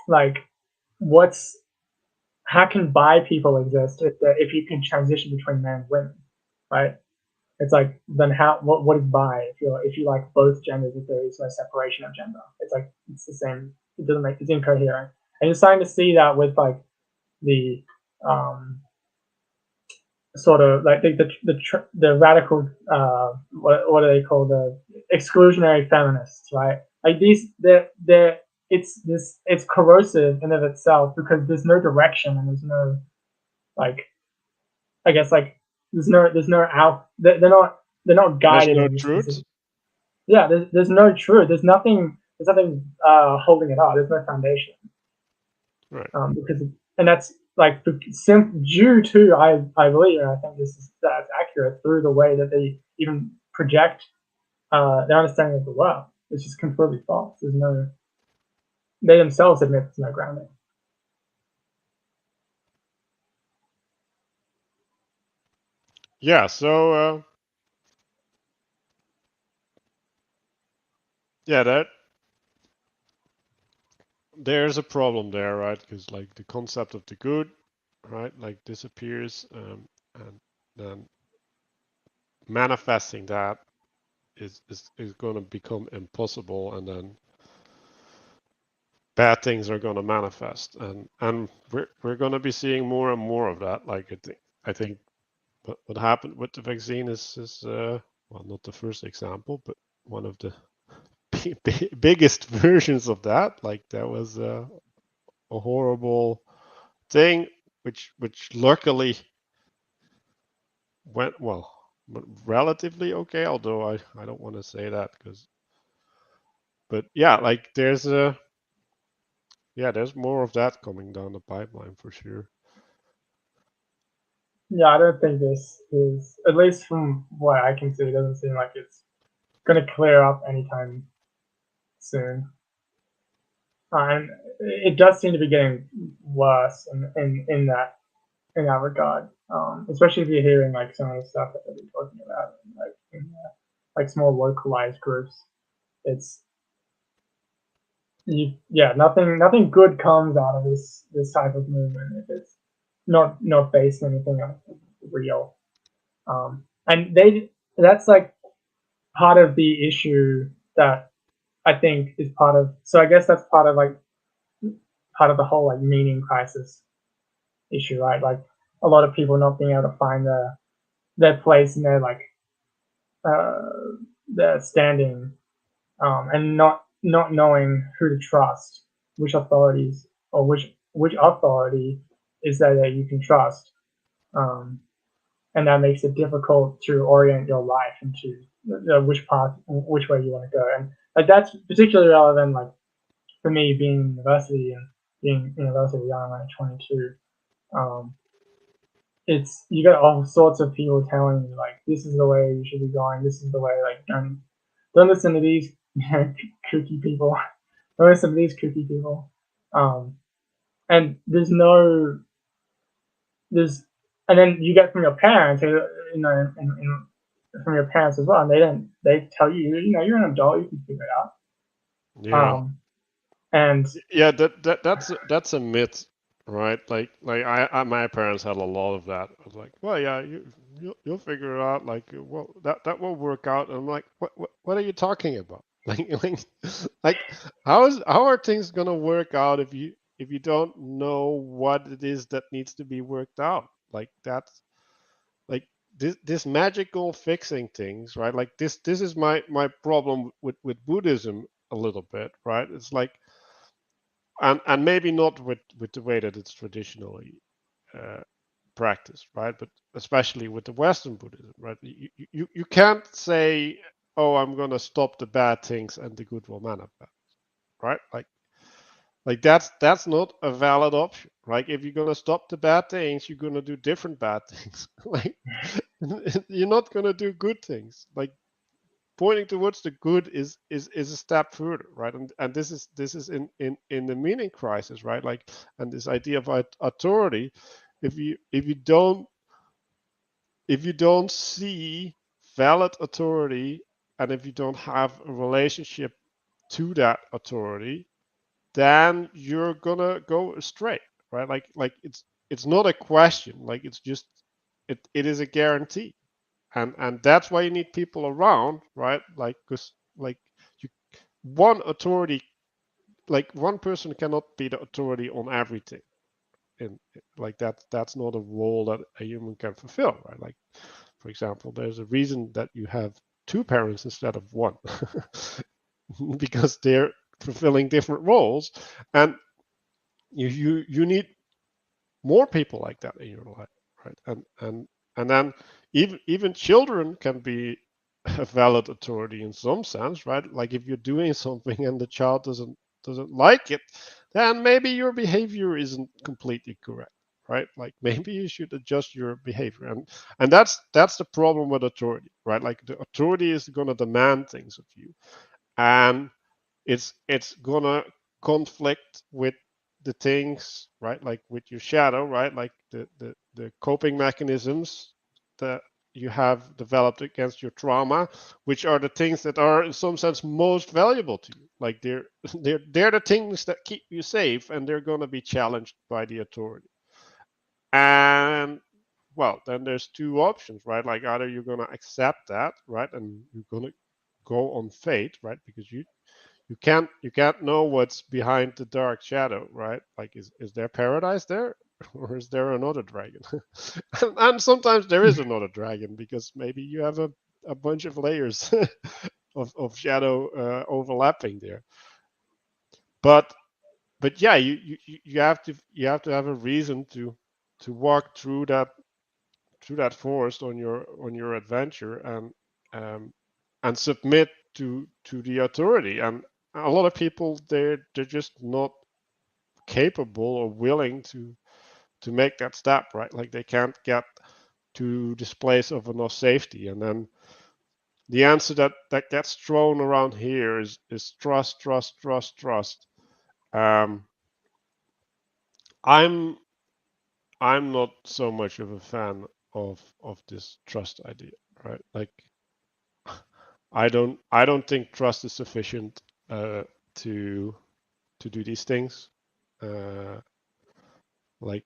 Speaker 4: like how can bi people exist if you can transition between men and women, right? It's like then what is bi if you like both genders, if there is no separation of gender? It's like it's the same. It's incoherent. And you're starting to see that with like the sort of like the radical what do they call the exclusionary feminists, right? Like they're it's corrosive in of itself because there's no direction and there's no like I guess like there's no out they're not
Speaker 1: There's
Speaker 4: guided
Speaker 1: no
Speaker 4: in this
Speaker 1: truth.
Speaker 4: specific, yeah there's no truth, there's nothing holding it up, there's no foundation,
Speaker 1: Right.
Speaker 4: because and that's like due to I believe, and I think that's accurate through the way that they even project their understanding of the world. It's just completely false. There's no, they themselves admit there's no grounding.
Speaker 1: Yeah. So yeah, there's a problem there, right? Because like the concept of the good, right, like disappears, and then manifesting that is going to become impossible, and then bad things are going to manifest, and we're going to be seeing more and more of that. Like I think what happened with the vaccine is well, not the first example, but one of the biggest versions of that. Like that was a horrible thing, which luckily went well, relatively okay. Although I don't want to say that but yeah, like there's more of that coming down the pipeline for sure.
Speaker 4: Yeah, I don't think this is, at least from what I can see, it doesn't seem like it's going to clear up anytime soon. And it does seem to be getting worse in that regard, especially if you're hearing like some of the stuff that they're talking about, like in like small localized groups. It's nothing good comes out of this type of movement if it's not based on anything real. And that's like part of the issue that I think is part of. So I guess that's part of the whole like meaning crisis issue, right? Like a lot of people not being able to find their place in their like their standing, and not knowing who to trust, which authorities or which authority is there that you can trust, and that makes it difficult to orient your life into which way you want to go, and like that's particularly relevant, like for me being in university and being university young, like 22. It's you get all sorts of people telling you like this is the way you should be going, this is the way, like don't listen to these kooky people. Don't listen to these kooky people. And there's and then you get from your parents, who, from your parents as well, and they tell you, you're an adult, you can figure it out.
Speaker 1: Yeah.
Speaker 4: And
Speaker 1: Yeah, that's a myth, right? Like my parents had a lot of that. I was like, well, yeah, you'll figure it out. Like, well, that will work out. And I'm like, what are you talking about? Like how are things gonna work out if you don't know what it is that needs to be worked out? Like that's like this magical fixing things, right? Like this is my problem with Buddhism a little bit, right? It's like and maybe not with the way that it's traditionally practiced, right? But especially with the Western Buddhism, right? You can't say, oh, I'm gonna stop the bad things and the good will manifest, right? Like Like that's not a valid option. Like if you're gonna stop the bad things, you're gonna do different bad things. Like you're not gonna do good things. Like pointing towards the good is a step further, right? And this is in the meaning crisis, right? Like, and this idea of authority, if you don't see valid authority, and if you don't have a relationship to that authority, then you're gonna go astray, right? Like it's not a question, like it's just it is a guarantee, and that's why you need people around, right? Like because like you one authority, like one person cannot be the authority on everything, and like that's not a role that a human can fulfill, right? Like for example, there's a reason that you have two parents instead of one because they're fulfilling different roles, and you need more people like that in your life, right? And then even children can be a valid authority in some sense, right? Like if you're doing something and the child doesn't like it, then maybe your behavior isn't completely correct, right? Like maybe you should adjust your behavior, and that's the problem with authority, right? Like the authority is going to demand things of you, and it's gonna conflict with the things, right? Like with your shadow, right? Like the coping mechanisms that you have developed against your trauma, which are the things that are in some sense most valuable to you. Like they're the things that keep you safe, and they're gonna be challenged by the authority. And well, then there's two options, right? Like either you're gonna accept that, right, and you're gonna go on fate, right? Because you can't know what's behind the dark shadow, right? Like is there paradise there, or is there another dragon? And sometimes there is another dragon because maybe you have a bunch of layers of shadow overlapping there. But yeah, you have to have a reason to walk through that forest on your adventure, and submit to the authority. And a lot of people, they're just not capable or willing to make that step, right? Like they can't get to this place of enough safety. And then the answer that gets thrown around here is trust, trust, trust, trust. um i'm I'm not so much of a fan of this trust idea, right? Like I don't think trust is sufficient to do these things. Uh, like,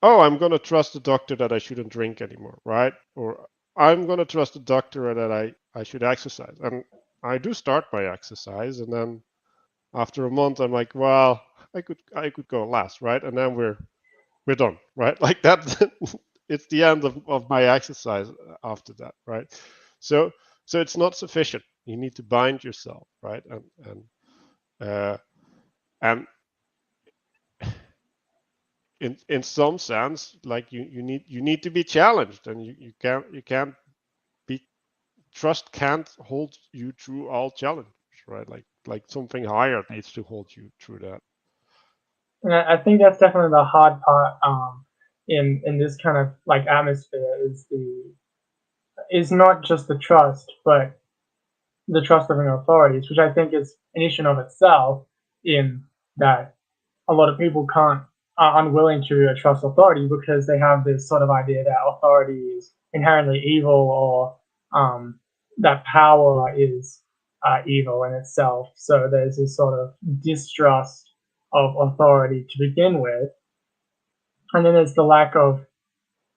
Speaker 1: oh, I'm gonna trust the doctor that I shouldn't drink anymore, right? Or I'm gonna trust the doctor that I should exercise, and I do start my exercise, and then after a month, I'm like, well, I could go less, right? And then we're done, right? Like that, it's the end of my exercise after that, right? So it's not sufficient. You need to bind yourself, right? Uh, and in some sense, like you need to be challenged, and you can't be trust can't hold you through all challenges, right? Like something higher needs to hold you through that.
Speaker 4: And I think that's definitely the hard part in this kind of like atmosphere is not just the trust, but the trust of an authorities, which I think is an issue of itself. In that a lot of people can't are unwilling to trust authority because they have this sort of idea that authority is inherently evil, or that power is evil in itself. So there's this sort of distrust of authority to begin with, and then there's the lack of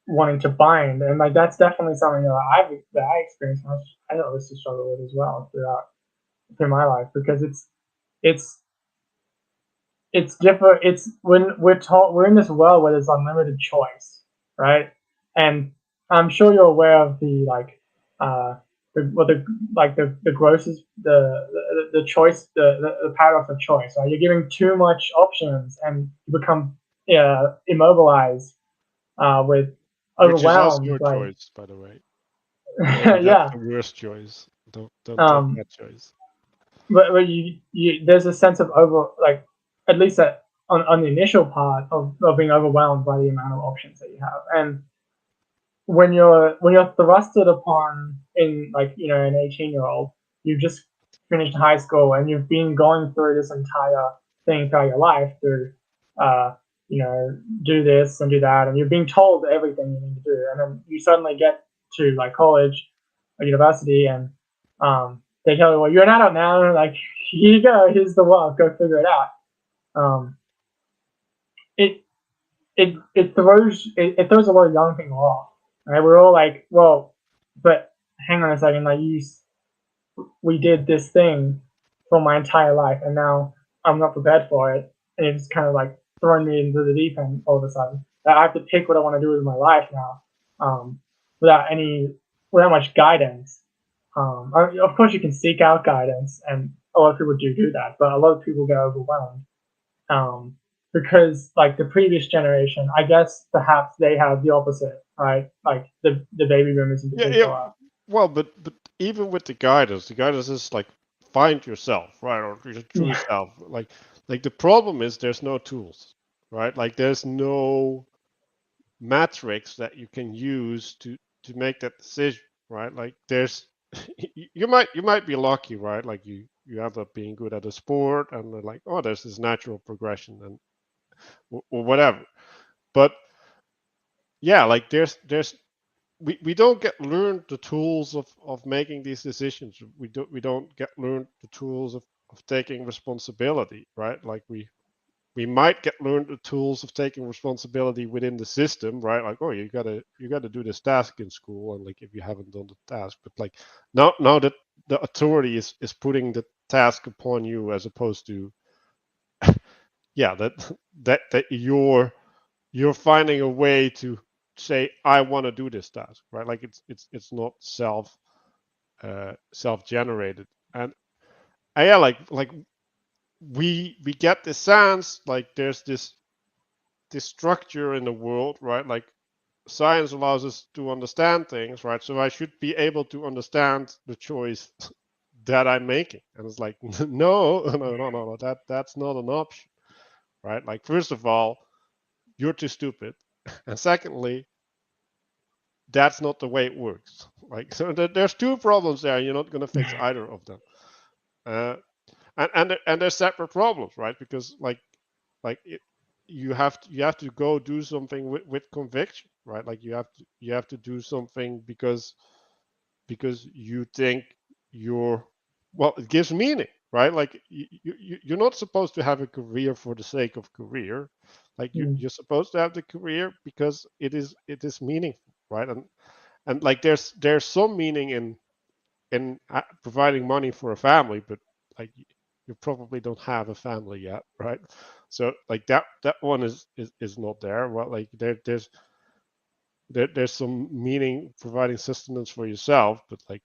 Speaker 4: wanting to bind, and like that's definitely something that I experienced. And I know this is struggle with as well through my life, because it's it's different. It's when we're taught we're in this world where there's unlimited choice, right? And I'm sure you're aware of the like the grossest the choice the paradox of choice. Right? You're giving too much options and you become immobilized with
Speaker 1: Which is also
Speaker 4: overwhelmed.
Speaker 1: your
Speaker 4: Like
Speaker 1: choice, by the way. Maybe that's
Speaker 4: yeah,
Speaker 1: the worst choice. Don't take
Speaker 4: um,
Speaker 1: that choice.
Speaker 4: but you there's a sense of over like at least on the initial part of being overwhelmed by the amount of options that you have. And when you're thrusted upon in like an 18-year-old, you've just finished high school and you've been going through this entire thing throughout your life through do this and do that, and you're being told everything you need to do, and then you suddenly get to like college or university, and they tell you, well, you're an adult now, like here you go, here's the work, go figure it out. It throws a lot of young people off. Right? We're all like, well, but hang on a second, like we did this thing for my entire life, and now I'm not prepared for it, and it's kind of like throwing me into the deep end all of a sudden. I have to pick what I want to do with my life now, without much guidance. Of course, you can seek out guidance, and a lot of people do that, but a lot of people get overwhelmed. Because like the previous generation, I guess perhaps they have the opposite, right? Like the baby boomers in
Speaker 1: Yeah,
Speaker 4: particular.
Speaker 1: yeah. Well, but even with the guidance is like find yourself, right, or your true
Speaker 4: Yeah.
Speaker 1: self. Like the problem is there's no tools, right? Like there's no metrics that you can use to make that decision, right? Like there's you might be lucky, right? Like you end up being good at a sport, and they're like, oh, there's this natural progression, and or whatever. But yeah, like we don't get learned the tools of making these decisions. We don't get learned the tools of taking responsibility, right? Like we might get learned the tools of taking responsibility within the system, right? Like, oh, you gotta do this task in school, and like if you haven't done the task, but like now that the authority is putting the task upon you, as opposed to yeah, that you're finding a way to say I want to do this task, right? Like it's not self generated, and yeah, like we get the sense like there's this structure in the world, right? Like science allows us to understand things, right? So I should be able to understand the choice that I'm making, and it's like no, that's not an option, right? Like first of all, you're too stupid, and secondly, that's not the way it works. Like so, there's two problems there. You're not going to fix either of them, uh, and they're separate problems, right? Because like you have to go do something with conviction, right? Like you have to do something because you think you're well, it gives meaning, right? Like you're not supposed to have a career for the sake of career. Like you're supposed to have the career because it is meaningful, right? And like there's some meaning in providing money for a family, but like you probably don't have a family yet, right? So like that one is not there. Well, like there's some meaning providing sustenance for yourself, but like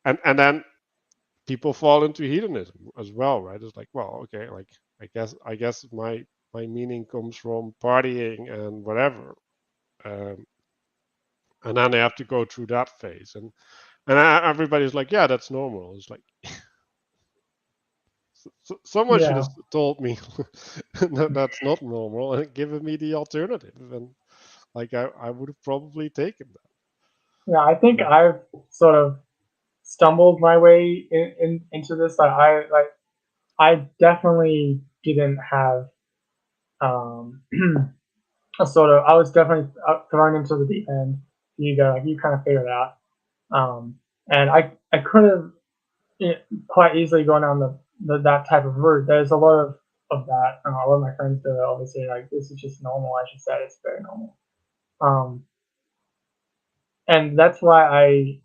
Speaker 1: and then people fall into hedonism as well, right? It's like, well, okay, like I guess my meaning comes from partying and whatever, um, and then they have to go through that phase, and everybody's like, yeah, that's normal. It's like someone should
Speaker 4: Yeah.
Speaker 1: have told me that that's not normal and given me the alternative, and like I would have probably taken
Speaker 4: Yeah, I think
Speaker 1: that.
Speaker 4: I've sort of stumbled my way into this. I definitely didn't have um, a sort of. I was definitely thrown into the deep end. You go, like you kind of figure it out, and I could have quite easily gone down that type of route. There's a lot of that. A lot of my friends do it. Obviously, like this is just normal. As you said, it's very normal. Um, and that's why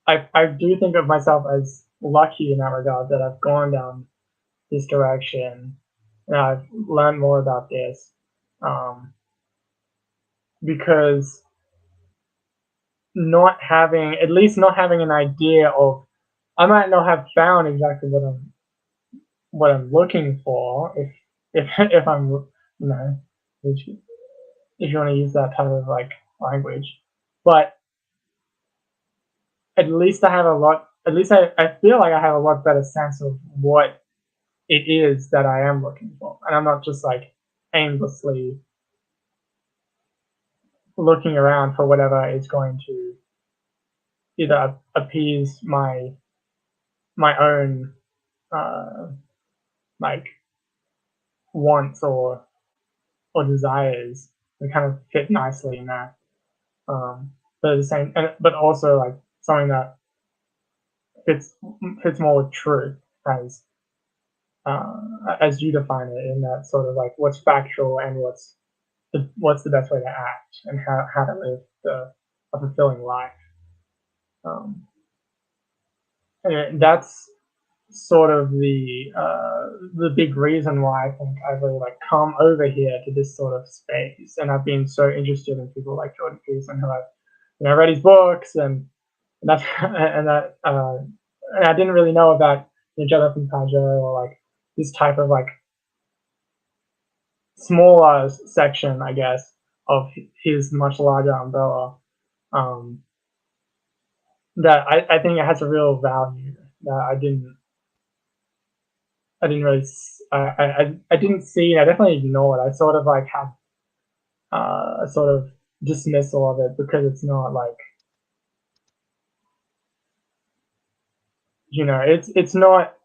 Speaker 4: I do think of myself as lucky in that regard that I've gone down this direction and I've learned more about this, um, because not having an idea of, I might not have found exactly what I'm looking for if I'm if you want to use that type of like language, but at least I have a lot. At least I feel like I have a lot better sense of what it is that I am looking for, and I'm not just like aimlessly looking around for whatever is going to either appease my own like wants or desires that kind of fit nicely in that. But at the same, but also like something that fits more with truth as you define it, in that sort of like what's factual and what's the best way to act and how to live a fulfilling life. And that's sort of the big reason why I think I've really like come over here to this sort of space, and I've been so interested in people like Jordan Peterson, who I've read his books, and that's and I didn't really know about Jonathan Pageau, or like this type of like smaller section, I guess, of his much larger umbrella. That I think it has a real value that I didn't really I didn't see. I definitely ignored. I sort of like had a sort of dismissal of it because it's not like, it's not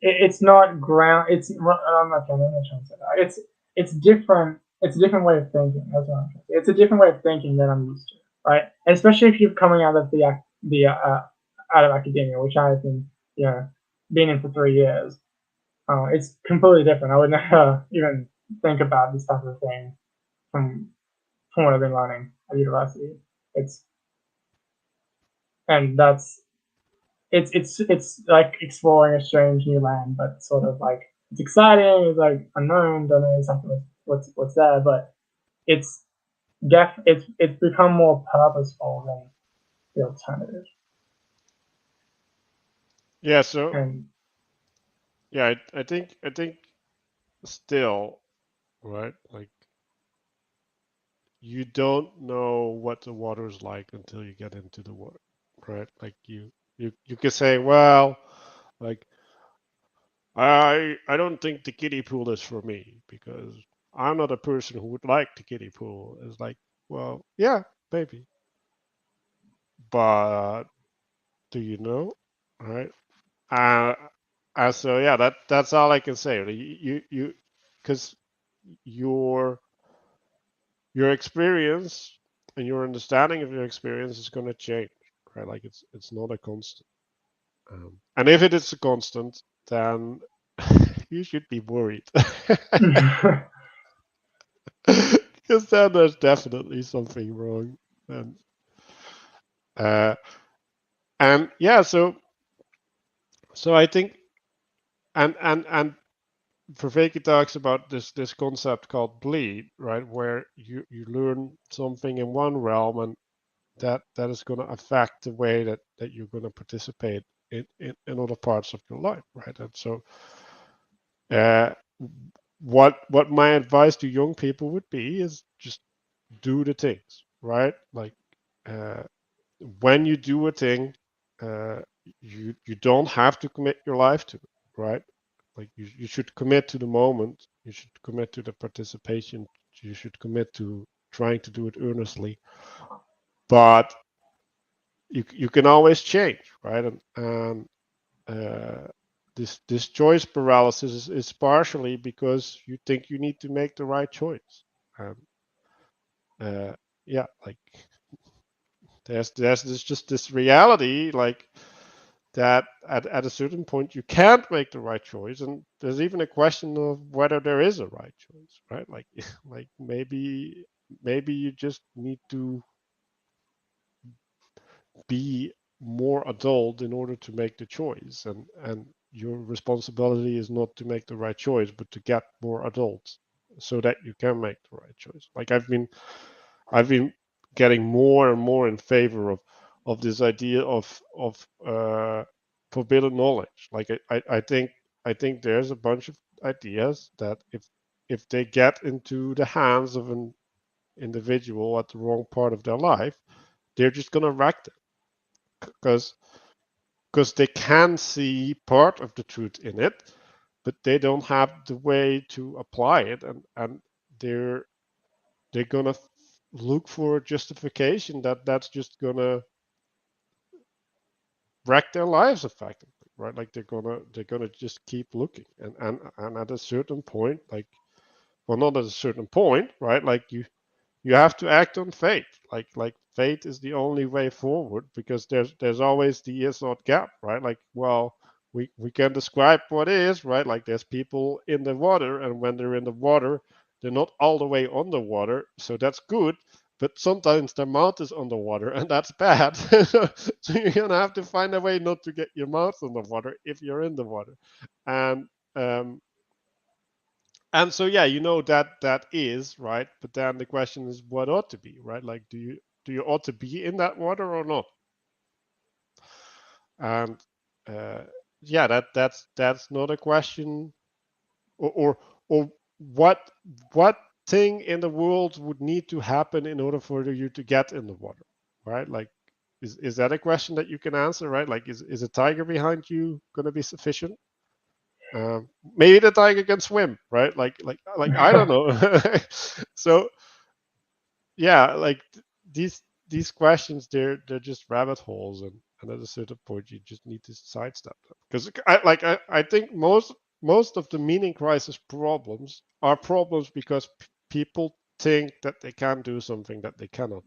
Speaker 4: it's not ground. I'm not trying to say that. It's different. It's a different way of thinking. That's what I'm trying to say. It's a different way of thinking than I'm used to, right? And especially if you're coming out of out of academia, which I've been been in for 3 years. It's completely different. I would never even think about this type of thing from what I've been learning at university. It's like exploring a strange new land, but sort of like it's exciting. It's like unknown. Don't know exactly what's there, but it's become more purposeful than the alternative.
Speaker 1: Yeah. So
Speaker 4: And
Speaker 1: yeah, I think still, right? Like you don't know what the water is like until you get into the water, right? Like you can say, well, like I don't think the kiddie pool is for me because I'm not a person who would like the kiddie pool. It's like, well, yeah, maybe, but do you know, right? Uh, so yeah, that's all I can say. You, because your experience and your understanding of your experience is going to change, right? Like it's not a constant. And if it is a constant, then you should be worried. Because then there's definitely something wrong. And and yeah, so I think and Vervaeke talks about this concept called bleed, right, where you learn something in one realm and that is going to affect the way that you're going to participate in other parts of your life, right? And so uh, what my advice to young people would be is just do the things, right? Like uh, when you do a thing, uh, you don't have to commit your life to it, right? Like you should commit to the moment, you should commit to the participation, you should commit to trying to do it earnestly, but you can always change, right? And this choice paralysis is partially because you think you need to make the right choice. And yeah, like there's just this reality, like that at a certain point you can't make the right choice, and there's even a question of whether there is a right choice, right? Like like maybe you just need to be more adult in order to make the choice, and your responsibility is not to make the right choice but to get more adult so that you can make the right choice. Like I've been getting more and more in favor of this idea of forbidden knowledge. Like I think there's a bunch of ideas that if they get into the hands of an individual at the wrong part of their life, they're just gonna wreck them. Because because they can see part of the truth in it, but they don't have the way to apply it, and they're gonna look for a justification that's just gonna wreck their lives effectively, right? Like they're gonna just keep looking, and at a certain point, like, well, not at a certain point, right? Like you have to act on faith. Like faith is the only way forward, because there's always the is not gap, right? Like, well, we can describe what is, right? Like there's people in the water, and when they're in the water, they're not all the way underwater, so that's good. But sometimes their mouth is underwater, and that's bad. So you're gonna have to find a way not to get your mouth underwater if you're in the water, and um, and so yeah, that is right, but then the question is what ought to be, right? Like, do you ought to be in that water or not? And uh, yeah, that's not a question, or what thing in the world would need to happen in order for you to get in the water, right? Like, is that a question that you can answer, right? Like, is a tiger behind you going to be sufficient? Maybe the tiger can swim, right? Like I don't know. So yeah, like these questions, they're just rabbit holes, and at a certain point you just need to sidestep them, because I think most of the meaning crisis problems are problems because people think that they can do something that they cannot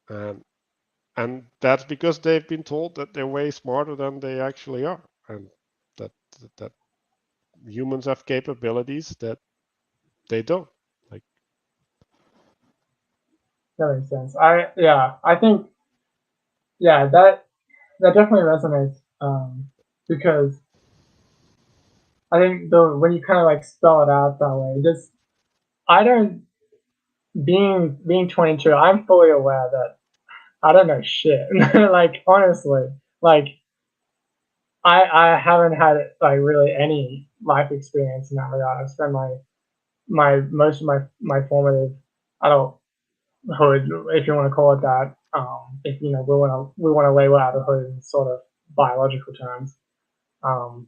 Speaker 1: do, and that's because they've been told that they're way smarter than they actually are, and that that humans have capabilities that they don't. Like,
Speaker 4: That makes sense. I think that definitely resonates. Because I think when you kind of like spell it out that way, just I don't being 22, I'm fully aware that I don't know shit. Like honestly, like I haven't had like really any life experience in that regard. I've spent my most of my formative adulthood, if you want to call it that. If you know we want to label adulthood in sort of biological terms. Um,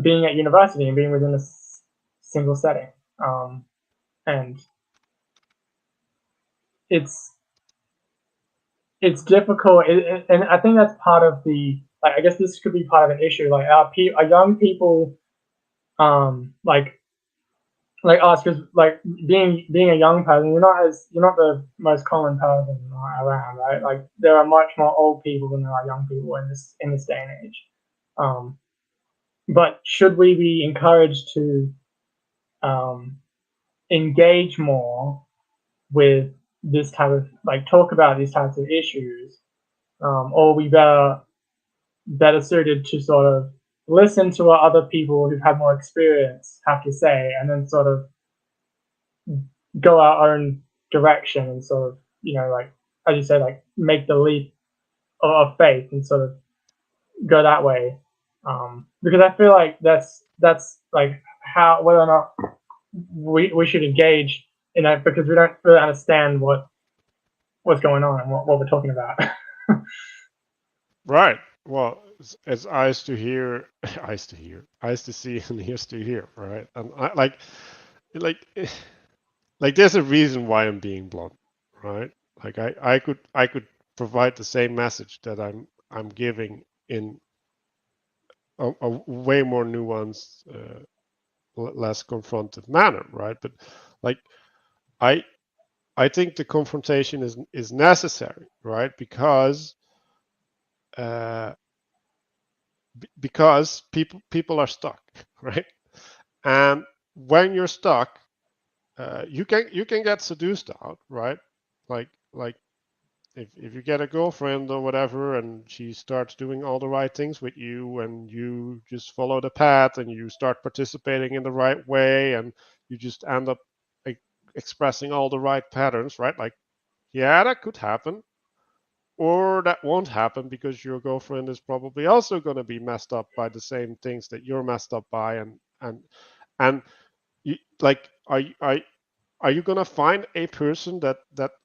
Speaker 4: Being at university and being within a single setting, and it's it's difficult, and I think that's part of the like. I guess this could be part of an issue. Like our young people, like us, because like being a young person, you're not the most common person around, right? Like there are much more old people than there are young people in this day and age. Um, but should we be encouraged to um, engage more with this type of like talk about these types of issues, or we better suited to sort of listen to what other people who've had more experience have to say, and then sort of go our own direction and sort of like as you say, like make the leap of faith and sort of go that way. Because I feel like that's like how whether or not we should engage in that, because we don't really understand what's going on and what we're talking about.
Speaker 1: right. Well, it's eyes to hear, eyes to see, and ears to hear, right? And I like like there's a reason why I'm being blunt, right? Like I could provide the same message that I'm giving in a way more nuanced, less confrontive manner, right? But like I I think the confrontation is necessary, right? Uh, because people are stuck, right? And when you're stuck, you can get seduced out, right? Like if you get a girlfriend or whatever, and she starts doing all the right things with you, and you just follow the path, and you start participating in the right way, and you just end up like, expressing all the right patterns, right? Like, yeah, that could happen, or that won't happen, because your girlfriend is probably also going to be messed up by the same things that you're messed up by, and you, like are you going to find a person that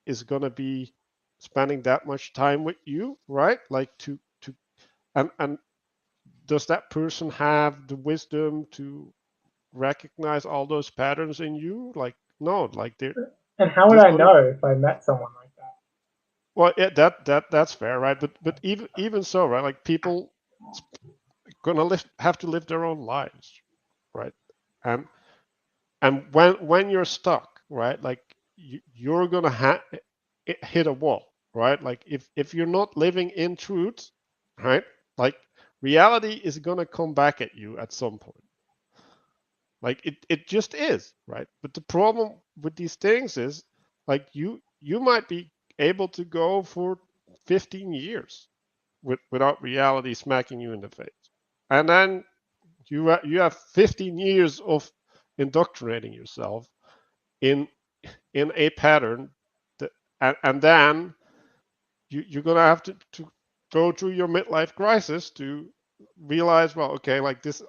Speaker 1: is going to be spending that much time with you, right? Like and does that person have the wisdom to recognize all those patterns in you? Like, no, like
Speaker 4: And how would
Speaker 1: this
Speaker 4: I
Speaker 1: other.
Speaker 4: know if I met someone like that?
Speaker 1: Well, yeah, that's fair, right? But even so, right? Like people gonna have to live their own lives, right? And when you're stuck, right? Like you're gonna hit a wall, right? Like if you're not living in truth, right? Like reality is gonna come back at you at some point. Like it just is, right? But the problem with these things is like you might be able to go for 15 years without reality smacking you in the face. And then you have 15 years of indoctrinating yourself in a pattern that, and then you're gonna have to go through your midlife crisis to realize, well, okay, like this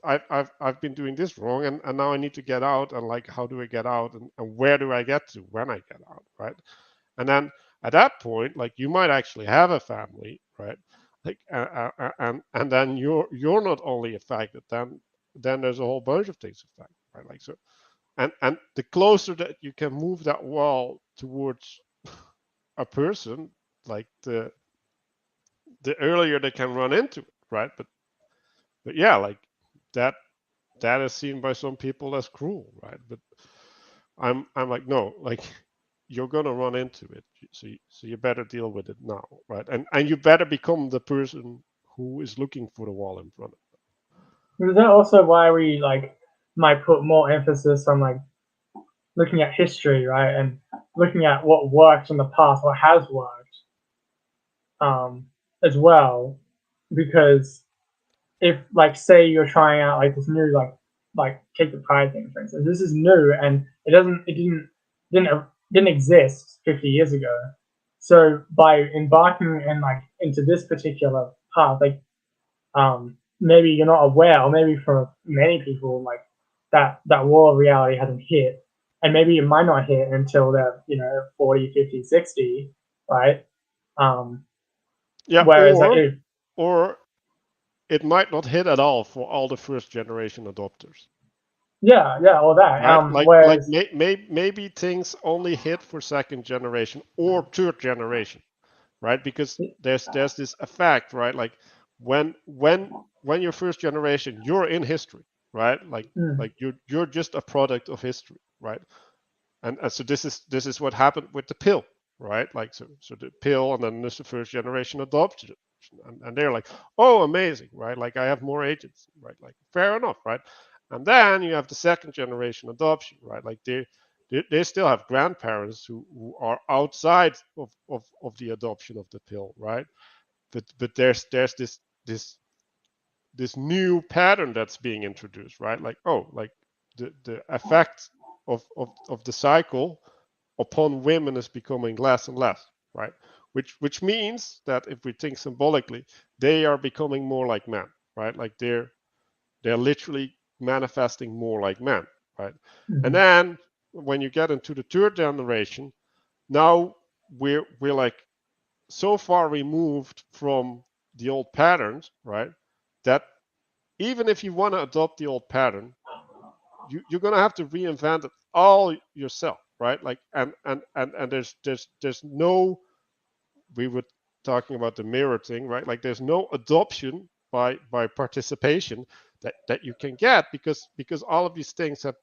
Speaker 1: I've been doing this wrong, and now I need to get out, and like how do I get out, and where do I get to when I get out, right? And then at that point, like you might actually have a family, right? Like and then you're not only affected, then there's a whole bunch of things affected, right? Like so, and the closer that you can move that wall towards a person, like the earlier they can run into it, right? But yeah, like that that is seen by some people as cruel, right? But I'm like, no, like you're gonna run into it, so you better deal with it now, right? And you better become the person who is looking for the wall in front of
Speaker 4: Is that also why we like might put more emphasis on like looking at history, right, and looking at what worked in the past, what has worked, as well, because if like say you're trying out like this new like take the pride thing for instance, this is new and it didn't exist 50 years ago. So by embarking and like into this particular path, like maybe you're not aware, or maybe for many people like that wall of reality hasn't hit, and maybe it might not hit until they're 40, 50, 60, right? um
Speaker 1: it. Yeah,
Speaker 4: whereas like if
Speaker 1: or it might not hit at all for all the first generation adopters,
Speaker 4: yeah, all that.
Speaker 1: right? Like
Speaker 4: Whereas
Speaker 1: maybe things only hit for second generation or third generation, right? Because there's this effect, right? Like when you're first generation, you're in history, right? Like you're just a product of history, right? And so this is what happened with the pill, right? Like so the pill, and then there's the first generation adoption, and they're like, oh, amazing, right? Like I have more agents, right? Like fair enough, right? And then you have the second generation adoption, right? Like they still have grandparents who are outside of the adoption of the pill, right? But there's this this new pattern that's being introduced, right? Like, oh, like the effect of the cycle upon women is becoming less and less, right? Which means that if we think symbolically, they are becoming more like men, right? Like they're literally manifesting more like men, right? And
Speaker 4: mhm.
Speaker 1: then when you get into the third generation, now we're like so far removed from the old patterns, right? That even if you want to adopt the old pattern, you're gonna have to reinvent it all yourself, right? Like and there's no, we were talking about the mirror thing, right? Like there's no adoption by participation that you can get because all of these things have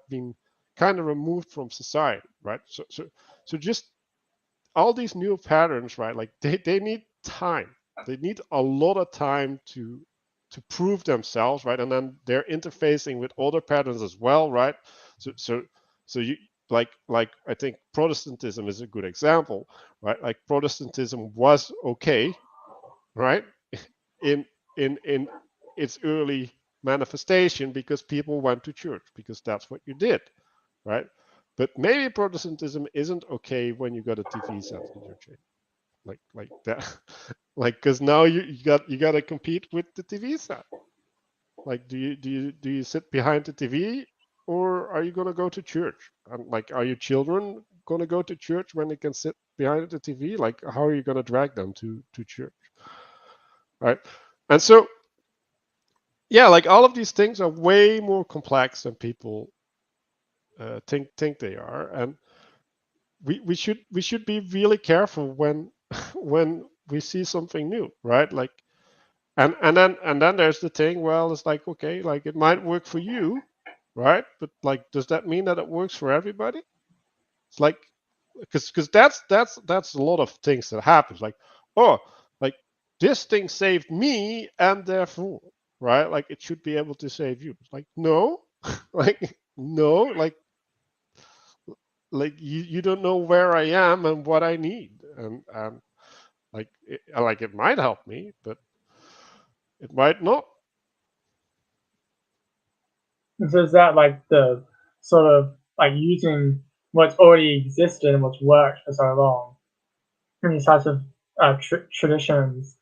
Speaker 1: been kind of removed from society, right? So just all these new patterns, right? Like they need time. They need a lot of time to prove themselves, right? And then they're interfacing with other patterns as well, right? So you like I think Protestantism is a good example, right? Like Protestantism was okay, right? In in its early manifestation because people went to church because that's what you did, right? But maybe Protestantism isn't okay when you got a TV set in your chain, like that, like because now you got to compete with the TV set. Like, do you sit behind the TV, or are you gonna go to church? And like, are your children going to go to church when they can sit behind the TV? Like, how are you going to drag them to church? Right? And so, yeah, like all of these things are way more complex than people think they are, and we should be really careful when when we see something new, right? Like, and then there's the thing. Well, it's like, okay, like it might work for you, right? But like, does that mean that it works for everybody? It's like, because that's a lot of things that happens. Like, oh, like this thing saved me, and therefore, right? Like it should be able to save you. It's like, no, like no, like you don't know where I am and what I need, and like it might help me, but it might not.
Speaker 4: And so is that like the sort of like using what's already existed and what's worked for so long, and these types of traditions,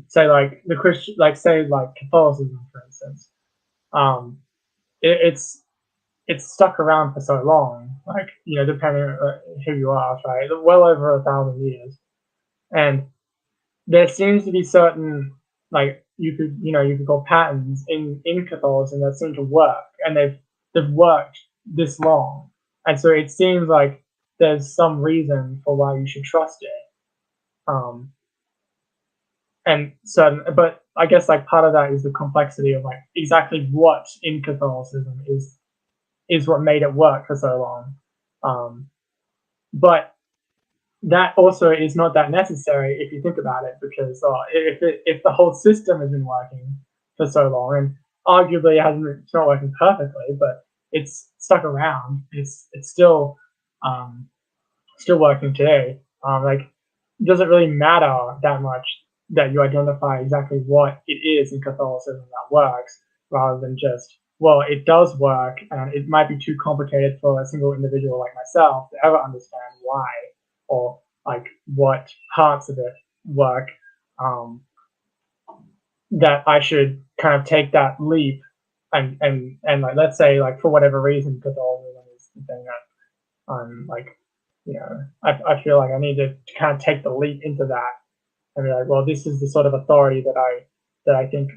Speaker 4: say like the Christian, like say like Catholicism, for instance, um, it's stuck around for so long, like depending on who you ask, right? Well over 1,000 years, and there seems to be certain like you could call patterns in Catholicism that seem to work, and they've worked this long, and so it seems like there's some reason for why you should trust it. And so, but I guess like part of that is the complexity of like exactly what in Catholicism is what made it work for so long. But that also is not that necessary if you think about it, because if the whole system has been working for so long, and arguably it's not working perfectly, but it's stuck around. It's still working today. Like, it doesn't really matter that much that you identify exactly what it is in Catholicism that works, rather than just, well, it does work, and it might be too complicated for a single individual like myself to ever understand why, or like what parts of it work, that I should kind of take that leap, and like, let's say, like, for whatever reason Catholicism is the thing that I'm like, I feel like I need to kind of take the leap into that and be like, well, this is the sort of authority that I think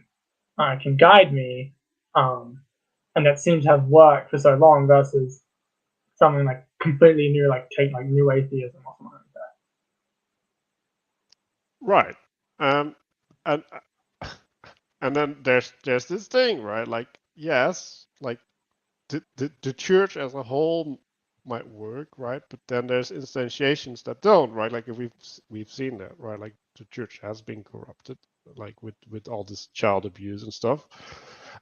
Speaker 4: can guide me, and that seems to have worked for so long, versus something like completely new, like take like new atheism or something like that.
Speaker 1: Right. Um, and and then there's this thing, right? Like, yes, like the church as a whole might work, right? But then there's instantiations that don't, right? Like if we've seen that, right? Like the church has been corrupted, like with all this child abuse and stuff,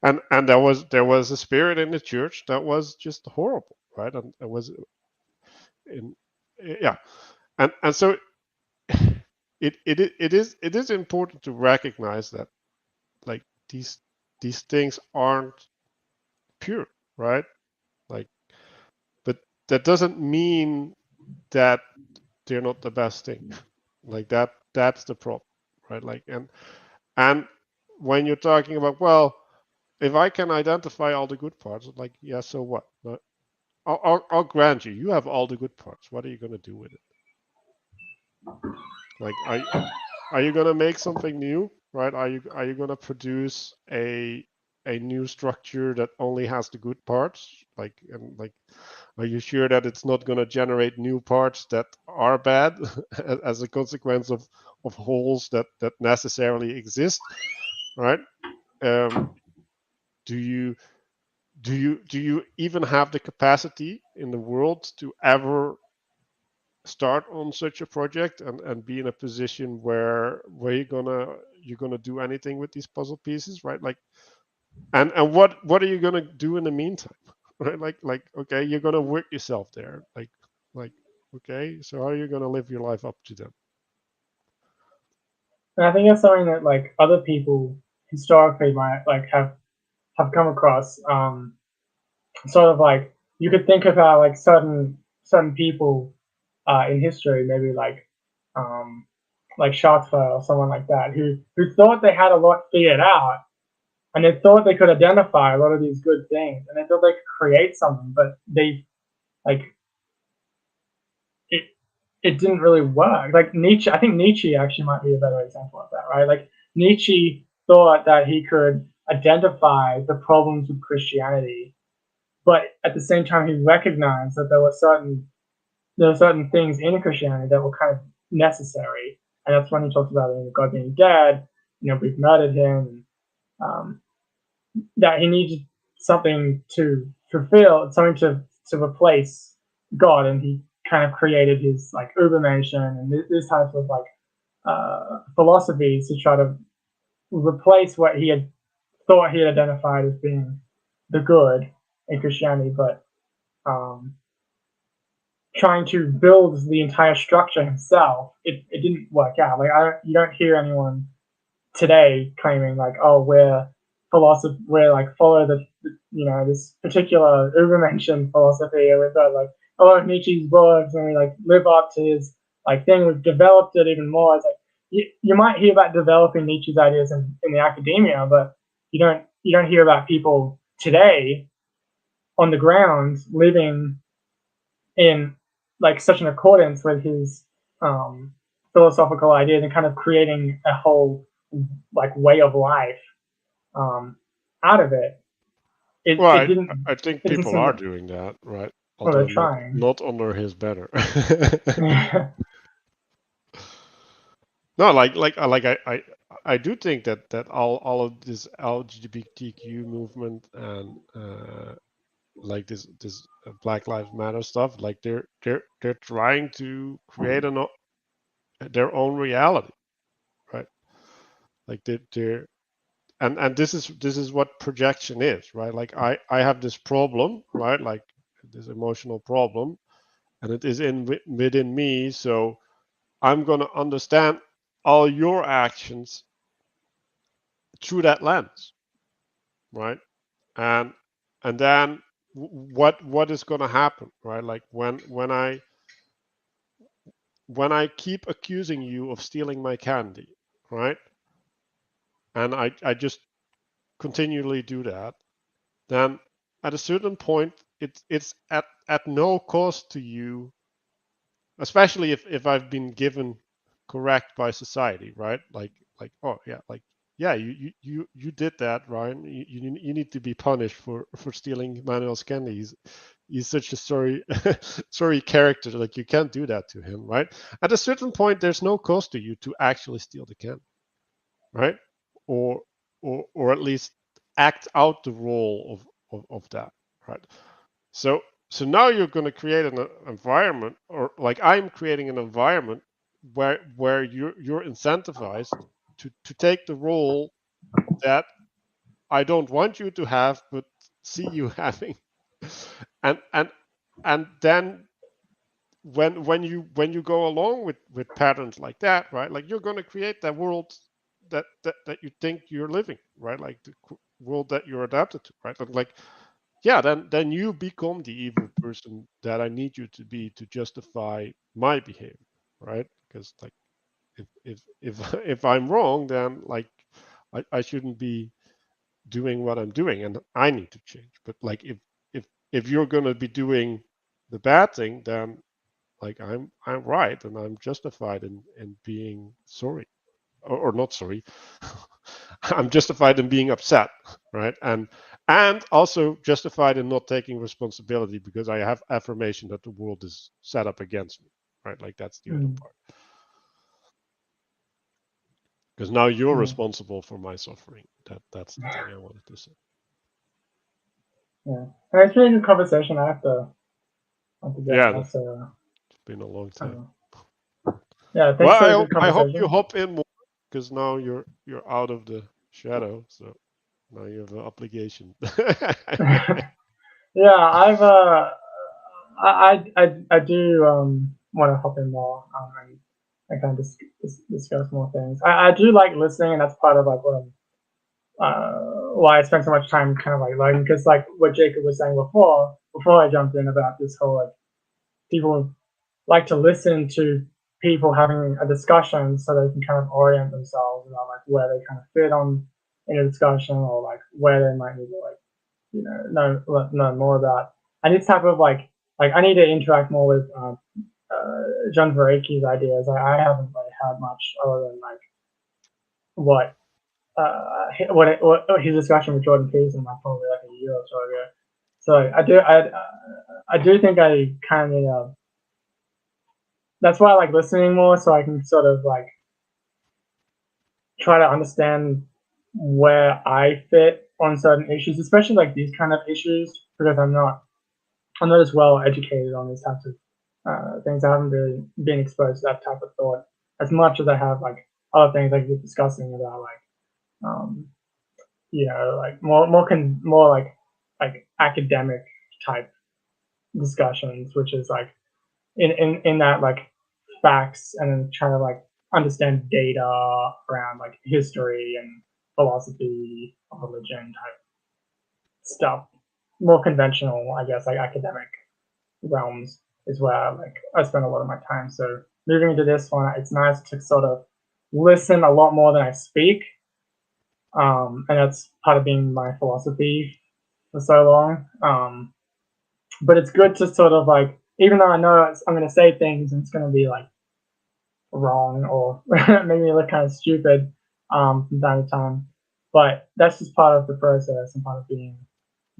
Speaker 1: and there was a spirit in the church that was just horrible, right? And it was in, yeah, and so it is important to recognize that, like, these things aren't pure, right? Like, but that doesn't mean that they're not the best thing. Like that's the problem, right? Like, and when you're talking about, well, if I can identify all the good parts, like, yeah, so what? I'll grant you have all the good parts. What are you gonna do with it? Like, are you gonna make something new, right? Are you gonna produce a new structure that only has the good parts? Like, and like, are you sure that it's not gonna generate new parts that are bad as a consequence of holes that necessarily exist, right? Do you even have the capacity in the world to ever start on such a project and be in a position where you're gonna do anything with these puzzle pieces, right? Like, and what are you gonna do in the meantime, right? Like, okay, you're gonna work yourself there, like, okay, so how are you gonna live your life up to them?
Speaker 4: And I think that's something that like other people historically might like have come across. Sort of like, you could think about like certain people in history, maybe like Chartres or someone like that, who thought they had a lot figured out, and they thought they could identify a lot of these good things, and they thought they could create something, but they like it didn't really work. Like Nietzsche, I think Nietzsche actually might be a better example of that, right? Like Nietzsche thought that he could identify the problems with Christianity, but at the same time he recognized that there were certain things in Christianity that were kind of necessary, and that's when he talks about God being dead, we've murdered him, and that he needed something to fulfill, something to replace God, and he kind of created his like Ubermensch and this type of like philosophies to try to replace what he had thought he had identified as being the good in Christianity, but trying to build the entire structure himself, it didn't work out. Like you don't hear anyone today claiming like, oh, we're like follow this particular Ubermensch philosophy, and we've got like a lot of Nietzsche's books, and we like live up to his like thing. We've developed it even more. It's like you might hear about developing Nietzsche's ideas in the academia, but you don't hear about people today on the ground living in like such an accordance with his philosophical ideas and kind of creating a whole like way of life out of it.
Speaker 1: Well,
Speaker 4: It didn't.
Speaker 1: I think
Speaker 4: It
Speaker 1: people are
Speaker 4: doesn't.
Speaker 1: doing that, right?
Speaker 4: Well, they're
Speaker 1: Although
Speaker 4: trying.
Speaker 1: not under his banner.
Speaker 4: Yeah.
Speaker 1: No, I do think that all of this LGBTQ movement and like this Black Lives Matter stuff, like they're trying to create their own reality, right? Like they're and this is what projection is, right? Like I have this problem, right? Like this emotional problem, and it is within me, so I'm gonna understand all your actions through that lens, right? And then what is gonna happen, right? Like when I keep accusing you of stealing my candy, right? And I just continually do that, then at a certain point it's at no cost to you, especially if I've been given correct by society, right? Like oh yeah, like yeah, you did that, Ryan. You need to be punished for stealing Manuel's candy. He's such a sorry character. Like you can't do that to him, right? At a certain point, there's no cost to you to actually steal the candy, right? Or or at least act out the role of that, right? So now you're going to create an environment, or like I'm creating an environment where you're incentivized to take the role that I don't want you to have, but see you having, and then when you go along with patterns like that, right? Like you're going to create that world that you think you're living, right? Like the world that you're adapted to, right? Like yeah, then you become the evil person that I need you to be to justify my behavior, right? Because like if I'm wrong, then like I shouldn't be doing what I'm doing, and I need to change. But like if you're gonna be doing the bad thing, then like I'm right and I'm justified in being sorry, or not sorry. I'm justified in being upset, right? And also justified in not taking responsibility because I have affirmation that the world is set up against me, right? Like that's the other part. Because now you're responsible for my suffering. That's the thing I wanted to say.
Speaker 4: Yeah, and it's really good conversation. I have to get
Speaker 1: Yeah,
Speaker 4: now. So
Speaker 1: it's been a long time.
Speaker 4: Yeah, thanks for the
Speaker 1: Well,
Speaker 4: good
Speaker 1: I hope
Speaker 4: conversation.
Speaker 1: you hop in more because now you're out of the shadow, so now you have an obligation.
Speaker 4: Yeah, I do want to hop in more and kind of discuss more things. I do like listening, and that's part of like what I'm why I spend so much time kind of like learning, because like what Jacob was saying before I jumped in about this whole like people like to listen to people having a discussion so they can kind of orient themselves about like where they kind of fit on in a discussion, or like where they might need to like know more about. And it's type of like I need to interact more with John Vareki's ideas. I haven't really had much other than like what his discussion with Jordan Peterson like probably like a year or so ago. So I do think I kind of that's why I like listening more, so I can sort of like try to understand where I fit on certain issues, especially like these kind of issues, because I'm not as well educated on these types of things. I haven't really been exposed to that type of thought as much as I have like other things like you're discussing about like like more like academic type discussions, which is like in that like facts and then trying to like understand data around like history and philosophy of religion type stuff. More conventional, I guess, like academic realms is where like I spend a lot of my time. So moving into this one, it's nice to sort of listen a lot more than I speak. And that's part of being my philosophy for so long. But it's good to sort of like, even though I know I'm going to say things and it's going to be like wrong or make me look kind of stupid from time to time, but that's just part of the process and part of being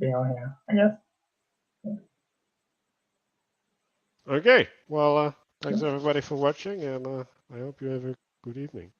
Speaker 4: on here, I guess.
Speaker 1: Okay. Well, thanks everybody for watching, and I hope you have a good evening.